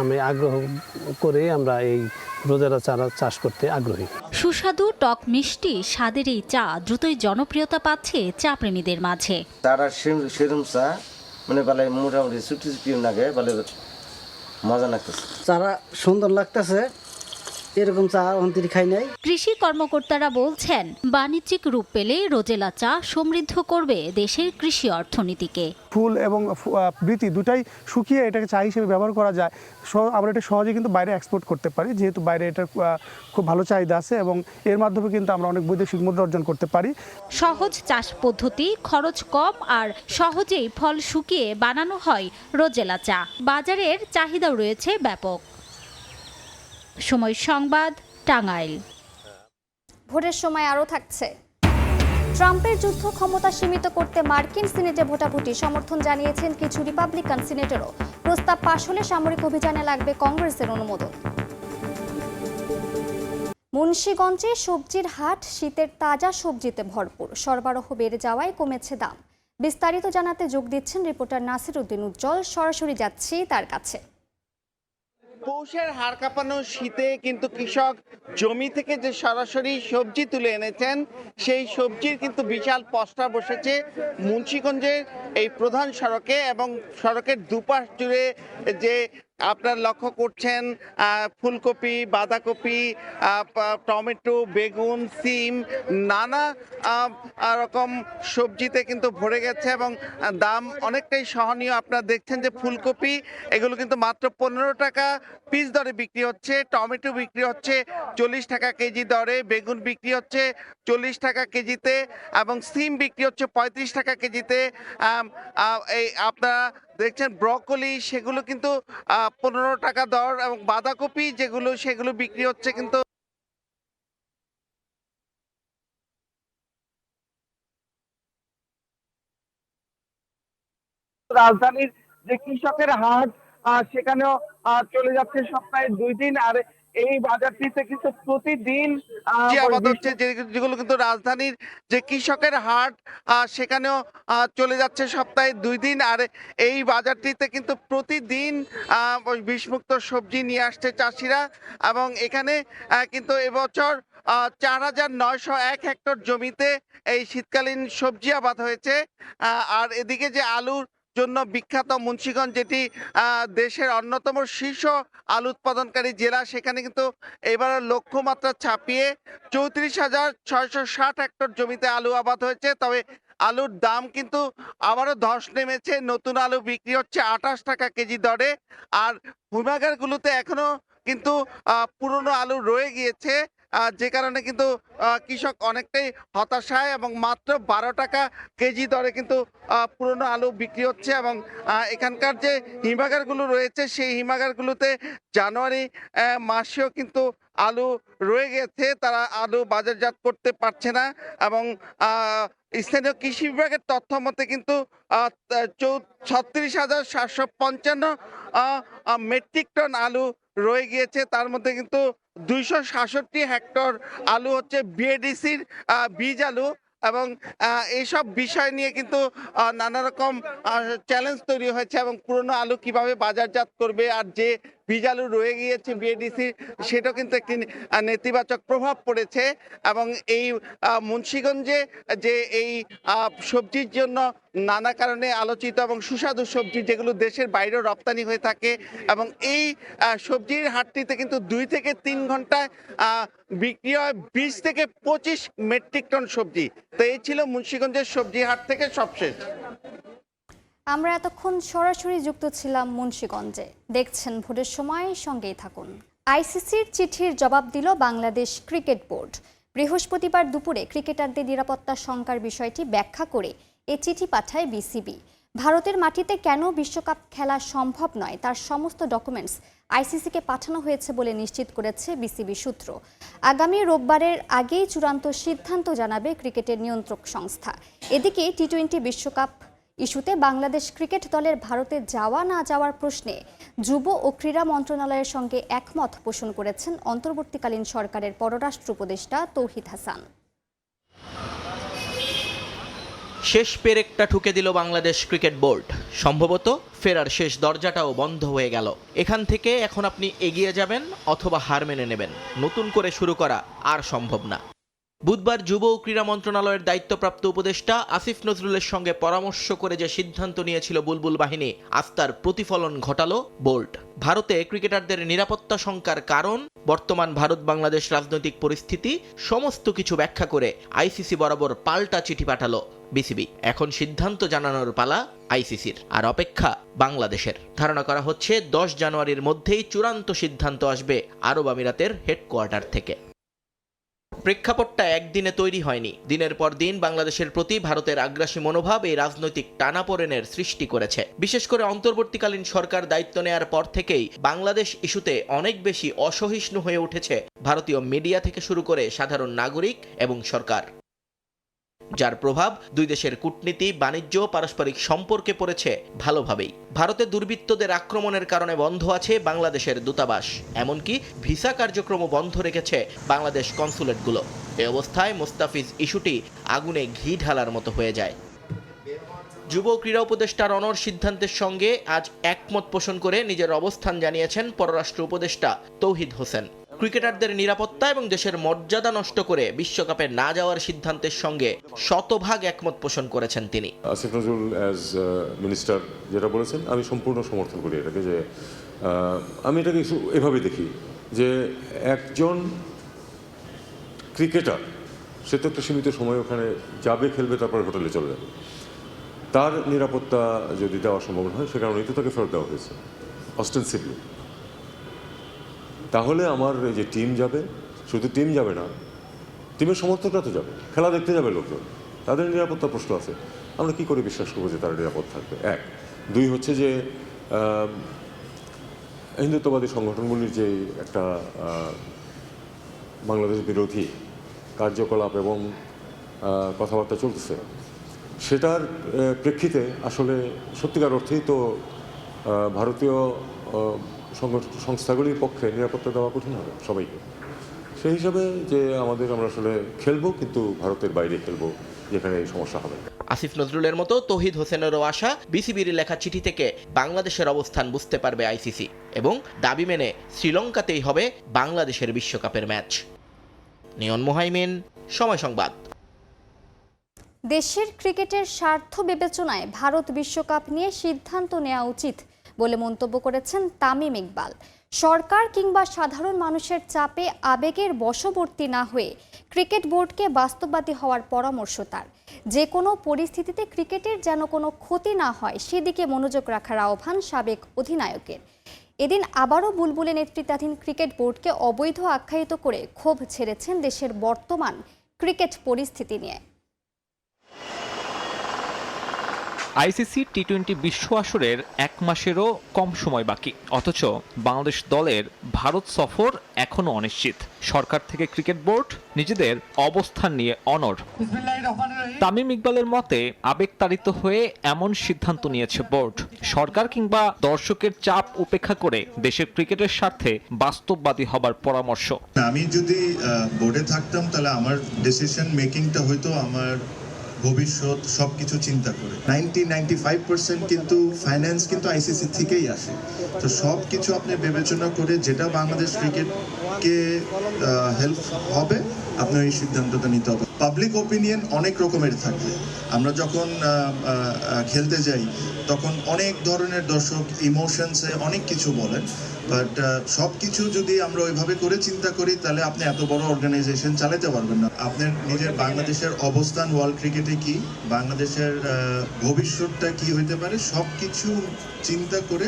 আমি আগ্রহ করে আমরা এই রোজেলা চারা চাষ করতে আগ্রহী। সুস্বাদু টক মিষ্টি স্বাদের এই চা দ্রুতই জনপ্রিয়তা পাচ্ছে চা প্রেমীদের মাঝে। তারা সেরম চা মানে বলে মোটামুটি ছুটি ছুটি লাগে, বলে মজা লাগতেছে, চারা সুন্দর লাগতেছে, এরকম চা অন্তরি খাই নাই। কৃষি কর্মকর্তারা বলছেন বাণিজ্যিক রূপ পেলে রোজেলা চা সমৃদ্ধ করবে দেশের কৃষি অর্থনীতিকে। ফুল এবং বৃতি দুটাই শুকিয়ে এটাকে চা হিসেবে ব্যবহার করা যায়। আমরা এটা সহজে কিন্তু বাইরে এক্সপোর্ট করতে পারি, যেহেতু বাইরে এটার খুব ভালো চাহিদা আছে এবং এর মাধ্যমে কিন্তু আমরা অনেক বৈদেশিক মুদ্রা অর্জন করতে পারি। সহজ চাষ পদ্ধতি, খরচ কম আর সহজেই ফল শুকিয়ে বানানো হয় রোজেলা চা। বাজারের চাহিদাও রয়েছে ব্যাপক। সময় সংবাদ, টাঙ্গাইল। ভোটের সময় আরও থাকছে। ট্রাম্পের যুদ্ধ ক্ষমতা সীমিত করতে মার্কিন সিনেটে ভোটাভুটি সমর্থন জানিয়েছেন কিছু রিপাবলিকান সিনেটরও। প্রস্তাব পাশ হলে সামরিক অভিযানে লাগবে কংগ্রেসের অনুমোদন। মুন্সিগঞ্জে সবজির হাট, শীতের তাজা সবজিতে ভরপুর। সরবরাহ বেড়ে যাওয়ায় কমেছে দাম। বিস্তারিত জানাতে যোগ দিচ্ছেন রিপোর্টার নাসির উদ্দিন উজ্জ্বল। সরাসরি যাচ্ছি তার কাছে। পৌষের হাড় কাঁপানো শীতে কিন্তু কৃষক জমি থেকে যে সরাসরি সবজি তুলে এনেছেন, সেই সবজির কিন্তু বিশাল পসরা বসেছে মুন্সিগঞ্জের এই প্রধান সড়কে, এবং সড়কের দুপাশ জুড়ে যে আপনারা লক্ষ্য করছেন ফুলকপি, বাঁধাকপি, টমেটো, বেগুন, সিম, নানা রকম সবজিতে কিন্তু ভরে গেছে এবং দাম অনেকটাই সহনীয়। আপনারা দেখছেন যে ফুলকপি এগুলো কিন্তু মাত্র 15 টাকা পিস দরে বিক্রি হচ্ছে, টমেটো বিক্রি হচ্ছে 40 টাকা কেজি দরে, বেগুন বিক্রি হচ্ছে 40 টাকা কেজিতে এবং সিম বিক্রি হচ্ছে 35 টাকা কেজিতে। এই আপনারা দেখছেন ব্রকলি, সেগুলো কিন্তু 15 টাকা দর, এবং বাঁধাকপি যেগুলো সেগুলো বিক্রি হচ্ছে কিন্তু রাজধানীর যে কৃষকের হাট সেখানেও চলে যাচ্ছে সপ্তাহে 2 দিন। আর এই বাজারটিতে কিন্তু প্রতিদিন হচ্ছে যেগুলো কিন্তু রাজধানীর যে কৃষকের হাট সেখানেও চলে যাচ্ছে সপ্তাহে 2 দিন। আর এই বাজারটিতে কিন্তু প্রতিদিন বিষমুক্ত সবজি নিয়ে আসছে চাষিরা, এবং এখানে কিন্তু এবছর 4,901 হেক্টর জমিতে এই শীতকালীন সবজি আবাদ হয়েছে। আর এদিকে যে আলুর জন্য বিখ্যাত মুন্সিগঞ্জ, যেটি দেশের অন্যতম শীর্ষ আলু উৎপাদনকারী জেলা, সেখানে কিন্তু এবার লক্ষ্যমাত্রা ছাপিয়ে 34,660 হেক্টর জমিতে আলু আবাদ হয়েছে। তবে আলুর দাম কিন্তু আবারও ধস নেমেছে। নতুন আলু বিক্রি হচ্ছে 28 টাকা কেজি দরে, আর হিমাগারগুলোতে এখনো কিন্তু পুরনো আলু রয়ে গিয়েছে, যে কারণে কিন্তু কৃষক অনেকটাই হতাশায়, এবং মাত্র 12 টাকা কেজি দরে কিন্তু পুরনো আলু বিক্রি হচ্ছে। এবং এখানকার যে হিমাগারগুলো রয়েছে, সেই হিমাগারগুলোতে জানুয়ারি মাসেও কিন্তু আলু রয়ে গেছে, তারা আলু বাজারজাত করতে পারছে না। এবং স্থানীয় কৃষি বিভাগের তথ্য মতে কিন্তু 36,755 মেট্রিক টন আলু রয়ে গিয়েছে। তার মধ্যে কিন্তু 266 হেক্টর আলু হচ্ছে বিএডিসির বীজ আলু, এবং এইসব বিষয় নিয়ে কিন্তু নানা রকম চ্যালেঞ্জ তৈরি হয়েছে, এবং পুরনো আলু কিভাবে বাজারজাত করবে, আর যে বিজালু রয়ে গিয়েছে বিএডিসি, সেটাও কিন্তু একটি নেতিবাচক প্রভাব পড়েছে। এবং এই মুন্সিগঞ্জে যে এই সবজির জন্য নানা কারণে আলোচিত এবং সুস্বাদু সবজি যেগুলো দেশের বাইরেও রপ্তানি হয়ে থাকে, এবং এই সবজির হাটটিতে কিন্তু 2 থেকে 3 ঘন্টায় বিক্রি হয় 20 থেকে 25 মেট্রিক টন সবজি। তো এই ছিল মুন্সিগঞ্জের সবজি হাট থেকে সবশেষ। আমরা এতক্ষণ সরাসরি যুক্ত ছিলাম মুন্সিগঞ্জে। দেখছেন ভোরের সময়, সঙ্গেই থাকুন। আইসিসির চিঠির জবাব দিল বাংলাদেশ ক্রিকেট বোর্ড। বৃহস্পতিবার দুপুরে ক্রিকেটারদের নিরাপত্তা শঙ্কার বিষয়টি ব্যাখ্যা করে এ চিঠি পাঠায় বিসিবি। ভারতের মাটিতে কেন বিশ্বকাপ খেলা সম্ভব নয় তার সমস্ত ডকুমেন্টস আইসিসিকে পাঠানো হয়েছে বলে নিশ্চিত করেছে বিসিবি সূত্র। আগামী রোববারের আগেই চূড়ান্ত সিদ্ধান্ত জানাবে ক্রিকেটের নিয়ন্ত্রক সংস্থা। এদিকে টি-20 বিশ্বকাপ ইস্যুতে বাংলাদেশ ক্রিকেট দলের ভারতে যাওয়া না যাওয়ার প্রশ্নে যুব ও ক্রীড়া মন্ত্রণালয়ের সঙ্গে একমত পোষণ করেছেন অন্তর্বর্তীকালীন সরকারের পররাষ্ট্র উপদেষ্টা তৌহিদ হাসান। শেষ পেরেকটা ঠুকে দিল বাংলাদেশ ক্রিকেট বোর্ড। সম্ভবত ফেরার শেষ দরজাটাও বন্ধ হয়ে গেল। এখান থেকে এখন আপনি এগিয়ে যাবেন অথবা হার মেনে নেবেন। নতুন করে শুরু করা আর সম্ভব না। বুধবার যুব ও ক্রীড়া মন্ত্রণালয়ের দায়িত্বপ্রাপ্ত উপদেষ্টা আসিফ নজরুলের সঙ্গে পরামর্শ করে যে সিদ্ধান্ত নিয়েছিল বুলবুল বাহিনী, আজ তার প্রতিফলন ঘটালো বোর্ড। ভারতে ক্রিকেটারদের নিরাপত্তা শঙ্কার কারণ, বর্তমান ভারত বাংলাদেশ রাজনৈতিক পরিস্থিতি, সমস্ত কিছু ব্যাখ্যা করে আইসিসি বরাবর পাল্টা চিঠি পাঠালো বিসিবি। এখন সিদ্ধান্ত জানানোর পালা আইসিসির, আর অপেক্ষা বাংলাদেশের। ধারণা করা হচ্ছে 10 জানুয়ারির মধ্যেই চূড়ান্ত সিদ্ধান্ত আসবে আরব আমিরাতের হেডকোয়ার্টার থেকে। প্রেক্ষাপটটা একদিনে তৈরি হয়নি। দিনের পর দিন বাংলাদেশের প্রতি ভারতের আগ্রাসী মনোভাব এই রাজনৈতিক টানাপোড়েনের সৃষ্টি করেছে। বিশেষ করে অন্তর্বর্তীকালীন সরকার দায়িত্ব নেয়ার পর থেকেই বাংলাদেশ ইস্যুতে অনেক বেশি অসহিষ্ণু হয়ে উঠেছে ভারতীয় মিডিয়া থেকে শুরু করে সাধারণ নাগরিক এবং সরকার, যার প্রভাব দুই দেশের কূটনীতি, বাণিজ্য, পারস্পরিক সম্পর্কে পড়েছে ভালোভাবেই। ভারতে দুর্বৃত্তদের আক্রমণের কারণে বন্ধ আছে বাংলাদেশের দূতাবাস, এমনকি ভিসা কার্যক্রমও বন্ধ রেখেছে বাংলাদেশ কনসুলেটগুলো। এ অবস্থায় মোস্তাফিজ ইস্যুটি আগুনে ঘি ঢালার মতো হয়ে যায়। যুব ক্রীড়া উপদেষ্টার অনড় সিদ্ধান্তের সঙ্গে আজ একমত পোষণ করে নিজের অবস্থান জানিয়েছেন পররাষ্ট্র উপদেষ্টা তৌহিদ হোসেন। ক্রিকেটারদের নিরাপত্তা এবং দেশের মর্যাদা নষ্ট করে বিশ্বকাপে না যাওয়ার সিদ্ধান্তের সঙ্গে শতভাগ একমত পোষণ করেছেন তিনি। আসিফ নজরুল অ্যাজ মিনিস্টার যেটা বলেছেন আমি সম্পূর্ণ সমর্থন করি এটাকে। যে আমি এটাকে এভাবে দেখি যে একজন ক্রিকেটার সে তো একটা সীমিত সময় ওখানে যাবে, খেলবে, তারপরে হোটেলে চলে যাবে। তার নিরাপত্তা যদি দেওয়া সম্ভব হয় সে কারণেই তো তাকে ফেরত দেওয়া হয়েছে অস্টেনসিভলি। তাহলে আমার এই যে টিম যাবে, শুধু টিম যাবে না, টিমের সমর্থকরা তো যাবে, খেলা দেখতে যাবে লোকজন, তাদের নিরাপত্তা প্রশ্ন আছে। আমরা কি করে বিশ্বাস করবো যে তারা নিরাপদ থাকবে? 1, 2 হচ্ছে যে হিন্দুত্ববাদী সংগঠনগুলির যে একটা বাংলাদেশ বিরোধী কার্যকলাপ এবং কথাবার্তা চলতেছে, সেটার প্রেক্ষিতে আসলে সত্যিকার অর্থেই তো ভারতীয় সংস্থাগুলির পক্ষে নিরাপত্তা দেওয়া কঠিন হবে সবাইকে। সেই হিসাবে যে আমরা আসলে খেলবো, কিন্তু ভারতের বাইরে খেলবো যেখানে এই সমস্যা হবে। আসিফ নজরুলের মতো তৌহিদ হোসেনেরও আশা বিসিবির লেখা চিঠি থেকে বাংলাদেশের অবস্থান বুঝতে পারবে আইসিসি এবং দাবি মেনে শ্রীলঙ্কাতেই হবে বাংলাদেশের বিশ্বকাপের ম্যাচ। নিয়ন মোহাইমিন, সময় সংবাদ। দেশের ক্রিকেটের স্বার্থ বিবেচনায় ভারত বিশ্বকাপ নিয়ে সিদ্ধান্ত নেওয়া উচিত বলে মন্তব্য করেছেন তামিম ইকবাল। সরকার কিংবা সাধারণ মানুষের চাপে আবেগের বশবর্তী না হয়ে ক্রিকেট বোর্ডকে বাস্তববাদী হওয়ার পরামর্শ তার। যে কোনো পরিস্থিতিতে ক্রিকেটের যেন কোনো ক্ষতি না হয় সেদিকে মনোযোগ রাখার আহ্বান সাবেক অধিনায়কের। এদিন আবারও বুলবুলের নেতৃত্বাধীন ক্রিকেট বোর্ডকে অবৈধ আখ্যায়িত করে ক্ষোভ ছেড়েছেন দেশের বর্তমান ক্রিকেট পরিস্থিতি নিয়ে। আইসিসি টি-20 বিশ্ব আসরের 1 মাসেরও কম সময় বাকি, অথচ বাংলাদেশ দলের ভারত সফর এখনো অনিশ্চিত। সরকার থেকে ক্রিকেট বোর্ড নিজেদের অবস্থান নিয়ে অনড়। তামিম ইকবালের মতে আবেগতাড়িত হয়ে এমন সিদ্ধান্ত নিয়েছে বোর্ড। সরকার কিংবা দর্শকের চাপ উপেক্ষা করে দেশের ক্রিকেটের স্বার্থে বাস্তববাদী হবার পরামর্শ। আমি যদি বোর্ডে থাকতাম তাহলে আমার ডিসিশন মেকিংটা হয়তো আমার ভবিষ্যৎ সবকিছু চিন্তা করে 95% কিন্তু ফাইন্যান্স কিন্তু আইসিসি থেকেই আসে। তো সব কিছু আপনি বিবেচনা করে যেটা বাংলাদেশ ক্রিকেটকে হেল্প হবে আপনি এই সিদ্ধান্তটা নিতে হবে। পাবলিক ওপিনিয়ন অনেক রকমের থাকে। আমরা যখন খেলতে যাই তখন অনেক ধরনের দর্শক ইমোশনসে অনেক কিছু বলেন, বাট সব কিছু যদি আমরা ওইভাবে করে চিন্তা করি তাহলে আপনি এত বড় অর্গানাইজেশন চালাতে পারবেন না। আপনার নিজের বাংলাদেশের অবস্থান ওয়ার্ল্ড ক্রিকেটে কি, বাংলাদেশের ভবিষ্যৎটা কি হইতে পারে, সব কিছু চিন্তা করে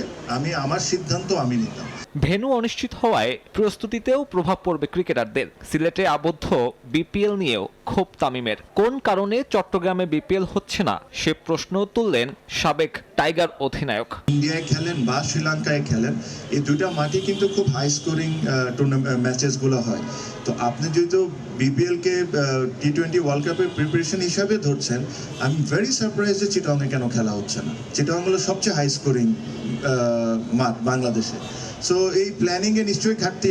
আমার সিদ্ধান্ত আমি নিতাম। ভেন্যু অনিশ্চিত হওয়ায় প্রস্তুতিতেও প্রভাব পড়বে ক্রিকেটারদের। সিলেটে আবদ্ধ বিপিএল নিয়েও ক্ষোভ তামিমের। কোন কারণে চট্টগ্রামে বিপিএল হচ্ছে না সে প্রশ্ন তুললেন সাবেক টাইগার অধিনায়ক। ইন্ডিয়ায় খেলেন বা শ্রীলঙ্কায় খেলেন, এই দুইটা মাঠে কিন্তু খুব হাই স্কোরিং ম্যাচেসগুলো হয়। তো আপনি যেহেতু বিপিএলকে টি20 ওয়ার্ল্ড কাপের প্রিপারেশন হিসাবে ধরছেন, আই এম ভেরি সারপ্রাইজ যে চিটাগংয়ে কেন খেলা হচ্ছে না। চিটাগং হলো সবচেয়ে হাই স্কোরিং মাঠ বাংলাদেশে। সো এই প্ল্যানিংয়ে নিশ্চয়ই ঘাটতি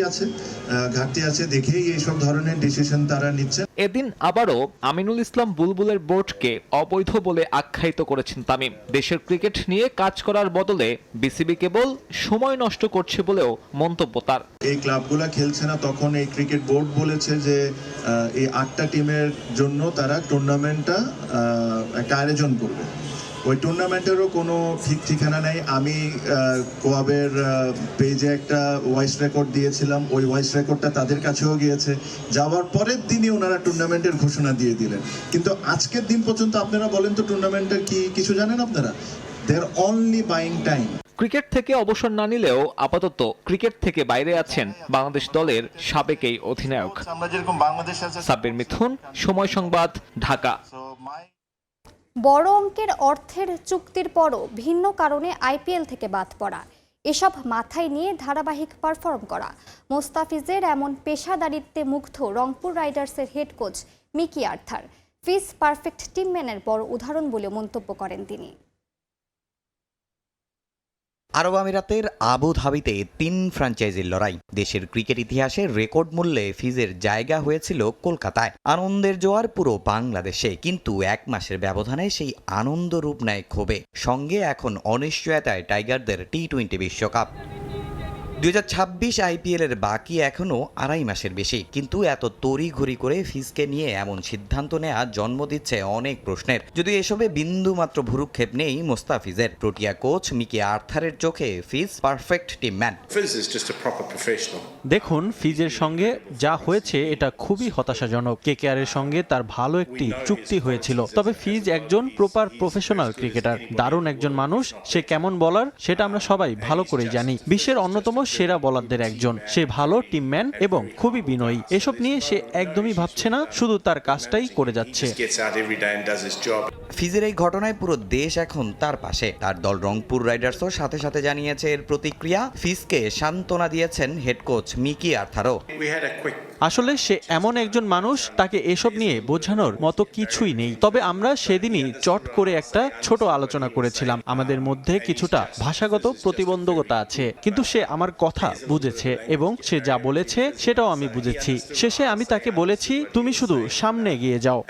আছে দেখেই এইসব ধরনের ডিসিশন তারা নিচ্ছে। এদিন আবারও আমিনুল ইসলাম বুলবুলের বোর্ডকে অবৈধ বলে আখ্যায়িত করেছেন তামিম। দেশের ক্রিকেট নিয়ে কাজ করার বদলে বিসিবি কেবল সময় নষ্ট করছে বলেও মন্তব্য তার। এই ক্লাবগুলো খেলছে না, তখন এই ক্রিকেট বোর্ড বলেছে যে এই 8টা টিমের জন্য তারা টুর্নামেন্টটা একটা আয়োজন করবে। ওই টুর্নামেন্টেরও কোনো ঠিক ঠিকানা নেই। আমি কোয়াবের পেজে একটা ভয়েস রেকর্ড দিয়েছিলাম, ওই ভয়েস রেকর্ডটা তাদের কাছেও গিয়েছে। যাওয়ার পরের দিনই ওনারা টুর্নামেন্টের ঘোষণা দিয়ে দিলেন। কিন্তু আজকের দিন পর্যন্ত আপনারা বলেন তো টুর্নামেন্টের কি কিছু জানেন আপনারা? দে আর অনলি বাইং টাইম। ক্রিকেট থেকে অবসর না নিলেও আপাতত ক্রিকেট থেকে বাইরে আছেন বাংলাদেশ দলের সাবেক এই অধিনায়ক। সাব্বির মিথুন, সময় সংবাদ, ঢাকা। বড় অঙ্কের অর্থের চুক্তির পরও ভিন্ন কারণে আইপিএল থেকে বাদ পড়া, এসব মাথায় নিয়ে ধারাবাহিক পারফর্ম করা মোস্তাফিজের এমন পেশাদারিত্বে মুগ্ধ রংপুর রাইডার্সের head coach Mickey Arthur. Fizz perfect টিমম্যানের বড় উদাহরণ বলে মন্তব্য করেন তিনি। আরব আমিরাতের আবু ধাবিতে 3 ফ্র্যাঞ্চাইজির লড়াই। দেশের ক্রিকেট ইতিহাসে রেকর্ড মূল্যে ফিজের জায়গা হয়েছিল কলকাতায়। আনন্দের জোয়ার পুরো বাংলাদেশে, কিন্তু 1 মাসের ব্যবধানে সেই আনন্দ রূপ নেয় ক্ষোভে। সঙ্গে এখন অনিশ্চয়তায় টাইগারদের টি20 বিশ্বকাপ। 2026 আইপিএলের বাকি এখনও 2.5 মাসের বেশি, কিন্তু এত তড়িঘড়ি করে ফিজকে নিয়ে এমন সিদ্ধান্ত নেওয়া জন্ম দিচ্ছে অনেক প্রশ্নের। যদি এসবে বিন্দু মাত্র ভুরুক্ষেপ নেই মোস্তাফিজের। প্রোটিয়া কোচ মিকি আর্থারের চোখে ফিজ পারফেক্ট টিমম্যান। দেখুন, ফিজের সঙ্গে যা হয়েছে এটা খুবই হতাশাজনক। কেকেআর এর সঙ্গে তার ভালো একটি চুক্তি হয়েছিল, তবে ফিজ একজন প্রপার প্রফেশনাল ক্রিকেটার, দারুণ একজন মানুষ। সে কেমন বলার সেটা আমরা সবাই ভালো করেই জানি। বিশ্বের অন্যতম সেরা বোলারদের একজন। সে ভালো টিমম্যান এবং খুবই বিনয়ী। এসব নিয়ে সে একদমই ভাবছে না, শুধু তার কাজটাই করে যাচ্ছে। ফিজের এই ঘটনায় পুরো দেশ এখন তার পাশে। তার দল রংপুর রাইডার্সও সাথে সাথে জানিয়েছে এর প্রতিক্রিয়া। ফিজকে সান্ত্বনা দিয়েছেন হেড কোচ মিকি আর্থারও। আসলে সে এমন একজন মানুষ, তাকে এসব নিয়ে বোঝানোর মতো কিছুই নেই। তবে আমরা সেদিনই চট করে একটা ছোট আলোচনা করেছিলাম। আমাদের মধ্যে কিছুটা ভাষাগত প্রতিবন্ধকতা আছে, কিন্তু সে আমার কথা বুঝেছে এবং সে যা বলেছে সেটাও আমি বুঝেছি। শেষে আমি তাকে বলেছি, তুমি শুধু সামনে এগিয়ে যাও।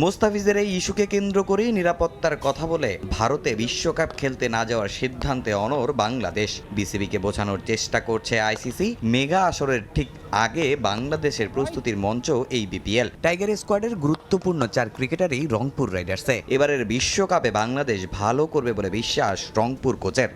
মোস্তাফিজের এই ইস্যুকে কেন্দ্র করে নিরাপত্তার কথা বলে ভারতে বিশ্বকাপ খেলতে না যাওয়ার সিদ্ধান্তে অনড় বাংলাদেশ। বিসিবিকে বোঝানোর চেষ্টা করছে আইসিসি। মেগা আসরের ঠিক আগে বাংলাদেশের প্রস্তুতির মঞ্চ এই বিপিএল। টাইগার স্কোয়াডের গুরুত্বপূর্ণ 4 ক্রিকেটারই রংপুর রাইডার্সে। এবারের বিশ্বকাপে বাংলাদেশ ভালো করবে বলে বিশ্বাস রংপুর কোচের।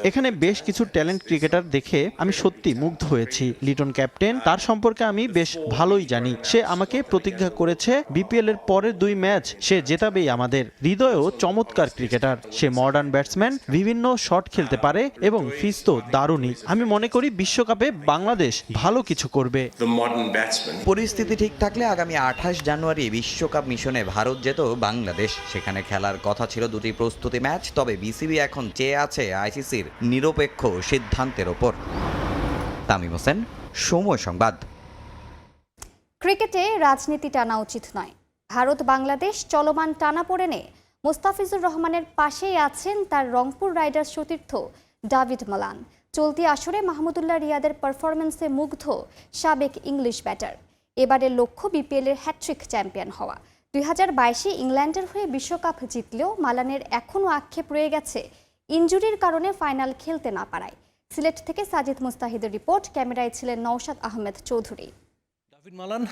এখানে বেশ কিছু ট্যালেন্ট ক্রিকেটার দেখে আমি সত্যি মুগ্ধ হয়েছি। লিটন ক্যাপ্টেন, তার সম্পর্কে আমি বেশ ভালোই জানি। সে আমাকে প্রতিজ্ঞা করেছে বিপিএল এর পরের 2 ম্যাচ সে জেতাবেই আমাদের। হৃদয়ও চমৎকার ক্রিকেটার, সে মডার্ন ব্যাটসম্যান, বিভিন্ন শট খেলতে পারে এবং ফিজ তো দারুণই। আমি মনে করি বিশ্বকাপে বাংলাদেশ ভালো কিছু করবে। পরিস্থিতি ঠিক থাকলে আগামী 28 জানুয়ারি বিশ্বকাপ মিশনে ভারত যেত বাংলাদেশ। সেখানে খেলার কথা ছিল 2টি প্রস্তুতি ম্যাচ। তবে বিসিবি এখন চেয়ে আছে আইসিসির নিরপেক্ষ সিদ্ধান্তের ওপর। তামিম হোসেন, সময় সংবাদ। ক্রিকেটে রাজনীতি টানা উচিত নয়। ভারত বাংলাদেশ চলমান টানাপোড়েনে মোস্তাফিজুর রহমানের পাশেই আছেন তার রংপুর রাইডার্স সতীর্থ ডেভিড মালান। চলতি আসরে মাহমুদুল্লাহ রিয়াদের পারফরম্যান্সে মুগ্ধ সাবেক ইংলিশ ব্যাটার। এবারের লক্ষ্য বিপিএলের হ্যাট্রিক চ্যাম্পিয়ন হওয়া। 2022-এ ইংল্যান্ডের হয়ে বিশ্বকাপ জিতলেও মালানের এখনও আক্ষেপ রয়ে গেছে ইনজুরির কারণে ফাইনাল খেলতে না পারায়। সিলেট থেকে সাজিদ মুস্তাহিদের রিপোর্ট, ক্যামেরায় ছিলেন নওশাদ আহমেদ চৌধুরী। ডেভিড মালান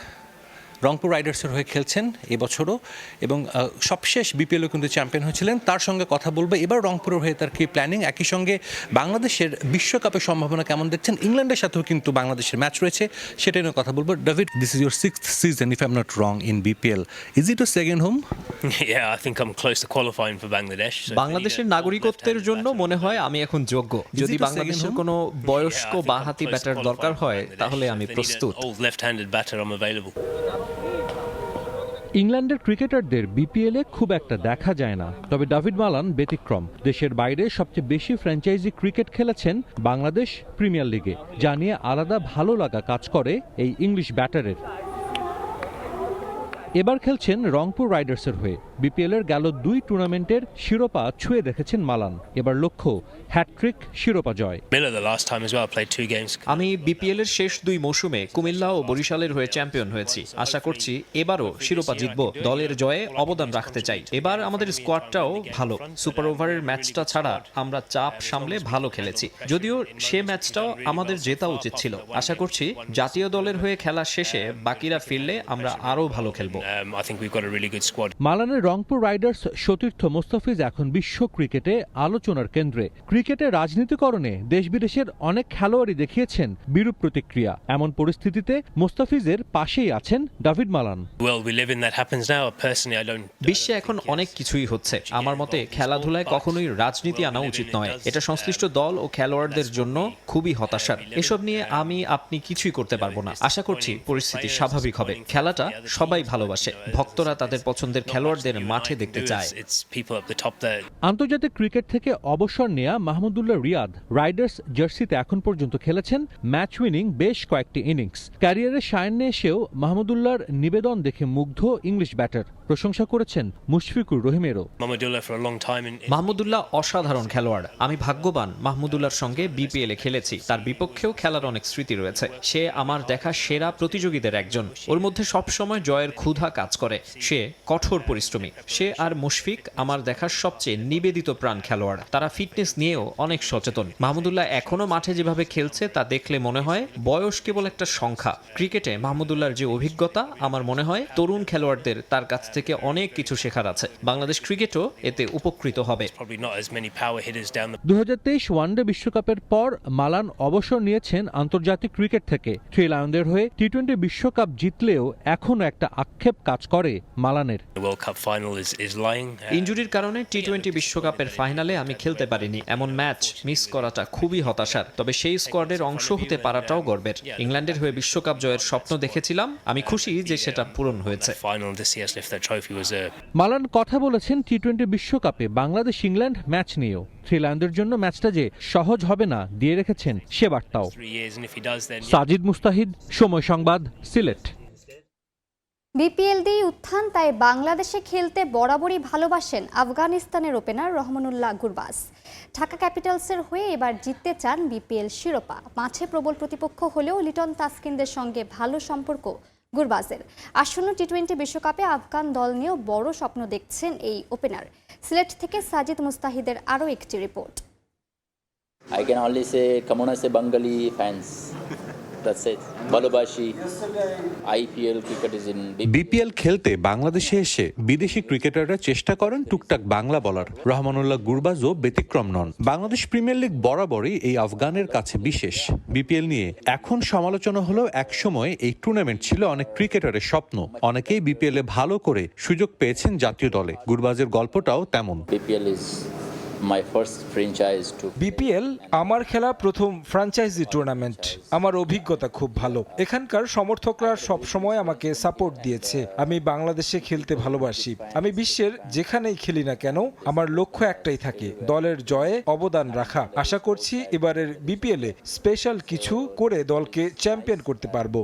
রংপুর রাইডার্সের হয়ে খেলছেন এবছরও এবং সবশেষ বিপিএলও কিন্তু চ্যাম্পিয়ন হয়েছিলেন। তার সঙ্গে কথা বলবো এবার রংপুরের হয়ে তার কি প্ল্যানিং, একই সঙ্গে বাংলাদেশের বিশ্বকাপের সম্ভাবনা কেমন দেখছেন, ইংল্যান্ডের সাথেও কিন্তু বাংলাদেশের ম্যাচ রয়েছে, সেটা নিয়ে কথা বলবো। David, this is your 6th season if I'm not wrong in BPL. Is it a second home? Yeah, I think I'm close to qualifying for Bangladesh. বাংলাদেশের নাগরিকত্বের জন্য মনে হয় আমি এখন যোগ্য। যদি বাংলাদেশের কোনো বয়স্ক বাঁহাতি ব্যাটার দরকার হয় তাহলে আমি প্রস্তুত। Old left-handed batter, I'm available. ইংল্যান্ডের ক্রিকেটারদের বিপিএলে খুব একটা দেখা যায় না, তবে ডেভিড মালান ব্যতিক্রম। দেশের বাইরে সবচেয়ে বেশি ফ্র্যাঞ্চাইজি ক্রিকেট খেলেছেন বাংলাদেশ প্রিমিয়ার লিগে, যা নিয়ে আলাদা ভালো লাগা কাজ করে এই ইংলিশ ব্যাটারের। এবার খেলছেন রংপুর রাইডার্সের হয়ে। বিপিএলের গেল 2 টুর্নামেন্টের শিরোপা ছুঁয়ে দেখেছেন মালান, এবার লক্ষ্য হ্যাটট্রিক শিরোপা জয়। আমি বিপিএলের শেষ 2 মৌসুমে কুমিল্লা ও বরিশালের হয়ে চ্যাম্পিয়ন হয়েছি। আশা করছি এবারও শিরোপা জিতব। দলের জয়ে অবদান রাখতে চাই। এবার আমাদের স্কোয়াডটাও ভালো। সুপার ওভারের ম্যাচটা ছাড়া আমরা চাপ সামলে ভালো খেলেছি, যদিও সে ম্যাচটাও আমাদের জেতা উচিত ছিল। আশা করছি জাতীয় দলের হয়ে খেলা শেষে বাকিরা ফিরলে আমরা আরও ভালো খেলব। মালানের রংপুর রাইডার্স সতীর্থ মোস্তাফিজ এখন বিশ্ব ক্রিকেটে আলোচনার কেন্দ্রে। ক্রিকেটে রাজনীতিকরণে দেশ বিদেশের অনেক খেলোয়াড়ই দেখিয়েছেন বিরূপ প্রতিক্রিয়া। এমন পরিস্থিতিতে মোস্তাফিজের পাশেই আছেন ডেভিড মালান। বিশ্বে এখন অনেক কিছুই হচ্ছে। আমার মতে খেলাধুলায় কখনোই রাজনীতি আনা উচিত নয়। এটা সংশ্লিষ্ট দল ও খেলোয়াড়দের জন্য খুবই হতাশার। এসব নিয়ে আপনি কিছুই করতে পারবো না। আশা করছি পরিস্থিতি স্বাভাবিক হবে। খেলাটা সবাই ভালোবাসে, ভক্তরা তাদের পছন্দের খেলোয়াড়দের মাঠে দেখতে চায়। আন্তর্জাতিক ক্রিকেট থেকে অবসর নেয়া মাহমুদুল্লাহ রিয়াদ রাইডার্স জার্সিতে এখন পর্যন্ত খেলেছেন ম্যাচ উইনিং বেশ কয়েকটি ইনিংস। ক্যারিয়ারের সায়ান্নে এসেও মাহমুদুল্লাহর নিবেদন দেখে মুগ্ধ ইংলিশ ব্যাটার। প্রশংসা করেছেন মুশফিকুর রহিমেরও। মাহমুদুল্লাহ অসাধারণ খেলোয়াড়। আমি ভাগ্যবান মাহমুদুল্লাহর সঙ্গে বিপিএলে খেলেছি। তার বিপক্ষেও খেলার অনেক স্মৃতি রয়েছে। সে আমার দেখা সেরা প্রতিযোগীদের একজন। ওর মধ্যে সবসময় জয়ের ক্ষুধা কাজ করে। সে কঠোর পরিশ্রমী। সে আর মুশফিক আমার দেখার সবচেয়ে নিবেদিত প্রাণ খেলোয়াড়। তারা ফিটনেস নিয়েও অনেক সচেতন। মাহমুদুল্লাহ এখনো মাঠে যেভাবে খেলছে তা দেখলে মনে হয় বয়স কেবল একটা সংখ্যা। ক্রিকেটে মাহমুদুল্লাহর যে অভিজ্ঞতা, আমার মনে হয় তরুণ খেলোয়াড়দের তার কাছ থেকে অনেক কিছু শেখার আছে। বাংলাদেশ ক্রিকেটও এতে উপকৃত হবে। 2023 ওয়ানডে বিশ্বকাপের পর মালান অবসর নিয়েছেন আন্তর্জাতিক ক্রিকেট থেকে। থ্রি লায়নদের হয়ে টি-20 বিশ্বকাপ জিতলেও এখনো একটা আক্ষেপ কাজ করে মালানের। ইনজুরির কারণে টি-20 বিশ্বকাপের ফাইনালে আমি খেলতে পারিনি। এমন ম্যাচ মিস করাটা খুবই হতাশার, তবে সেই স্কোয়াডের অংশ হতে পারাটাও গর্বের। ইংল্যান্ডের হয়ে বিশ্বকাপ জয়ের স্বপ্ন দেখেছিলাম, আমি খুশি যে সেটা পূরণ হয়েছে। মালান কথা বলেছেন টি-20 বিশ্বকাপে বাংলাদেশ ইংল্যান্ড ম্যাচ নিয়েও। থ্রি লায়নদের জন্য ম্যাচটা যে সহজ হবে না দিয়ে রেখেছেন সে বার্তাও। সাজিদ মুস্তাহিদ, সময় সংবাদ, সিলেট। বিপিএল দিয়ে উত্থান, তাই বাংলাদেশে খেলতে বরাবরই ভালোবাসেন আফগানিস্তানের ওপেনার রহমানুল্লাহ গুরবাজ। ঢাকা ক্যাপিটালসের হয়ে এবার জিততে চান বিপিএল শিরোপা। মাঠে প্রবল প্রতিপক্ষ হলেও লিটন তাসকিনদের সঙ্গে ভালো সম্পর্ক গুরবাজের। আসন্ন টি-20 বিশ্বকাপে আফগান দল নিয়েও বড় স্বপ্ন দেখছেন এই ওপেনার। সিলেট থেকে সাজিদ মুস্তাহিদের আরও একটি report. I can only say Kamuna se Bengali fans. That's it. ভালোবাসি। IPL cricket is in BPL খেলতে বাংলাদেশে এসে বিদেশি ক্রিকেটাররা চেষ্টা করেন টুকটাক বাংলা বলার। রহমানুল্লাহ গুরবাজও ব্যতিক্রম নন। বাংলাদেশ প্রিমিয়ার লিগ বরাবরই এই আফগানের কাছে বিশেষ। বিপিএল নিয়ে এখন সমালোচনা হলেও একসময় এই টুর্নামেন্ট ছিল অনেক ক্রিকেটারের স্বপ্ন। অনেকেই বিপিএলে ভালো করে সুযোগ পেয়েছেন জাতীয় দলে। গুরবাজের গল্পটাও তেমন। বিপিএল আমার খেলা প্রথম ফ্র্যাঞ্চাইজি টুর্নামেন্ট। আমার অভিজ্ঞতা খুব ভালো। এখানকার সমর্থকরা সব সময় আমাকে সাপোর্ট দিয়েছে। আমি বাংলাদেশে খেলতে ভালোবাসি। আমি বিশ্বের যেখানেই খেলি না কেন আমার লক্ষ্য একটাই থাকে, দলের জয়ে অবদান রাখা। আশা করছি এবারের বিপিএলে স্পেশাল কিছু করে দলকে চ্যাম্পিয়ন করতে পারবো।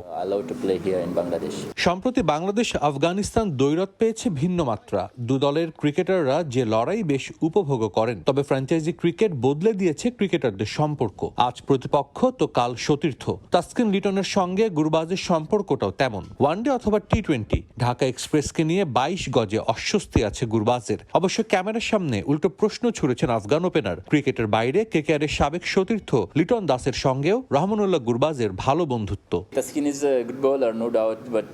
সম্প্রতি বাংলাদেশ আফগানিস্তান দ্বৈরথ পেয়েছে ভিন্ন মাত্রা। দু দলের ক্রিকেটাররা যে লড়াই বেশ উপভোগ করেন। তবে ফ্র্যাঞ্চাইজি ক্রিকেট বদলে দিয়েছে ক্রিকেটারদের সম্পর্ক। আজ প্রতিপক্ষ তো কাল সতীর্থ। তাসকিন লিটনের সঙ্গে গুরবাজের সম্পর্কটাও তেমন। ওয়ানডে অথবা টি-20 ঢাকা এক্সপ্রেসকে নিয়ে 22 গজে অস্বস্তি আছে গুরবাজের। অবশ্য ক্যামেরার সামনে উল্টো প্রশ্ন ছুড়েছেন আফগান ওপেনার। ক্রিকেটের বাইরে কেকেআরের সাবেক সতীর্থ লিটন দাসের সঙ্গেও রহমানুল্লাহ গুরবাজের ভালো বন্ধুত্ব। Taskin is a good bowler, no doubt, but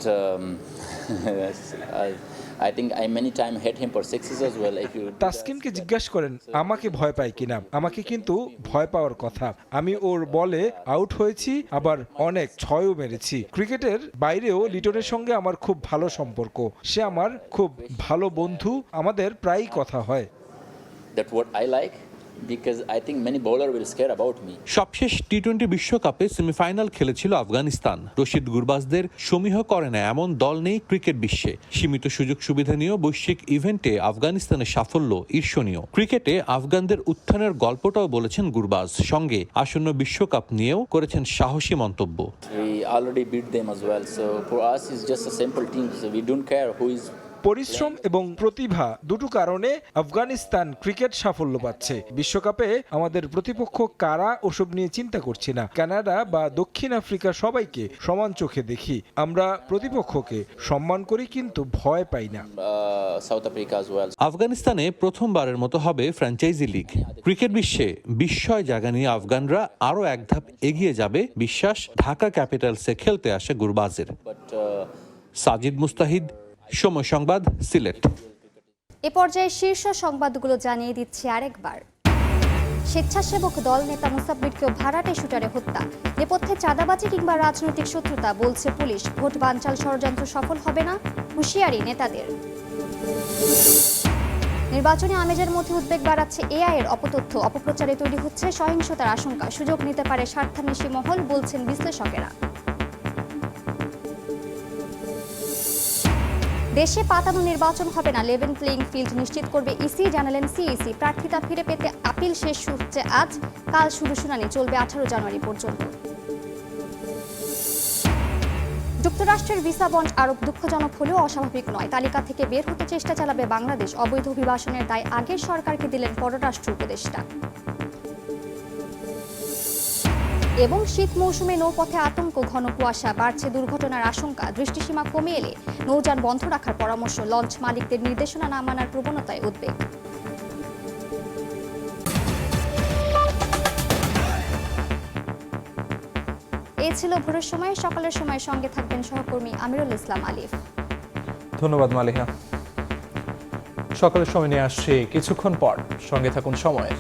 I think I many time hit him for sixes as well. If you তাসকিনকে জিজ্ঞাসা করেন আমাকে ভয় পায় কিনা, আমাকে কিন্তু ভয় পাওয়ার কথা। আমি ওর বলে আউট হয়েছি, আবার অনেক ছয়ও মেরেছি। ক্রিকেটের বাইরেও লিটনের সঙ্গে আমার খুব ভালো সম্পর্ক। সে আমার খুব ভালো বন্ধু, আমাদের প্রায়ই কথা হয়। That's what I like. Because I think many bowler will scare about me. সবশেষ টি-20 বিশ্বকাপে সেমিফাইনাল খেলেছিল আফগানিস্তান। রশিদ গুরবাজদের সমীহ করে না এমন দল নেই ক্রিকেট বিশ্বে। সীমিত সুযোগ সুবিধা নিয়েও বৈশ্বিক ইভেন্টে আফগানিস্তানের সাফল্য ঈর্ষণীয়। ক্রিকেটে আফগানদের উত্থানের গল্পটাও বলেছেন গুরবাজ। সঙ্গে আসন্ন বিশ্বকাপ নিয়েও করেছেন সাহসী মন্তব্য। We already beat them as well, so for us it's just a simple team. So we don't care who is. পরিশ্রম এবং প্রতিভা দুটো কারণে আফগানিস্তান ক্রিকেট সাফল্য পাচ্ছে। বিশ্বকাপে আমাদের প্রতিপক্ষ কারা ওসব নিয়ে চিন্তা করছি না। কানাডা বা দক্ষিণ আফ্রিকা সবাইকে সমান চোখে দেখি। আমরা প্রতিপক্ষকে সম্মান করি কিন্তু ভয় পাই না। South Africa as well. আফগানিস্তানে প্রথমবারের মতো হবে ফ্র্যাঞ্চাইজি লিগ। ক্রিকেট বিশ্বে বিস্ময় জায়গা নিয়ে আফগানরা আরও এক ধাপ এগিয়ে যাবে বিশ্বাস ঢাকা ক্যাপিটালসে খেলতে আসে গুরবাজের। সাজিদ মুস্তাহিদ, সময় সংবাদ, সিলেট। এ পর্যায়ে শীর্ষ সংবাদগুলো জানিয়ে দিচ্ছি আরেকবার। স্বেচ্ছাসেবক দল নেতা মুসাব্বিরকেও ভাড়াটে শুটারে হত্যা। নেপথ্যে চাঁদাবাজি কিংবা রাজনৈতিক শত্রুতা, বলছে পুলিশ। ভোট বানচাল ষড়যন্ত্র সফল হবে না, হুঁশিয়ারি নেতাদের। নির্বাচনী আমেজের মধ্যে উদ্বেগ বাড়াচ্ছে এআই এর অপতথ্য। অপপ্রচারে তৈরি হচ্ছে সহিংসতার আশঙ্কা। সুযোগ নিতে পারে স্বার্থান্বেষী মহল, বলছেন বিশ্লেষকেরা। দেশে পাতানো নির্বাচন হবে না, লেভেল প্লেইং ফিল্ড নিশ্চিত করবে ইসি, জানালেন সিইসি। প্রার্থিতা ফিরে পেতে আপিল শেষ হচ্ছে আজ, কাল শুরু শুনানি চলবে 18 জানুয়ারি পর্যন্ত। যুক্তরাষ্ট্রের ভিসা বন্ড আরোপ দুঃখজনক হলেও অস্বাভাবিক নয়। তালিকা থেকে বের হতে চেষ্টা চালাবে বাংলাদেশ। অবৈধ অভিবাসনের দায় আগের সরকারকে দিলেন পররাষ্ট্র উপদেষ্টা। এবং শীত মৌসুমে নৌপথে আতঙ্ক, ঘন কুয়াশা, বাড়ছে দুর্ঘটনার আশঙ্কা। দৃষ্টিসীমা কমে এলে নৌযান বন্ধ রাখার পরামর্শ। লঞ্চ মালিকদের নির্দেশনা না মানার প্রবণতায় উদ্বেগ। এই ছিল ভোরের সময়। সকালের সময় সঙ্গে থাকবেন সহকর্মী আমিরুল ইসলাম আলিফ। ধন্যবাদ মালিহা। সকালের সময় নিয়ে আসছি কিছুক্ষণ পর, সঙ্গে থাকুন সময়ের।